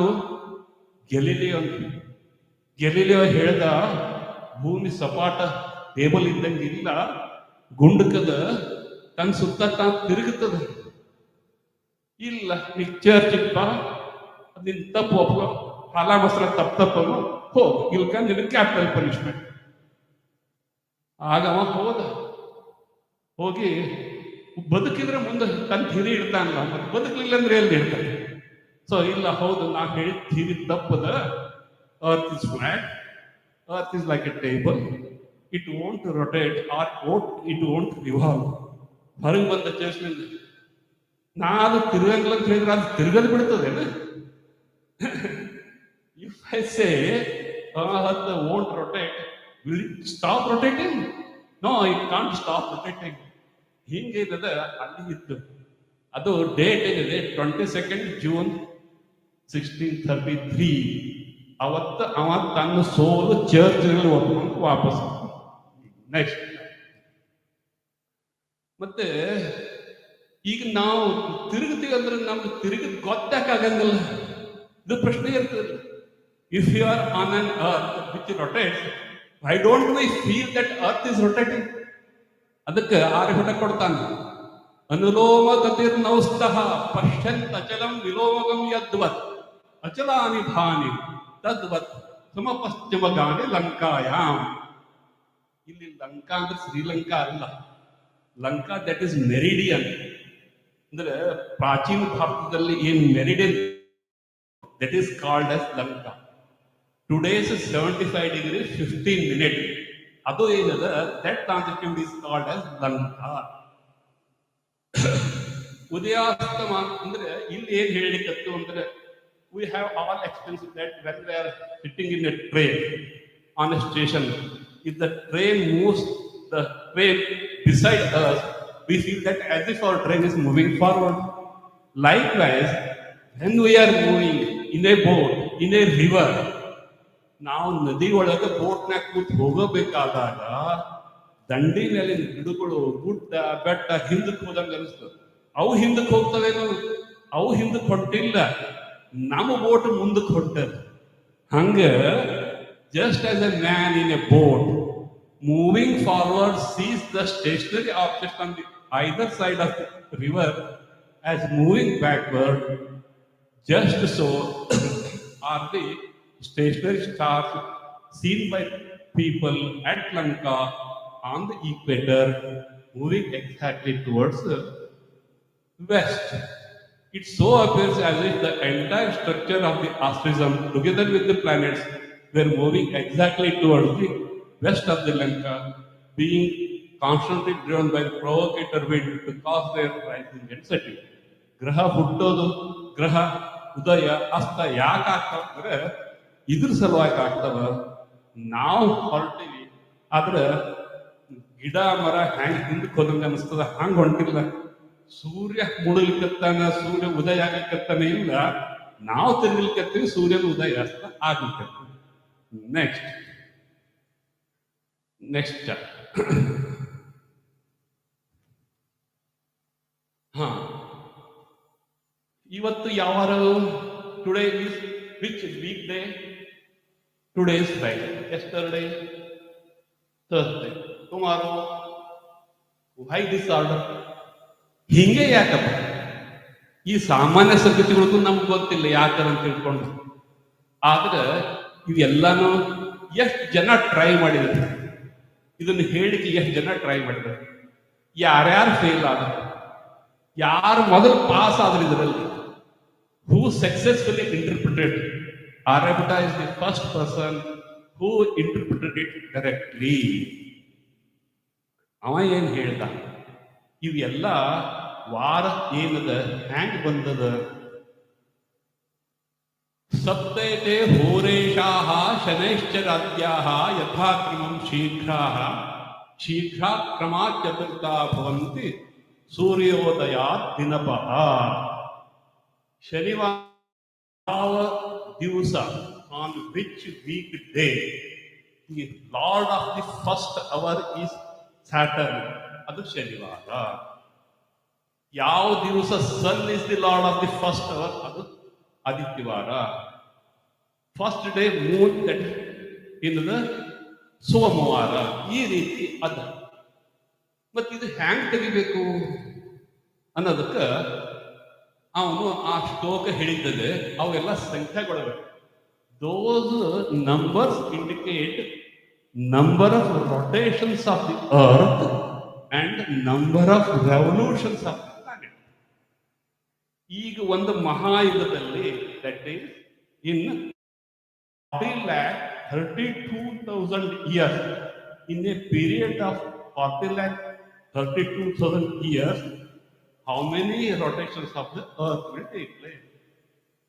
ಗೆಲಿಲಿಯೋ. ಗೆಲಿಲಿಯೋ ಹೇಳ್ದ, ಭೂಮಿ ಸಪಾಟ ಟೇಬಲ್ ಇದ್ದಂಗೆ ಇಲ್ಲ, ಗುಂಡಕದ, ತನ್ನ ಸುತ್ತ ತಾನು ತಿರುಗುತ್ತದೆ. ಇಲ್ಲ, ನೀ ಚರ್ಚ್ ಇಪ್ಪ, ನಿನ್ ತಪ್ಪು ಒಪ್ಕೊ, ಹಾಲ ಮಸಲ ತಪ್ಪನು ಹೋಗು, ಇಲ್ಕ ನಿನಗೆ ಕ್ಯಾಪಿಟಲ್ ಪನಿಷ್ಮೆಂಟ್. ಆಗ ಅವ ಹೋಗಿ ಬದುಕಿದ್ರೆ ಮುಂದೆ ತನ್ನ ಥಿರಿ ಇಡ್ತಾನಲ್ಲ, ಮತ್ತೆ ಬದುಕಲಿಲ್ಲ ಅಂದ್ರೆ ಎಲ್ಲಿ ಇಡ್ತಾನೆ? ಸೊ ಇಲ್ಲ, ಹೌದು, ನಾ ಹೇಳಿದ ಥಿರಿ ತಪ್ಪದ. Earth is flat, earth is like a table, it won't rotate or it won't revolve. ಹೊರಗೆ ಬಂದ ಚೇಸ್ನಿಂದ ನಾನು ತಿರುಗಂಗಿಲ್ಲ ಅಂತ ಹೇಳಿದ್ರೆ ಅದು ತಿರುಗಲು ಬಿಡ್ತದೇನು? If I say Earth won't rotate, will it stop rotating? No, it can't stop rotating. ಹಿಂಗೇನದ ಅಲ್ಲಿ ಇತ್ತು. ಅದು ಡೇಟ್ ಏನಿದೆ 22nd June 1633. ಅವತ್ತು ಅವ ತನ್ನ ಸೋಲು ಚರ್ಚ್ನಲ್ಲಿ ಒಪ್ಕೊಂಡು ವಾಪಸ್. ನೆಕ್ಸ್ಟ್ ಮತ್ತೆ ಈಗ ನಾವು ತಿರುಗ್ತೀವಿ ಅಂದ್ರೆ ನಮ್ಗೆ ತಿರುಗಿದ ಗೊತ್ತಾಗಂಗಿಲ್ಲ. ಇದು ಪ್ರಶ್ನೆ ಇರ್ತದೆ. If you are on an earth which rotates, why don't we feel that earth is rotating? ಅದಕ್ಕೆ ಆರ್ಭಟ ಕೊಡ್ತಾನೆ. ಅನುಲೋಮ ಗತಿರ್ನೌಸ್ತಃ ಪಶ್ಯಂತ್ ಅಚಲಂ ವಿಲೋಮಗಂ ಯದ್ವತ್ ಅಚಲಾನಿ ಭಾನಿ ತದ್ವತ್ ಸಮಪಶ್ಚಿಮಗಾಮಿ ಲಂಕಾಯಾಮ್. ಇಲ್ಲಿ ಲಂಕಾ ಅಂದ್ರೆ ಶ್ರೀಲಂಕಾ ಅಲ್ಲ, ಲಂಕಾ ದಟ್ ಇಸ್ ಮೆರಿಡಿಯನ್. ಅಂದ್ರೆ ಪ್ರಾಚೀನ ಭಾರತದಲ್ಲಿ ಏನ್ meridian that is called as Lanka. Today's 75 degrees 15 minutes. ಅದು ಏನದ that longitude is called as Lanka. ಉದಯಾಸ್ತಮ ಅಂದ್ರೆ ಇಲ್ಲಿ ಏನ್ ಹೇಳಿಕತ್ತು ಅಂದ್ರೆ we have all experienced that when we are sitting in a train on a station, if the train moves the train beside us, we feel that as if our train is moving forward. Likewise, when we are moving in a boat, in a river, ನಾವು ನದಿ ಒಳಗೆ ಬೋಟ್ನಾಗ ಕೂತ್ ಹೋಗಬೇಕಾದಾಗ ದಂಡಿ ಮೇಲಿನ ಗಿಡಗಳು, ಗುಡ್ಡ, ಬೆಟ್ಟ ಹಿಂದಕ್ಕೆ ಹೋದಂಗೆ ಅನಿಸ್ತದೆ. ಅವು ಹಿಂದಕ್ಕೆ ಹೋಗ್ತವೇನೋ, ಅವು ಹಿಂದಕ್ಕೆ ಹೊಂಟಿಲ್ಲ, ನಮ್ಮ ಬೋಟ್ ಮುಂದಕ್ಕೆ ಹೊಂಟದ. ಹಂಗ just as a man in a boat moving forward sees the stationary object on the either side of the river as moving backward, just so are the stationary stars seen by people at Lanka on the equator moving exactly towards the west. It so appears as if the entire structure of the asterism, together with the planets, were moving exactly towards the west of the Lanka, being constantly driven by the provocator wind to cause their rising and setting. ಗ್ರಹ ಹುಟ್ಟೋದು, ಗ್ರಹ ಉದಯ ಅಸ್ತ ಯಾಕೆ ಆಗ್ತಾವ ಅಂದ್ರೆ ಇದ್ರ ಸಲುವಾಗಿ ಆಗ್ತಾವ. ನಾವು ಹೊರಟಿವಿ ಆದ್ರೆ ಗಿಡ ಮರ ಹ್ಯಾಂಗ್ ಹಿಂದಕ್ಕೆ ಹೋದಂಗೆ ಅನಿಸ್ತದ, ಹಂಗೆ ಹೊಂಟಿಲ್ಲ. ಸೂರ್ಯ ಮುಳುಗಲಿಕ್ಕತ್ತಾನ, ಸೂರ್ಯ ಉದಯ ಆಗ್ಲಿಕ್ಕತ್ತಾನೆ ಇಲ್ಲ, ನಾವು ತಿರ್ಗಲಿಕ್ಕತ್ತೀವಿ, ಸೂರ್ಯನ ಉದಯ ಅಸ್ತ ಆಗ್ಲಿಕ್ಕತ್ತೀವಿ. ನೆಕ್ಸ್ಟ್ ಹಾ, ಇವತ್ತು ಯಾವಾರ today is which weak day? Today is Friday, yesterday Thursday, tomorrow. Why this order? ಹಿಂಗೆ ಯಾಕಪ್ಪ? ಈ ಸಾಮಾನ್ಯ ಸಂಗತಿಗಳಿಗೂ ನಮ್ಗೆ ಗೊತ್ತಿಲ್ಲ ಯಾಕಂತ ತಿಳ್ಕೊಂಡು. ಆದ್ರೆ ಇವೆಲ್ಲಾನು ಎಷ್ಟು ಜನ ಟ್ರೈ ಮಾಡಿದ್ರು, ಇದನ್ನು ಹೇಳಿಕೆ ಎಷ್ಟು ಜನ ಟ್ರೈ ಮಾಡಿದ್ರು, ಯಾರ್ಯಾರು ಫೇಲ್ ಆದ್ರು, ಯಾರು ಮೊದಲು ಪಾಸ್ ಆದ್ರು ಇದರಲ್ಲಿ? Who successfully interpreted? Aryabhata is the first person who interpreted it correctly. ಅವ ಏನ್ ಹೇಳ್ದ? ಇವೆಲ್ಲ ವಾರ ಏನದ ಹ್ಯಾಂಗ್ ಬಂದದ? ಸಪ್ತೈತೆ ಹೋರೇಶಾಃ ಶನೈಶ್ಚರಾದ್ಯಾಃ ಯಥಾಕ್ರಮಂ ಶೀಘ್ರಾಃ ಶೀಘ್ರಾಕ್ರಮಾತ್ ಚತುರ್ಥಾ ಭವಂತಿ ಸೂರ್ಯೋದಯಾತ್ ದಿನಪಃ. ಶನಿವಾರ ದಿವಸ, on which weekday the lord of the first hour is Saturn, ಅದು ಶನಿವಾರ. ಯಾವ ದಿವಸ sun is the lord of the first hour, ಅದು ಆದಿತ್ಯವಾರ. ಫಸ್ಟ್ ಡೇ ಮೂನ್ ದಟ್ ಇನ್ನದ ಸೋಮವಾರ. ಈ ರೀತಿ ಅದ. ಮತ್ತಿದು ಹ್ಯಾಂಗ್ ತೆಗಿಬೇಕು ಅನ್ನೋದಕ್ಕೆ ಅವನು ಆ ಶ್ಲೋಕ ಹೇಳಿದ್ದದೆ ಅವೆಲ್ಲ ಸಂಖ್ಯೆಗಳು. Those numbers indicate number of rotations of the earth and number of revolutions of the planet. ಈಗ ಒಂದು ಮಹಾಯುಗದಲ್ಲಿ that is in 32,000 years in a period of 40 lakh 32,000 years, how many rotations of the earth will take place?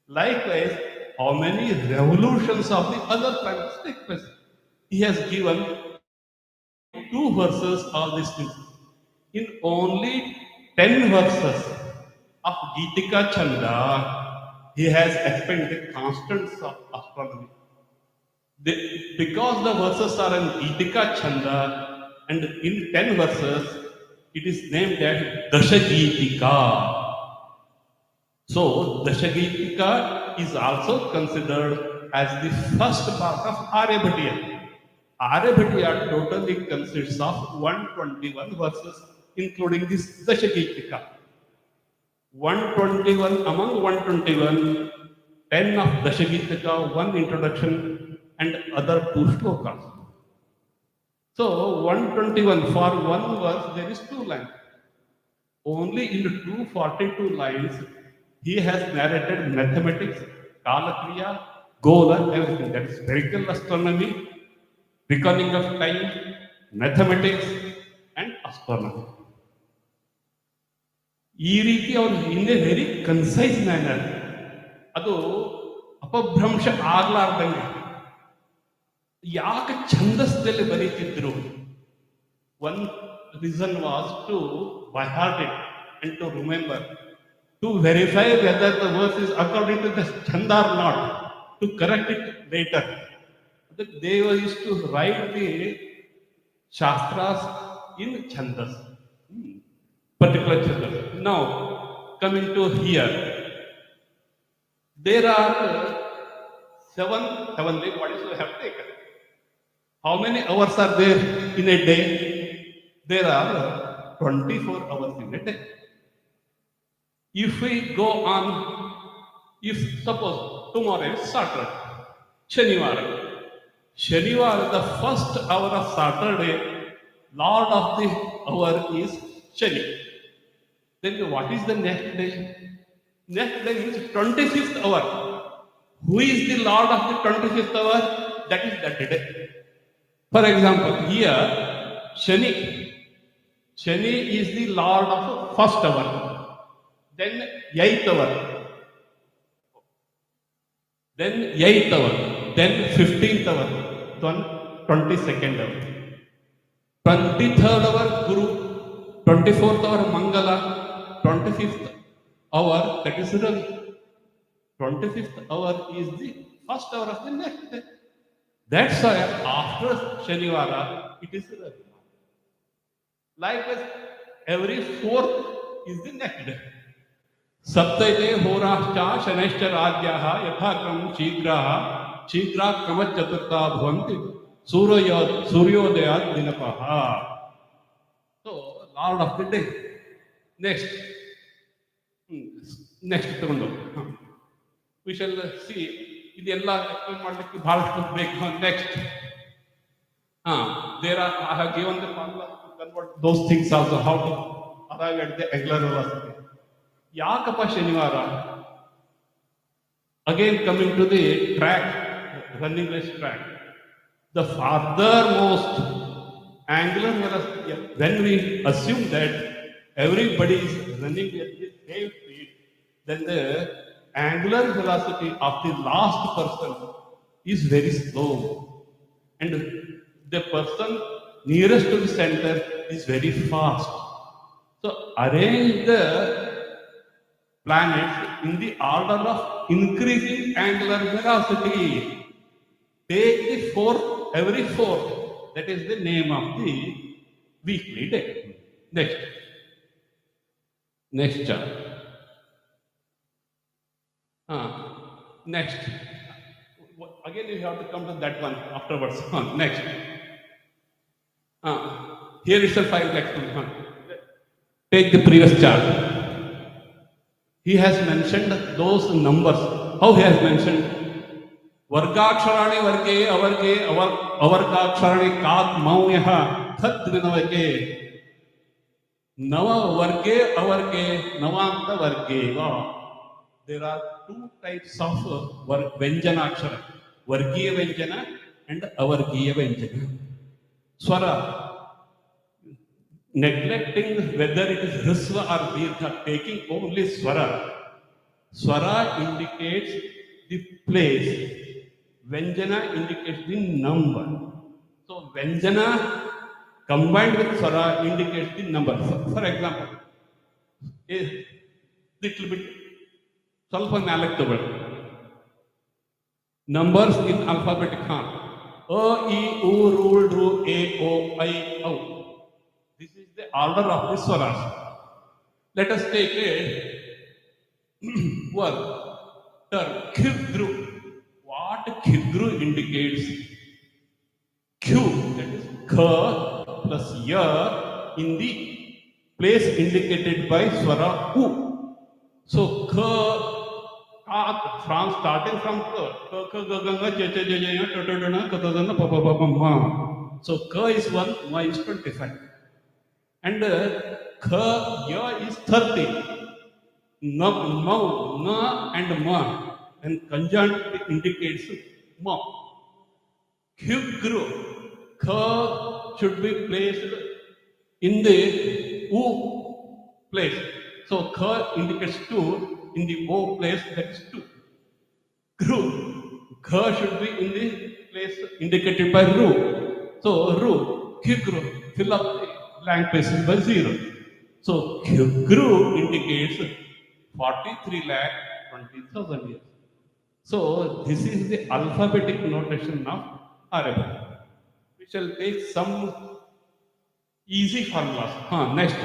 Likewise, how many revolutions of the other planets take place? He has given two verses all these things. In only 10 verses of Geetika Chanda, he has explained the constants of astronomy. Because the verses are in Geetika Chanda and in 10 verses, it is named as Dashageetika. So, Dashageetika is also considered as the first part of Aryabhatiya. Aryabhatiya totally consists of 121 verses, including this Dashageetika. 121 among 121, 10 of Dashageetika, one introduction, and other two shlokas. So 121 for one verse there is two lines. Only in 242 lines he has narrated mathematics, Kalakriya, Gola, everything. That is spherical astronomy, reckoning of time, mathematics, and astronomy. ಈ ರೀತಿ ಅವರು in a very concise manner, ಅದು ಅಪಭ್ರಂಶ ಆಗ್ಲಾರ್ದಂಗೆ ಯಾಕೆ ಛಂದಸ್ದಲ್ಲಿ ಬರೀತಿದ್ರು? One reason was to by heart it and to remember, to verify whether the verse is according to the chanda or not, to correct it later. ಅದಕ್ಕೆ they use to write the shastras in chandas, particular children. Now, coming to here, there are seven heavenly bodies we have taken. How many hours are there in a day? There are 24 hours in a day. If we go on, if suppose tomorrow is Saturday, Shanivara, the first hour of Saturday, Lord of the hour is Shani. Then what is the next day? Next day is 25th hour. Who is the Lord of the 25th hour? That is that day. For example, here Shani. Shani is the Lord of the first hour. Then 8th hour. Then 8th hour. Then 15th hour. Then 22nd hour. 23rd hour Guru. 24th hour Mangala. 25th hour, that is Ravi. 25th hour is the first hour of the next day. That's why after Shanivara, it is Ravi. Likewise, every fourth is the next day. Saptaite horascha shanashcha rajyaha yathakram shigra kamat chaturtha bhavanti suryodayat dinapaha. So, Lord of the day. Next ತಗೊಂಡು we shall see, ಇದೆಲ್ಲ explain ಮಾಡಲಿಕ್ಕೆ ಬಹಳಷ್ಟು ಬೇಕು. Next there are I have given the formula to convert those things also, how to arrive at the regular velocity. ಯಾಕಪ್ಪ ಶನಿವಾರ? Again coming to the track, running race track, the farthermost angular velocity, when we assume that everybody is running at the same speed, then the angular velocity of the last person is very slow, and the person nearest to the center is very fast. So arrange the planets in the order of increasing angular velocity. Take the fourth, every fourth. That is the name of the weekly day. Next chart. Next. Again, you have to come to that one afterwards. Next. Here itself I will explain. Take the previous chart. He has mentioned those numbers. How he has mentioned? वर्गाक्षराणि वर्गे अवर्गे अवर्गाक्षराणि कात् मौयः तद्विनवके नव वर्गे अवर्गे नवांत वर्गे. There are two types of Vyanjanakshara, Vargiya Vyanjana and Avargiya Vyanjana. Swara, neglecting whether it is Hrisva or Dirgha, taking only Swara. Swara indicates the place, Vyanjana indicates the number. So Vyanjana combined with Swara indicates the number. For example, a little bit, ಸ್ವಲ್ಪ ನಾಲ್ಕು ತಗೊಳ್ಳಿ. Numbers in alphabetic form. A, E, U, Ru, Ru, A, O, I, O. This is the order of the swaras. Let us take a word, term, Khidru. What Khidru indicates? Q, that is K plus Y in the place indicated by swara U. So K, from starting from K, K, G, G, G, J, J, J, J, T, T, T, K, T, T, P, P, P, P, Ma. So K is 1, Ma is 25. And K, Y is 30. Na, Ma, Na and Ma. And conjunct indicates Ma. Khigru. K should be placed in the U place. So K indicates 2, in the O place that is 2. Gru. K should be in the place indicated by Ru. So Ru, Khigru, fill up the blank spaces by 0. So Khigru indicates 43,20,000 years. So this is the alphabetic notation of Arabic. We shall take some easy formulas. Next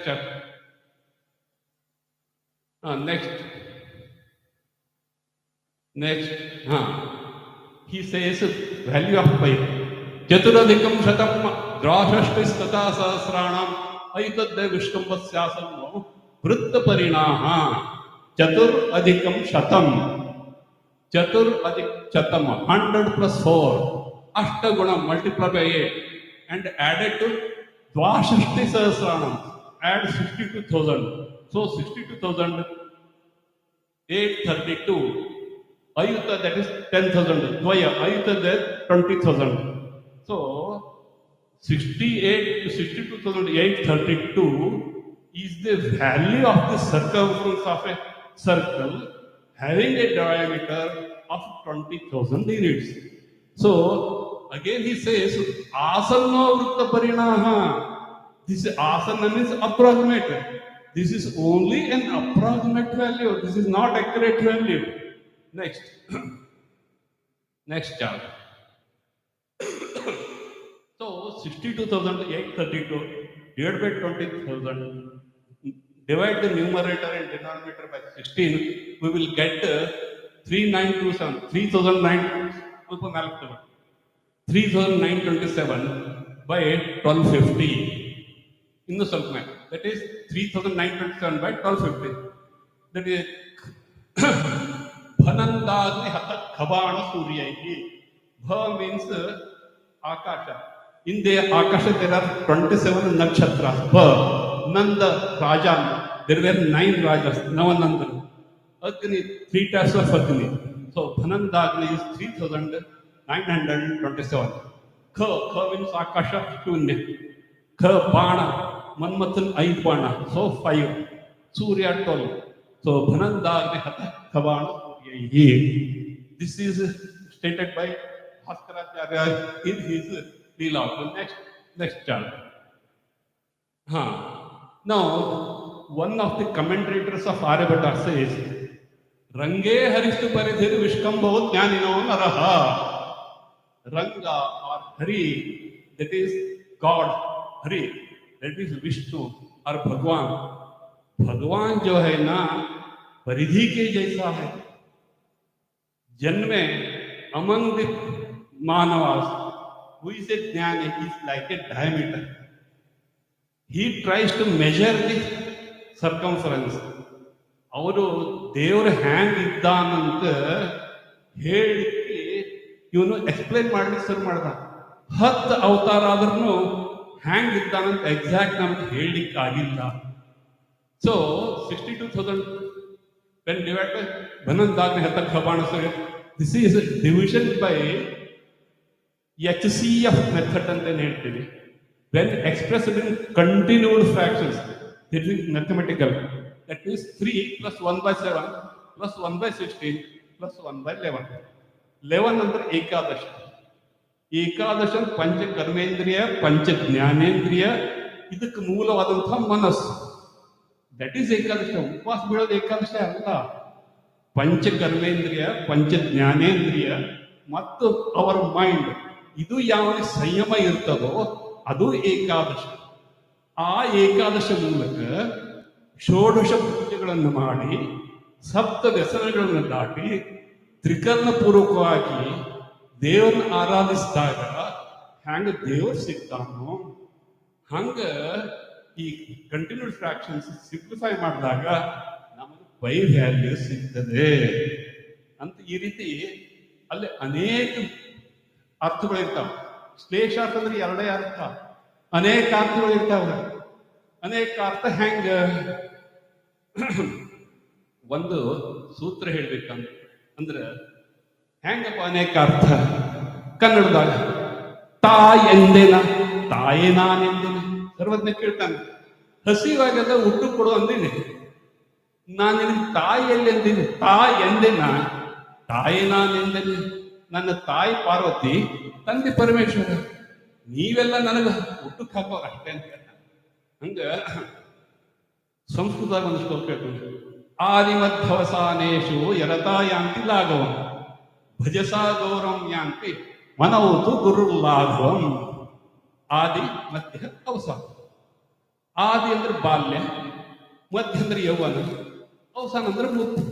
chapter. Next. He says value of pi. Chaturadhikam shatam drashashtis-tata sahasranam aitadde vishkambhasyasam vritta parinaha. Chaturadhikam shatam. Chatur adik chatam, 100 plus 4. Ashtaguna multiplied by 8 and added to Dvashashti Sahasranam. Add 62,000. So 62,832. Ayuta, that is 10,000. Dvaya, Ayuta, that 20,000. So 68 to 62,832 is the value of the circumference of a circle having a diameter of 20,000 units. So again he says asanna vritta parinaha. This asana means approximate. This is only an approximate value. This is not accurate value. Next. Next chart. So 62,832 divided by 20,000. Divide the numerator and denominator by 16. We will get 3927. 3,927 by 1250. In the submap. That is 3,927 by 1250. That is Bhanandagni Hatat Khabana Suryayi. Bha means Akasha. In the Akasha there are 27 nakshatras. Bha, Nanda, Rajan. There were 9 Rajas, Navananda. Agni, 3 types of Agni. So Bhanandagni is 3,927. Kha means Akasha, Shunya. Kha, Bana, Manmatan, 8 Bana. So 5. Surya, 12. So Bhanandagni Hatat Khabana Suryayi. This is stated by Bhaskaracharya in his Leela. Next chart. Now, one of the commentators of Aryabhata says, Range haristu paridhir vishkambho jnanino naraha. Ranga or Hari, that is God, Hari, that is Vishnu or Bhagwan. Bhagwan जो है ना परिधि के जैसा है. जन्मे among the Manavas, who is a Jnani, is like a diameter. He tries to measure the circumference. ಅವರು ದೇವರ ಹ್ಯಾಂಗ್ ಇದ್ದಾನಂತ ಹೇಳಿಕ್ಕೆ ಇವನು ಎಕ್ಸ್ಪ್ಲೈನ್ ಮಾಡ್ಲಿಕ್ಕೆ ಶುರು ಮಾಡ್ದ. 10 ಅವತಾರ ಆದ್ರೂ ಹ್ಯಾಂಗ್ ಇದ್ದಾನಂತ ಎಕ್ಸಾಕ್ಟ್ ನಮ್ಗೆ ಹೇಳಲಿಕ್ಕೆ ಆಗಿಲ್ಲ. So 62,000 when divided by Bhanandagni Hatak Khabana. This is division by HCF method ಅಂತ ಹೇಳ್ತೀವಿ. When expressed in continued fractions, this is mathematical. That means 3 + 1/7 + 1/16 + 1/11. 11 ಅಂದ್ರೆ ಏಕಾದಶ. ಏಕಾದಶ ಪಂಚ ಕರ್ಮೇಂದ್ರಿಯ, ಪಂಚ ಜ್ಞಾನೇಂದ್ರಿಯ, ಇದಕ್ಕೆ ಮೂಲವಾದಂತಹ ಮನಸ್ಸು. That is ekadasha. ಉಪವಾಸ ಬೀಳೋದು ಏಕಾದಶ ಅಲ್ಲ. ಪಂಚ ಕರ್ಮೇಂದ್ರಿಯ, ಪಂಚ ಜ್ಞಾನೇಂದ್ರಿಯ ಮತ್ತು ಅವರ ಮೈಂಡ್, ಇದು ಯಾವ ಸಂಯಮ ಇರ್ತದೋ ಅದು ಏಕಾದಶ. ಆ ಏಕಾದಶ ಮೂಲಕ ಷೋಡಶ ಪೂಜೆಗಳನ್ನು ಮಾಡಿ, ಸಪ್ತ ವ್ಯಸನಗಳನ್ನು ದಾಟಿ, ತ್ರಿಕರಣ ಪೂರ್ವಕವಾಗಿ ದೇವರನ್ನ ಆರಾಧಿಸಿದಾಗ ಹ್ಯಾಂಗ ದೇವರು ಸಿಗ್ತಾನೋ ಹಂಗ ಈ ಕಂಟಿನ್ಯೂಡ್ ಫ್ರಾಕ್ಷನ್ಸ್ ಸಿಂಪ್ಲಿಫೈ ಮಾಡಿದಾಗ ನಮಗೆ ಪೈ ವ್ಯಾಲ್ಯೂ ಸಿಗ್ತದೆ ಅಂತ. ಈ ರೀತಿ ಅಲ್ಲಿ ಅನೇಕ ಅರ್ಥಗಳಿರ್ತಾವ. ಶ್ಲೇಷಾರ್ಥ ಅಂದ್ರೆ ಎರಡೇ ಅರ್ಥ, ಅನೇಕ ಅರ್ಥಗಳು ಇರ್ತಾವ. ಅನೇಕ ಅರ್ಥ ಹೆಂಗ ಒಂದು ಸೂತ್ರ ಹೇಳ್ಬೇಕಂತ ಅಂದ್ರೆ ಹೆಂಗಪ್ಪ ಅನೇಕ ಅರ್ಥ? ಕನ್ನಡದಾಗ ತಾ ಎಂದೇನ, ತಾಯೇ ನಾನೆಂದೇನೆ. ಸರ್ವಜ್ಞ ಕೇಳ್ತಾನೆ, ಹಸಿವಾಗದ ಊಟ ಕೊಡು ಅಂದೇನೆ, ನಾನು ನಿನಗೆ ತಾಯಿ ಎಲ್ಲಿ ಎಂದೇನೆ? ತಾ ಎಂದೇನ, ತಾಯೇ ನಾನೆಂದೇನೆ. ನನ್ನ ತಾಯಿ ಪಾರ್ವತಿ, ತಂದೆ ಪರಮೇಶ್ವರ, ನೀವೆಲ್ಲ ನನಗೆ ಊಟಕ್ಕೆ ಹಾಕೋರು ಅಷ್ಟೇ ಅಂತ ಹೇಳ್ತಾನೆ. ಹಂಗ ಸಂಸ್ಕೃತದಾಗ ಒಂದು ಶ್ಲೋಕ ಹೇಳ್ತಾನೆ, ಆದಿಮಧ್ಯವಸಾನೇಶು ಯರತಾ ಯಾಂತಿ ಲಾಘವಂ ಭಜಸಾ ಗೌರವಂ ಯಾಂತಿ ಮನೋತು ಗುರು ಲಾಘವಂ. ಆದಿ ಮಧ್ಯ ಅವಸಾನ. ಆದಿ ಅಂದ್ರೆ ಬಾಲ್ಯ, ಮಧ್ಯ ಅಂದ್ರೆ ಯೌವನ, ಅವಸಾನ ಅಂದ್ರೆ ಮುಕ್ತಿ.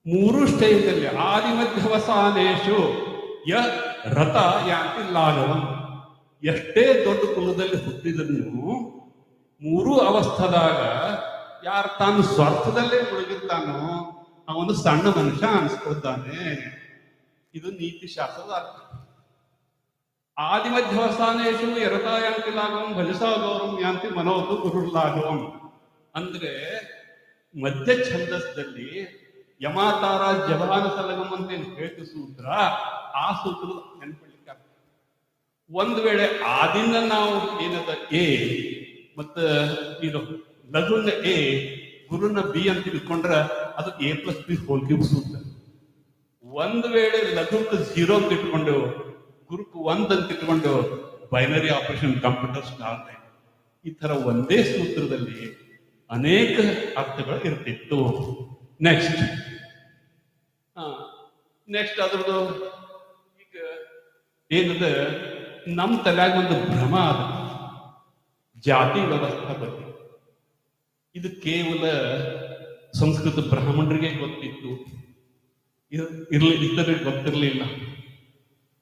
ಮೂರು ಸ್ಟೇಜ್ನಲ್ಲಿ ಆದಿ ಮಧ್ಯವಸಾನೇಶು ಯ ರಥ ಯಾಂತಿ ಲಾಘವಂ. ಎಷ್ಟೇ ದೊಡ್ಡ ಕುಲದಲ್ಲಿ ಹುಟ್ಟಿದ್ರು ಮೂರು ಅವಸ್ಥಾದಾಗ ಯಾರು ತಾನು ಸ್ವಾರ್ಥದಲ್ಲೇ ಮುಳುಗಿರ್ತಾನೋ ಅವನು ಸಣ್ಣ ಮನುಷ್ಯ ಅನ್ಸ್ಕೊಳ್ತಾನೆ. ಇದು ನೀತಿ ಶಾಸ್ತ್ರದ ಅರ್ಥ. ಆದಿ ಮಧ್ಯವಸಾನೇಶು ಯರತಾ ಯಾಂತಿ ಲಾಘವಂ ಭಜಸಾ ಗೌರವಂ ಯಾಂತಿ ಮನೋತು ಗುರು ಲಾಘವಂ. ಅಂದ್ರೆ ಮಧ್ಯ ಛಂದಸ್ದಲ್ಲಿ ಯಮಾತಾರ ಜವಾನ ಸಲಗಂ ಅಂತ ಏನು ಹೇಳ್ತು ಸೂತ್ರ, ಆ ಸೂತ್ರ ನೆನ್ಪಿಡ್ಲಿಕ್ಕೆ ಆಗ್ತದೆ. ಒಂದು ವೇಳೆ ಆದಿನ ನಾವು ಏನದ ಎ ಮತ್ತ ಇದು ಲಘುನ ಎ ಗುರುನ ಬಿ ಅಂತ ತಿಳ್ಕೊಂಡ್ರೆ ಅದು A+B ಹೋಲ್ ಸೂತ್ರ. ಒಂದು ವೇಳೆ ಲಘುಕ್ಕೆ 0 ಅಂತ ಇಟ್ಕೊಂಡು ಗುರುಕ್ 1 ಅಂತ ಇಟ್ಕೊಂಡು ಬೈನರಿ ಆಪರೇಷನ್ ಕಂಪ್ಯೂಟರ್ ಸ್ಟಾರ್ಟ್ ಆಯ್ತು. ಈ ತರ ಒಂದೇ ಸೂತ್ರದಲ್ಲಿ ಅನೇಕ ಅರ್ಥಗಳು ಇರ್ತಿತ್ತು. ನೆಕ್ಸ್ಟ್ ಅದ್ರದ್ದು ಈಗ ಏನದ ನಮ್ಮ ತಲೆಯಾಗ ಒಂದು ಭ್ರಮ ಅದ ಜಾತಿ ವ್ಯವಸ್ಥೆ ಬಗ್ಗೆ. ಇದು ಕೇವಲ ಸಂಸ್ಕೃತ ಬ್ರಾಹ್ಮಣರಿಗೆ ಗೊತ್ತಿತ್ತು, ಇತರಿಗೆ ಗೊತ್ತಿರಲಿಲ್ಲ.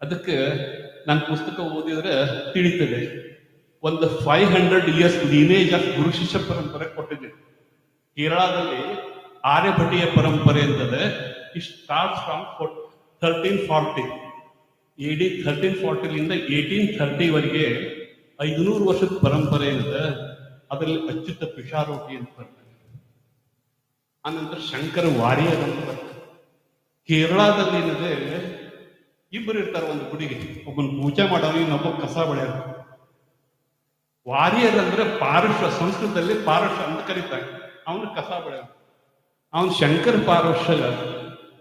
ಅದಕ್ಕೆ ನಾನು ಪುಸ್ತಕ ಓದಿದ್ರೆ ತಿಳಿತದೆ. ಒಂದು 500 years ಲೀನೇಜ್ ಆಫ್ ಗುರು ಶಿಷ್ಯ ಪರಂಪರೆ ಕೊಟ್ಟಿದೆ. ಕೇರಳದಲ್ಲಿ ಆರ್ಯಭಟೀಯ ಪರಂಪರೆ ಅಂತದೆ. It starts from 1340 AD. 1340ಲಿಂದ 1830ವರೆಗೆ 500 ವರ್ಷದ ಪರಂಪರೆ ಏನಿದೆ. ಅದರಲ್ಲಿ ಅಚ್ಯುತ ಪಿಶಾರೋಟಿ ಅಂತ ಬರ್ತಾರೆ. ಆನಂತರ ಶಂಕರ ವಾರಿಯರ್ ಅಂತ ಬರ್ತಾರೆ. ಕೇರಳದಲ್ಲಿ ಏನಿದೆ, ಇಬ್ಬರು ಇರ್ತಾರೆ ಒಂದು ಗುಡಿಗೆ, ಒಬ್ಬನ ಪೂಜೆ ಮಾಡೋನು, ಇನ್ನೊಬ್ಬ ಕಸ ಬಳಿಯೋರು. ವಾರಿಯರ್ ಅಂದ್ರೆ ಪಾರುಷ್ಯ, ಸಂಸ್ಕೃತದಲ್ಲಿ ಪಾರುಷ್ಯ ಅಂತ ಕರೀತಾರೆ. ಅವನು ಕಸ ಬಳಿಯೋನು, ಅವನು ಶಂಕರ ಪಾರುಷ್ಯ.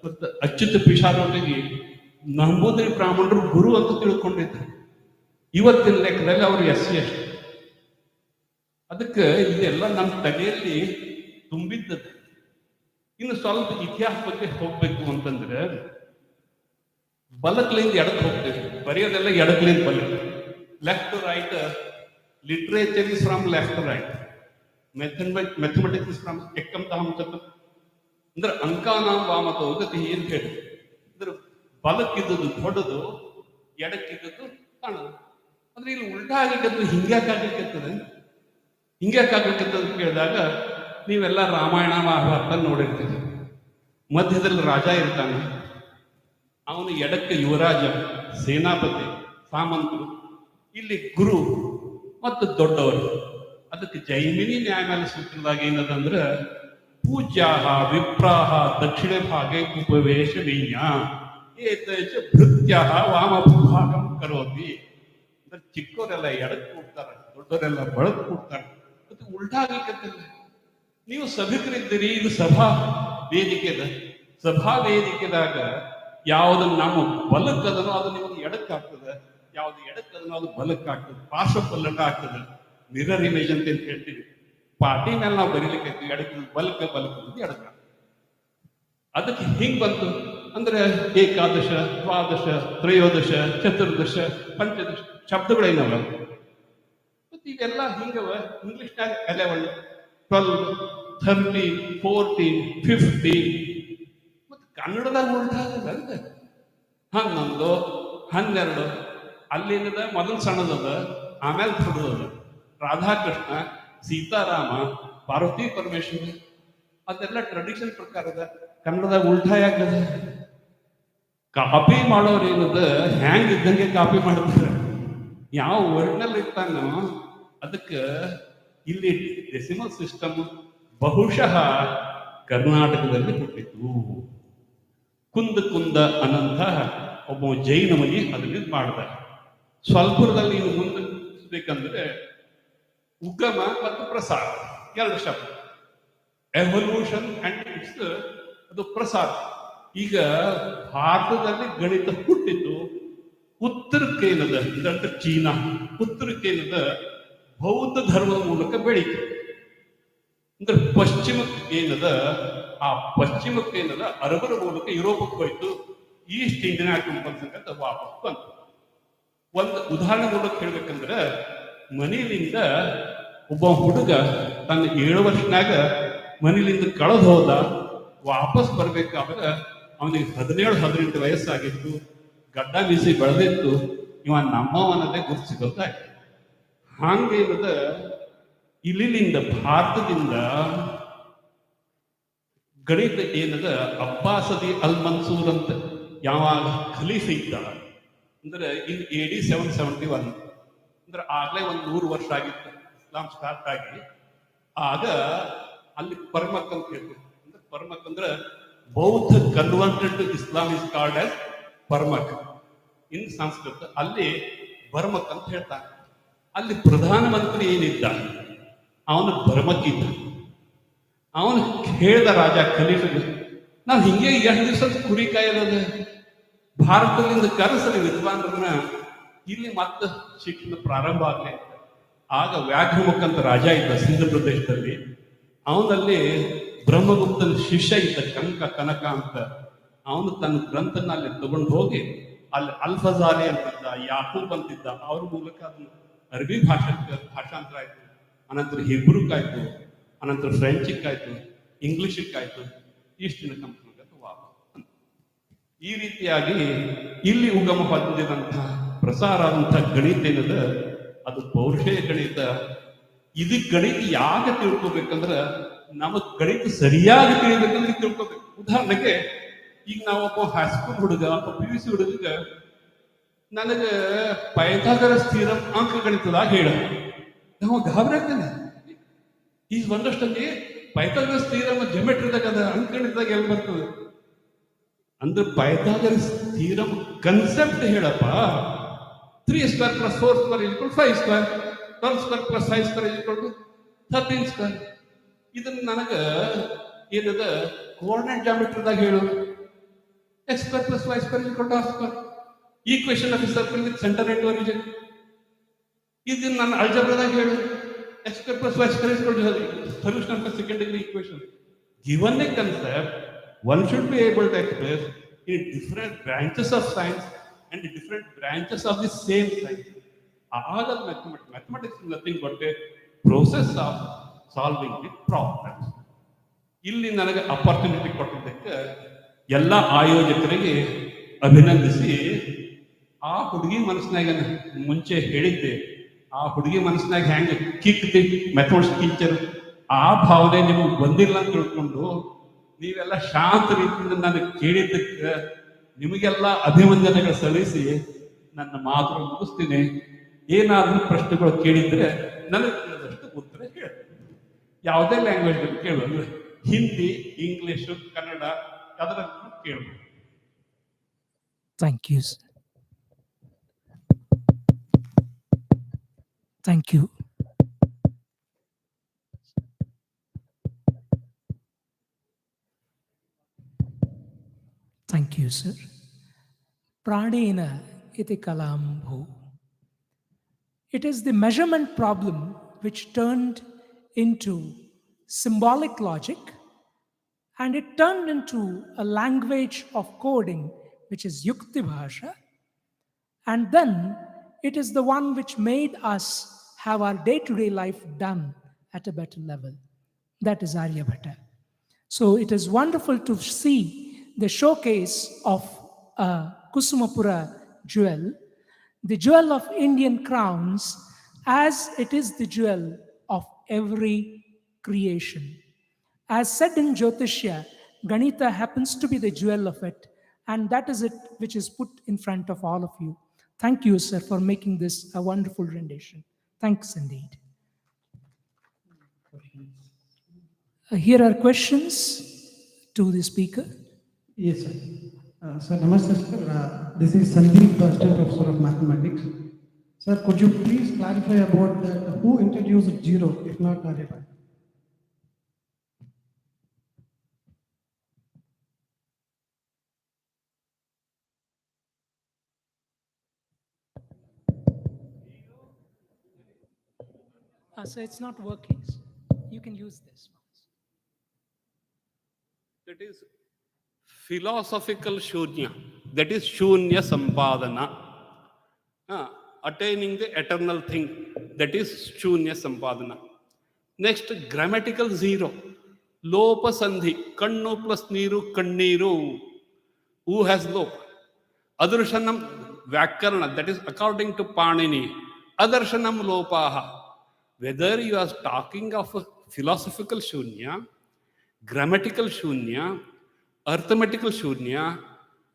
ಮತ್ತು ಅಚ್ಯುತ ಪಿಶಾರೋಟಿಗೆ ನಂಬೂದರಿ ಬ್ರಾಹ್ಮಣರು ಗುರು ಅಂತ ತಿಳ್ಕೊಂಡಿದ್ರು. ಇವತ್ತಿನ ಲೆಕ್ಕದಲ್ಲಿ ಅವರು SC ಅಷ್ಟೇ. ಅದಕ್ಕೆ ಇದೆಲ್ಲ ನಮ್ಮ ತಲೆಯಲ್ಲಿ ತುಂಬಿದ್ದದು. ಇನ್ನು ಸ್ವಲ್ಪ ಇತಿಹಾಸ ಬಗ್ಗೆ ಹೋಗ್ಬೇಕು ಅಂತಂದ್ರೆ, ಬಲಕ್ಲಿಂದ ಎಡಕ್ಕೆ ಹೋಗ್ತೇವೆ. ಬರೆಯೋದೆಲ್ಲ ಎಡಕ್ಲಿಂದ ಬಲಕ್ಕೆ, left to right. Literature is from left to right, mathematics is from ಎಕ್ಕಂ ತಹಂ ಚತ. ಅಂದ್ರೆ ಅಂಕಾನಾಂ ವಾಮತೋ ಗತಿ ಅಂತ ಹೇಳಿ. ಅಂದ್ರೆ ಬಲಕ್ಕಿದ್ದದ್ದು ದೊಡ್ಡದು, ಎಡಕ್ಕಿದ್ದದ್ದು ಕಾಣೋದು. ಅಂದ್ರೆ ಇಲ್ಲಿ ಉಲ್ಟಾ ಆಗಿದ್ದು ಹಿಂಗ್ಯಾಕಾಗಲಿಕ್ಕತ್ತದೆ, ಹಿಂಗ್ಯಾಕಾಗಲಿಕ್ಕತ್ತದ ಕೇಳಿದಾಗ ನೀವೆಲ್ಲ ರಾಮಾಯಣ ಮಹಾಭಾರತ ನೋಡಿರ್ತೀರಿ. ಮಧ್ಯದಲ್ಲಿ ರಾಜ ಇರ್ತಾನೆ, ಅವನು ಎಡಕ್ಕೆ ಯುವರಾಜ, ಸೇನಾಪತಿ, ಸಾಮಂತರು, ಇಲ್ಲಿ ಗುರು ಮತ್ತು ದೊಡ್ಡವರು. ಅದಕ್ಕೆ ಜೈಮಿನಿ ನ್ಯಾಯಮಾಲ ಸೂತ್ರದಾಗ ಏನದಂದ್ರೆ, ಪೂಜ್ಯಾಹ ವಿಪ್ರಾಹ ದಕ್ಷಿಣ ಭಾಗೆ ಉಪವೇಶನೀಯ ಏತೇಚ ಭೃತ್ಯಃ ವಾಮ ಭಾಗಂ ಕರೋತಿ. ಚಿಕ್ಕವರೆಲ್ಲ ಎಡಕ್ಕೆ ಕೂಡ್ತಾರೆ, ದೊಡ್ಡವರೆಲ್ಲ ಬಳಕ್ ಕೂಡ್ತಾರೆ. ಮತ್ತೆ ಉಲ್ಟಾ ಆಗ್ಲಿಕ್ಕತ್ತಿಲ್ಲ. ನೀವು ಸಭಿಕರಿದ್ದೀರಿ, ಇದು ಸಭಾ ವೇದಿಕೆದ. ಸಭಾ ವೇದಿಕೆದಾಗ ಯಾವ್ದು ನಮ್ಮ ಬಲಕ್ಕದನೋ ಅದು ನಿಮಗೆ ಎಡಕ್ಕಾಗ್ತದೆ, ಯಾವ್ದು ಎಡಕ್ಕದನೋ ಅದು ಬಲಕ್ಕಾಗ್ತದೆ, ಪಾರ್ಶ್ವ ಪಲ್ಲಟ ಆಗ್ತದೆ. ಮಿರರ್ ಇಮೇಜ್ ಅಂತ ಹೇಳ್ತೀವಿ. ಪಾಟಿ ಮೇಲೆ ನಾವು ಬರೀಲಿಕ್ಕೆ ಎಡಕ್ಕೆ ಬಲಕ್ಕೆ ಎಡಕ್ಕ. ಅದಕ್ಕೆ ಹಿಂಗ್ ಬಂತು ಅಂದ್ರೆ ಏಕಾದಶ, ದ್ವಾದಶ, ತ್ರಯೋದಶ, ಚತುರ್ದಶ, ಪಂಚದಶ ಶಬ್ದಗಳೇನವ. ಮತ್ತೆ ಇವೆಲ್ಲ ಹಿಂಗವ. ಇಂಗ್ಲಿಷ್ನಾಗ 11, 12, 13, 14, 15. ಮತ್ತೆ ಕನ್ನಡದಾಗ ಉಲ್ಟಾಗಲ್ಲ ಅಂತ 11, 12. ಅಲ್ಲೇನದ ಮೊದಲು ಸಣ್ಣದದ, ಆಮೇಲೆ ದೊಡ್ಡದದ. ರಾಧಾಕೃಷ್ಣ, ಸೀತಾರಾಮ, ಪಾರ್ವತಿ ಪರಮೇಶ್ವರ ಅದೆಲ್ಲ ಟ್ರೆಡಿಷನ್ ಪ್ರಕಾರದ. ಕನ್ನಡದಾಗ ಉಲ್ಟಾ ಯಾಕದ? ಕಾಪಿ ಮಾಡೋರು ಏನದ ಹ್ಯಾಂಗ್ ಇದ್ದಂಗೆ ಕಾಪಿ ಮಾಡ್ತಾರೆ. ಯಾವ ಒರಿಜಿನಲ್ ಇರ್ತಾನೋ ಅದಕ್ಕೆ ಇಲ್ಲಿ ಡೆಸಿಮಲ್ ಸಿಸ್ಟಮ್ ಬಹುಶಃ ಕರ್ನಾಟಕದಲ್ಲಿ ಹುಟ್ಟಿತು. ಕುಂದ ಅನಂತ ಒಬ್ಬ ಜೈನ ಮನಿ ಅದನ್ನ ಮಾಡ್ದ. ಸ್ವಲ್ಪದಲ್ಲಿ ಇನ್ನು ಮುಂದೆ ಉಗಮ ಮತ್ತು ಪ್ರಸಾರ ಎರಡು ಶಬ್ದ. ಎವಲ್ಯೂಷನ್ ಅಂಡ್ ಇಟ್ಸ್ ಅದು ಪ್ರಸಾರ. ಈಗ ಭಾರತದಲ್ಲಿ ಗಣಿತ ಹುಟ್ಟಿದ್ದು ಉತ್ತರಕ್ಕೇನದ ಇದಂತ ಚೀನಾ, ಉತ್ತರಕ್ಕೇನದ ಬೌದ್ಧ ಧರ್ಮದ ಮೂಲಕ ಬೆಳೀತು. ಅಂದ್ರೆ ಪಶ್ಚಿಮಕ್ಕೆ ಏನದ, ಆ ಪಶ್ಚಿಮಕ್ಕೇನದ ಅರಬರ ಮೂಲಕ ಯುರೋಪಕ್ಕೆ ಹೋಯ್ತು. ಈಸ್ಟ್ ಇಂಡಿಯನ್ ಕಂಪಲ್ಸರಿ ಅಂತ ವಾಪಸ್ ಬಂತು. ಒಂದು ಉದಾಹರಣೆ ಮೂಲಕ ಹೇಳ್ಬೇಕಂದ್ರೆ, ಮನೆಯಿಂದ ಒಬ್ಬ ಹುಡುಗ ತನ್ನ 7 ವರ್ಷನಾಗ ಮನೆಯಿಂದ ಕಳೆದು ಹೋದ. ವಾಪಸ್ ಬರ್ಬೇಕಾದ್ರೆ ಅವನಿಗೆ 17-18 ವಯಸ್ಸಾಗಿತ್ತು. ಗಡ್ಡ ಮೀಸಿ ಬೆಳೆದಿತ್ತು. ಇವ ನಮ್ಮವನದೇ ಗುರುತಿಸಿಗೊತ್ತಾಯ್ತು. ಹಾಗೇನದ ಇಲ್ಲಿಂದ ಭಾರತದಿಂದ ಗಣಿತ ಏನದ ಅಬ್ಬಾಸದಿ ಅಲ್ ಮನ್ಸೂರ್ ಅಂತ ಯಾವಾಗ ಖಲೀಫೆ ಇದ್ದ ಅಂದ್ರೆ ಇನ್ AD 771 ಅಂದ್ರೆ ಆಗ್ಲೇ 100 ವರ್ಷ ಆಗಿತ್ತು ಇಸ್ಲಾಂ ಸ್ಟಾರ್ಟ್ ಆಗಿ. ಆಗ ಅಲ್ಲಿ ಪರ್ಮಕ್ ಅಂತ ಹೇಳ್ತೀವಿ. ಅಂದ್ರೆ ಪರ್ಮಕ್ ಅಂದ್ರೆ ಬೌದ್ಧ converted to Islam is called as Parmak in Sanskrit. ಅಲ್ಲಿ ಬರ್ಮಕ್ ಅಂತ ಹೇಳ್ತಾನೆ. ಅಲ್ಲಿ ಪ್ರಧಾನಮಂತ್ರಿ ಏನಿದ್ದ ಅವನು ಬರ್ಮಕ್ಕಿದ್ದ. ಅವನು ಹೇಳ್ದ ರಾಜ ಖಲೀಫಗೆ, ನಾವು ಹಿಂಗೆ 2 ದಿವಸದ ಕುರಿ ಕಾಯೋದ, ಭಾರತದಿಂದ ಕರೆಸಲಿ ವಿದ್ವಾನ್ರನ್ನ, ಇಲ್ಲಿ ಮತ್ತೆ ಶಿಕ್ಷಣ ಪ್ರಾರಂಭ ಆಗಲಿ. ಆಗ ವ್ಯಾಘ್ರಮುಖ ಅಂತ ರಾಜ ಇದ್ದ ಸಿಂಧು ಪ್ರದೇಶದಲ್ಲಿ. ಅವನಲ್ಲಿ ಬ್ರಹ್ಮಗುಪ್ತನ ಶಿಷ್ಯ ಇದ್ದ ಕನಕ ಅಂತ. ಅವನು ತನ್ನ ಗ್ರಂಥನ ಅಲ್ಲಿ ತಗೊಂಡು ಹೋಗಿ ಅಲ್ಲಿ ಅಲ್ಫಜಾಲಿ ಅಂತಿದ್ದ, ಯಾಕೂಬ್ ಅಂತಿದ್ದ, ಅವ್ರ ಮೂಲಕ ಅದನ್ನು ಅರಬಿ ಭಾಷಾಂತರ ಆಯ್ತು. ಅನಂತರ ಹಿಬ್ರೂಕ್ಕಾಯ್ತು, ಅನಂತರ ಫ್ರೆಂಚಿಕ್ಕಾಯ್ತು, ಇಂಗ್ಲಿಷಕ್ಕಾಯ್ತು, ಈಸ್ಟಿನ ಕಂಪನಿಗೆ ವಾಪಸ್. ಈ ರೀತಿಯಾಗಿ ಇಲ್ಲಿ ಉಗಮ ಹೊಂದಿದಂತಹ ಪ್ರಸಾರ ಆದಂತಹ ಗಣಿತ ಏನದ ಅದು ಪೌರುಷೇಯ ಗಣಿತ. ಇದು ಗಣಿತ ಯಾಕೆ ತಿಳ್ಕೊಬೇಕಂದ್ರೆ ನಮಗ್ ಗಣಿತ ಸರಿಯಾಗಿ ತಿಳಿಬೇಕಂದ್ರೆ ತಿಳ್ಕೊಬೇಕು. ಉದಾಹರಣೆಗೆ ಈಗ ನಾವೊಬ್ಬ ಹೈಸ್ಕೂಲ್ ಹುಡುಗ, PUC ಹುಡುಗ ನನಗೆ ಪೈಥಾಗರಸ್ ಥಿಯರಂ ಅಂಕ ಗಣಿತದಾಗ ಹೇಳ, ನಾವು ಗಾಬರಾಗ್ತೇನೆ. ಈಗ ಒಂದಷ್ಟಲ್ಲಿ ಪೈಥಾಗರಸ್ ಥಿಯರಂ ಜೊಮೆಟ್ರಿದಾಗ ಅದ, ಅಂಕ ಗಣಿತದಾಗ ಎಲ್ಲಿ ಬರ್ತದೆ ಅಂದ್ರೆ ಪೈಥಾಗರಸ್ ಥಿಯರಂ ಕನ್ಸೆಪ್ಟ್ ಹೇಳಪ್ಪ. 3 square plus 4 square is equal to 5 square. 12 square plus 5 square is equal to 13 square. ಇದನ್ನ ನನಗ ಏನದ ಕೋಆರ್ಡಿನೇಟ್ ಜಾಮೆಟ್ರಿದಾಗ ಹೇಳು. x square plus y square is equal to half square. Equation of a circle with center and origin. ಇದನ್ನ ನಾನು ಅಲ್ಜಬ್ರಾದಾಗ ಹೇಳು. x square plus y square is equal to solution of a second degree equation. Given a concept, one should be able to express in different branches of science and different branches of the same science. All of mathematics is nothing but a process of solving the problems. ಇಲ್ಲಿ ನನಗೆ opportunity ಕೊಟ್ಟಿದ್ದಕ್ಕೆ ಎಲ್ಲ ಆಯೋಜಕರಿಗೆ ಅಭಿನಂದಿಸಿ, ಆ ಹುಡುಗಿ ಮನಸ್ಸಿನಾಗ ಮುಂಚೆ ಹೇಳಿದ್ದೆ, ಆ ಹುಡುಗಿ ಮನಸ್ಸಿನಾಗ ಹೆಂಗೆ ಕಿಕ್ ದಿ ಮೆಥಡ್ಸ್ ಟೀಚರ್ ಆ ಭಾವನೆ ನಿಮಗೆ ಬಂದಿಲ್ಲ ಅಂತ ತಿಳ್ಕೊಂಡು ನೀವೆಲ್ಲ ಶಾಂತ ರೀತಿಯಿಂದ ನನಗೆ ಕೇಳಿದ್ದಕ್ಕೆ ನಿಮಗೆಲ್ಲ ಅಭಿವಂದನೆಗಳು ಸಲ್ಲಿಸಿ ನನ್ನ ಮಾತು ಮುಗಿಸ್ತೀನಿ. ಏನಾದ್ರೂ ಪ್ರಶ್ನೆಗಳು ಕೇಳಿದ್ರೆ ನನಗೆ ತಿಳಿದಷ್ಟು ಉತ್ತರ ಹೇಳಿ. ಯಾವುದೇ ಲ್ಯಾಂಗ್ವೇಜ್ ಕೇಳೋದು, ಹಿಂದಿ, ಇಂಗ್ಲಿಷು, ಕನ್ನಡ ಅದರಲ್ಲೂ ಕೇಳಬಹುದು. Thank you, sir. Thank you. Thank you, sir. Pranena iti kalambho. It is the measurement problem which turned into symbolic logic, and it turned into a language of coding which is Yukti Bhasha. And then it is the one which made us have our day-to-day life done at a better level. That is Aryabhata. So it is wonderful to see the showcase of Kusumapura jewel, the jewel of Indian crowns, as it is the jewel of every creation. As said in Jyotishya, Ganita happens to be the jewel of it, and that is it which is put in front of all of you. Thank you, sir, for making this a wonderful rendition. Thanks indeed. Here are questions to the speaker. Yes, sir. Sir, namaste, sir. This is Sandeep, Assistant Professor of Mathematics. Sir, could you please clarify about that? Who introduced zero, if not Aryabhata? So it's not working. You can use this. That is philosophical shunya. That is shunya sampadana. Attaining the eternal thing. That is shunya sampadana. Next, grammatical zero. Lopa sandhi. Kannu plus niru, kanniru. Who has lopa? Adarshanam Vyakarana, that is according to Panini. Adarshanam Lopaha. Whether you are talking of a philosophical shunya, grammatical shunya, arithmetical shunya,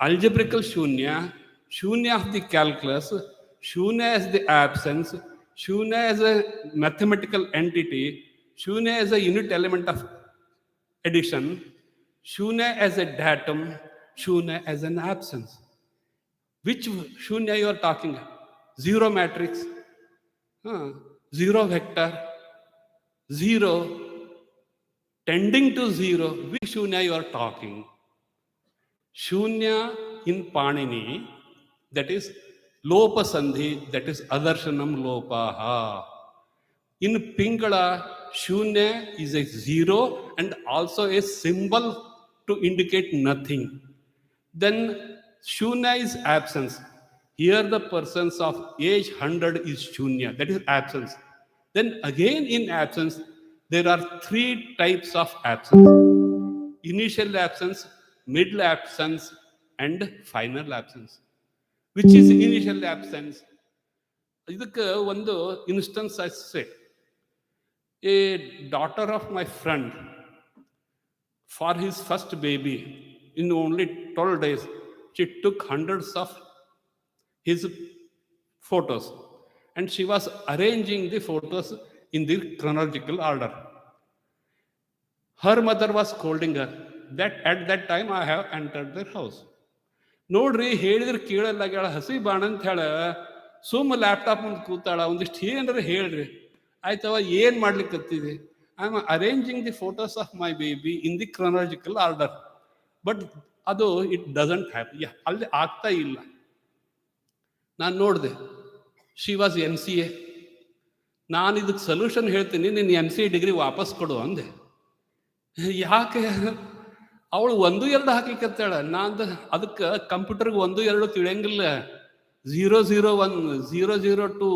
algebraical shunya, shunya of the calculus, shunya as the absence, shunya as a mathematical entity, shunya as a unit element of addition, shunya as a datum, shunya as an absence. Which shunya you are talking? Zero matrix, zero vector, zero, tending to zero. Which shunya you are talking? Shunya in Panini, that is lopa sandhi, that is adarshanam lopaha. In Pingala, shunya is a zero and also a symbol to indicate nothing. Then shunya is absence. Here the persons of age 100 is shunya, that is absence. Then again in absence, there are three types of absence. Initial absence, middle absence, and final absence. Which is initial absence? ಇದಕ್ಕೆ ಒಂದು instance I say. A daughter of my friend, for his first baby, in only 12 days, she took hundreds of his photos and she was arranging the photos in the chronological order. Her mother was scolding her. That at that time I have entered their house. ನೋಡ್ರಿ ಹೇಳಿದ್ರೆ ಕೇಳಲ್ಲ ಆಗ್ಯಾಳ, ಹಸಿ ಬಾಣ ಅಂತ ಹೇಳ ಸುಮ್ಮ laptop ಮುಂದೆ ಕೂತಾಳ, ಒಂದಿಷ್ಟು ಏನಾರ ಹೇಳ್ರಿ. ಆಯ್ತವ ಏನು ಮಾಡ್ಲಿಕ್ಕತ್ತಿದೆ? I am arranging the photos of my baby in the chronological order. But ಅದು ಇಟ್ ಡಸಂಟ್ ಹ್ಯಾಪನ್, ಅಲ್ಲಿ ಆಗ್ತಾ ಇಲ್ಲ. ನಾನು ನೋಡಿದೆ, ಶಿ ವಾಸ್ MCA. ನಾನು ಇದಕ್ಕೆ ಸೊಲ್ಯೂಷನ್ ಹೇಳ್ತೀನಿ, ನಿನ್ನ MCA ಡಿಗ್ರಿ ವಾಪಸ್ ಕೊಡು ಅಂದೆ. ಯಾಕೆ? ಅವಳು 1 2 ಹಾಕ್ಲಿಕ್ಕತ್ತಾಳ. ನಾನು ಅದಕ್ಕೆ ಕಂಪ್ಯೂಟರ್ಗೆ 1 2 ತಿಳಿಯಂಗಿಲ್ಲ. 001 002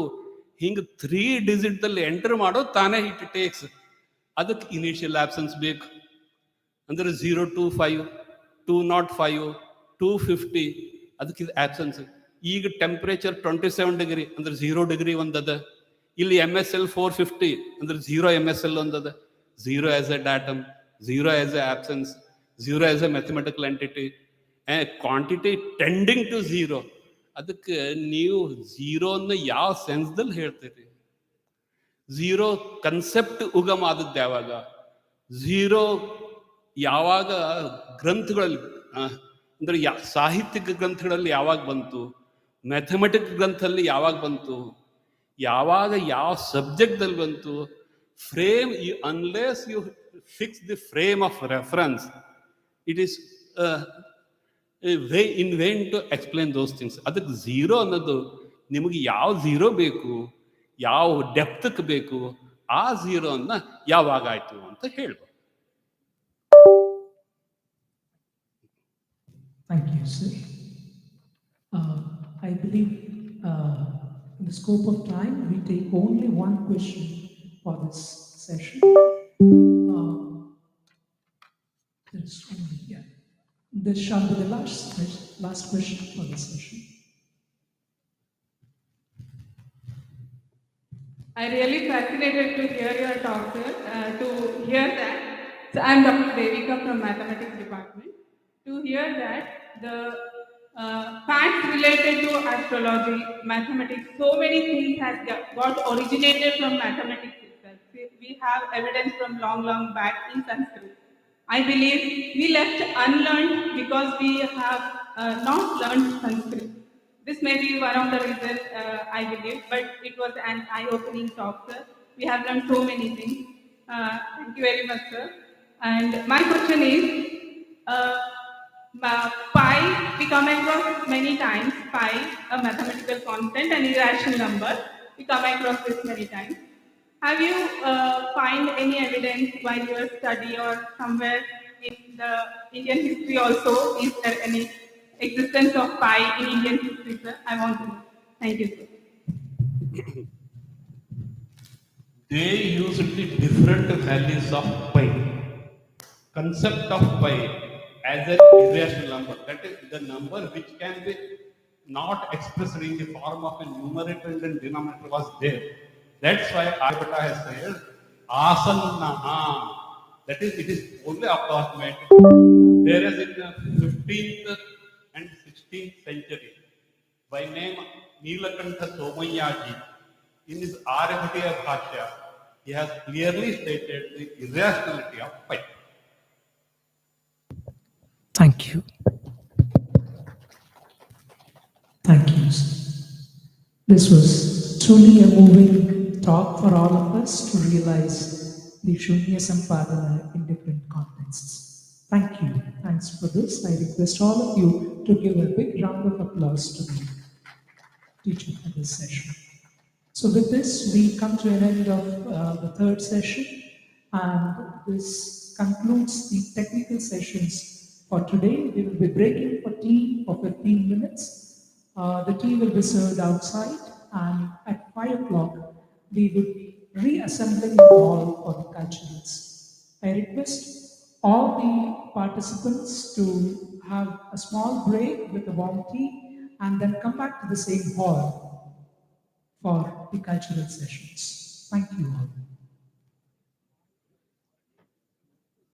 ಹಿಂಗೆ 3 ಡಿಜಿಟ್ದಲ್ಲಿ ಎಂಟರ್ ಮಾಡೋ ತಾನೇ ಇಟ್ ಟೇಕ್ಸ್. ಅದಕ್ಕೆ ಇನಿಷಿಯಲ್ ಆಬ್ಸೆನ್ಸ್ ಬೇಕು. ಅಂದರೆ 025 205 250 ಅದಕ್ಕೆ ಇದು ಆಬ್ಸೆನ್ಸ್. ಈಗ ಟೆಂಪ್ರೇಚರ್ 27 ಡಿಗ್ರಿ ಅಂದ್ರೆ 0 ಡಿಗ್ರಿ ಒಂದದ. ಇಲ್ಲಿ MSL 450 ಅಂದ್ರೆ 0 MSL ಒಂದದ. 0 as a datum, 0 as a absence, 0 as a mathematical entity, quantity tending to 0. ಅದಕ್ಕೆ ನೀವು ಝೀರೋನ್ನ ಯಾವ ಸೆನ್ಸ್ದಲ್ಲಿ ಹೇಳ್ತೀರಿ? ಝೀರೋ ಕನ್ಸೆಪ್ಟ್ ಉಗಮ ಆದದ್ದು ಯಾವಾಗ? ಝೀರೋ ಯಾವಾಗ ಗ್ರಂಥಗಳಲ್ಲಿ ಅಂದರೆ ಸಾಹಿತ್ಯಿಕ ಗ್ರಂಥಗಳಲ್ಲಿ ಯಾವಾಗ ಬಂತು? ಮ್ಯಾಥಮೆಟಿಕ್ ಗ್ರಂಥದಲ್ಲಿ ಯಾವಾಗ ಬಂತು? ಯಾವಾಗ ಯಾವ ಸಬ್ಜೆಕ್ಟ್ದಲ್ಲಿ ಬಂತು frame, unless you fix the frame of reference, it is way in vain to explain those things. ಅದಕ್ಕೆ ಝೀರೋ ಅನ್ನೋದು ನಿಮಗೆ ಯಾವ ಝೀರೋ ಬೇಕು, ಯಾವ ಡೆಪ್ತ್ಗೆ ಬೇಕು, ಆ ಝೀರೋನ್ನ ಯಾವಾಗಾಯ್ತು ಅಂತ ಹೇಳ್ಬೋದು. Thank you, sir. I believe in the scope of time, we take only one question for this session. Uh, there's only, yeah. This shall be the last question for this session. I really fascinated to hear your talk, sir. To hear that, so I'm Dr. Devika from Mathematics Department. To hear that the facts related to astrology, mathematics, so many things has got originated from mathematics itself. We have evidence from long back in Sanskrit. I believe we left unlearned because we have not learned Sanskrit. This may be one of the reasons, I believe, but it was an eye-opening talk, sir. We have learned so many things. Thank you very much, sir. And my question is, pi, we come across many times, pi, a mathematical constant, an irrational number. We come across this many times. Have you find any evidence while your study or somewhere in the Indian history also? Is there any existence of pi in Indian history, sir? I want to know. Thank you, sir. They used the different values of pi. Concept of pi as an irrational number, that is the number which can be not expressed in the form of a numerator and denominator was there. That's why Aryabhatta has said asannaha, that is, it is only approximate. Whereas in the 15th and 16th century, by name Nilakantha Somayyaji, in his Aryabhatiya Bhashya, he has clearly stated the irrationality of pi. Thank you. Thank you, sir. This was truly a moving talk for all of us to realize the Shunya Sampadana in different contexts. Thank you. Thanks for this. I request all of you to give a big round of applause to the teacher for this session. So with this, we come to an end of the third session, and this concludes the technical sessions for today. We will be breaking for tea for 15 minutes. The tea will be served outside, and at 5 o'clock, we will be reassembling the hall for the culturals. I request all the participants to have a small break with a warm tea and then come back to the same hall for the cultural sessions. Thank you all.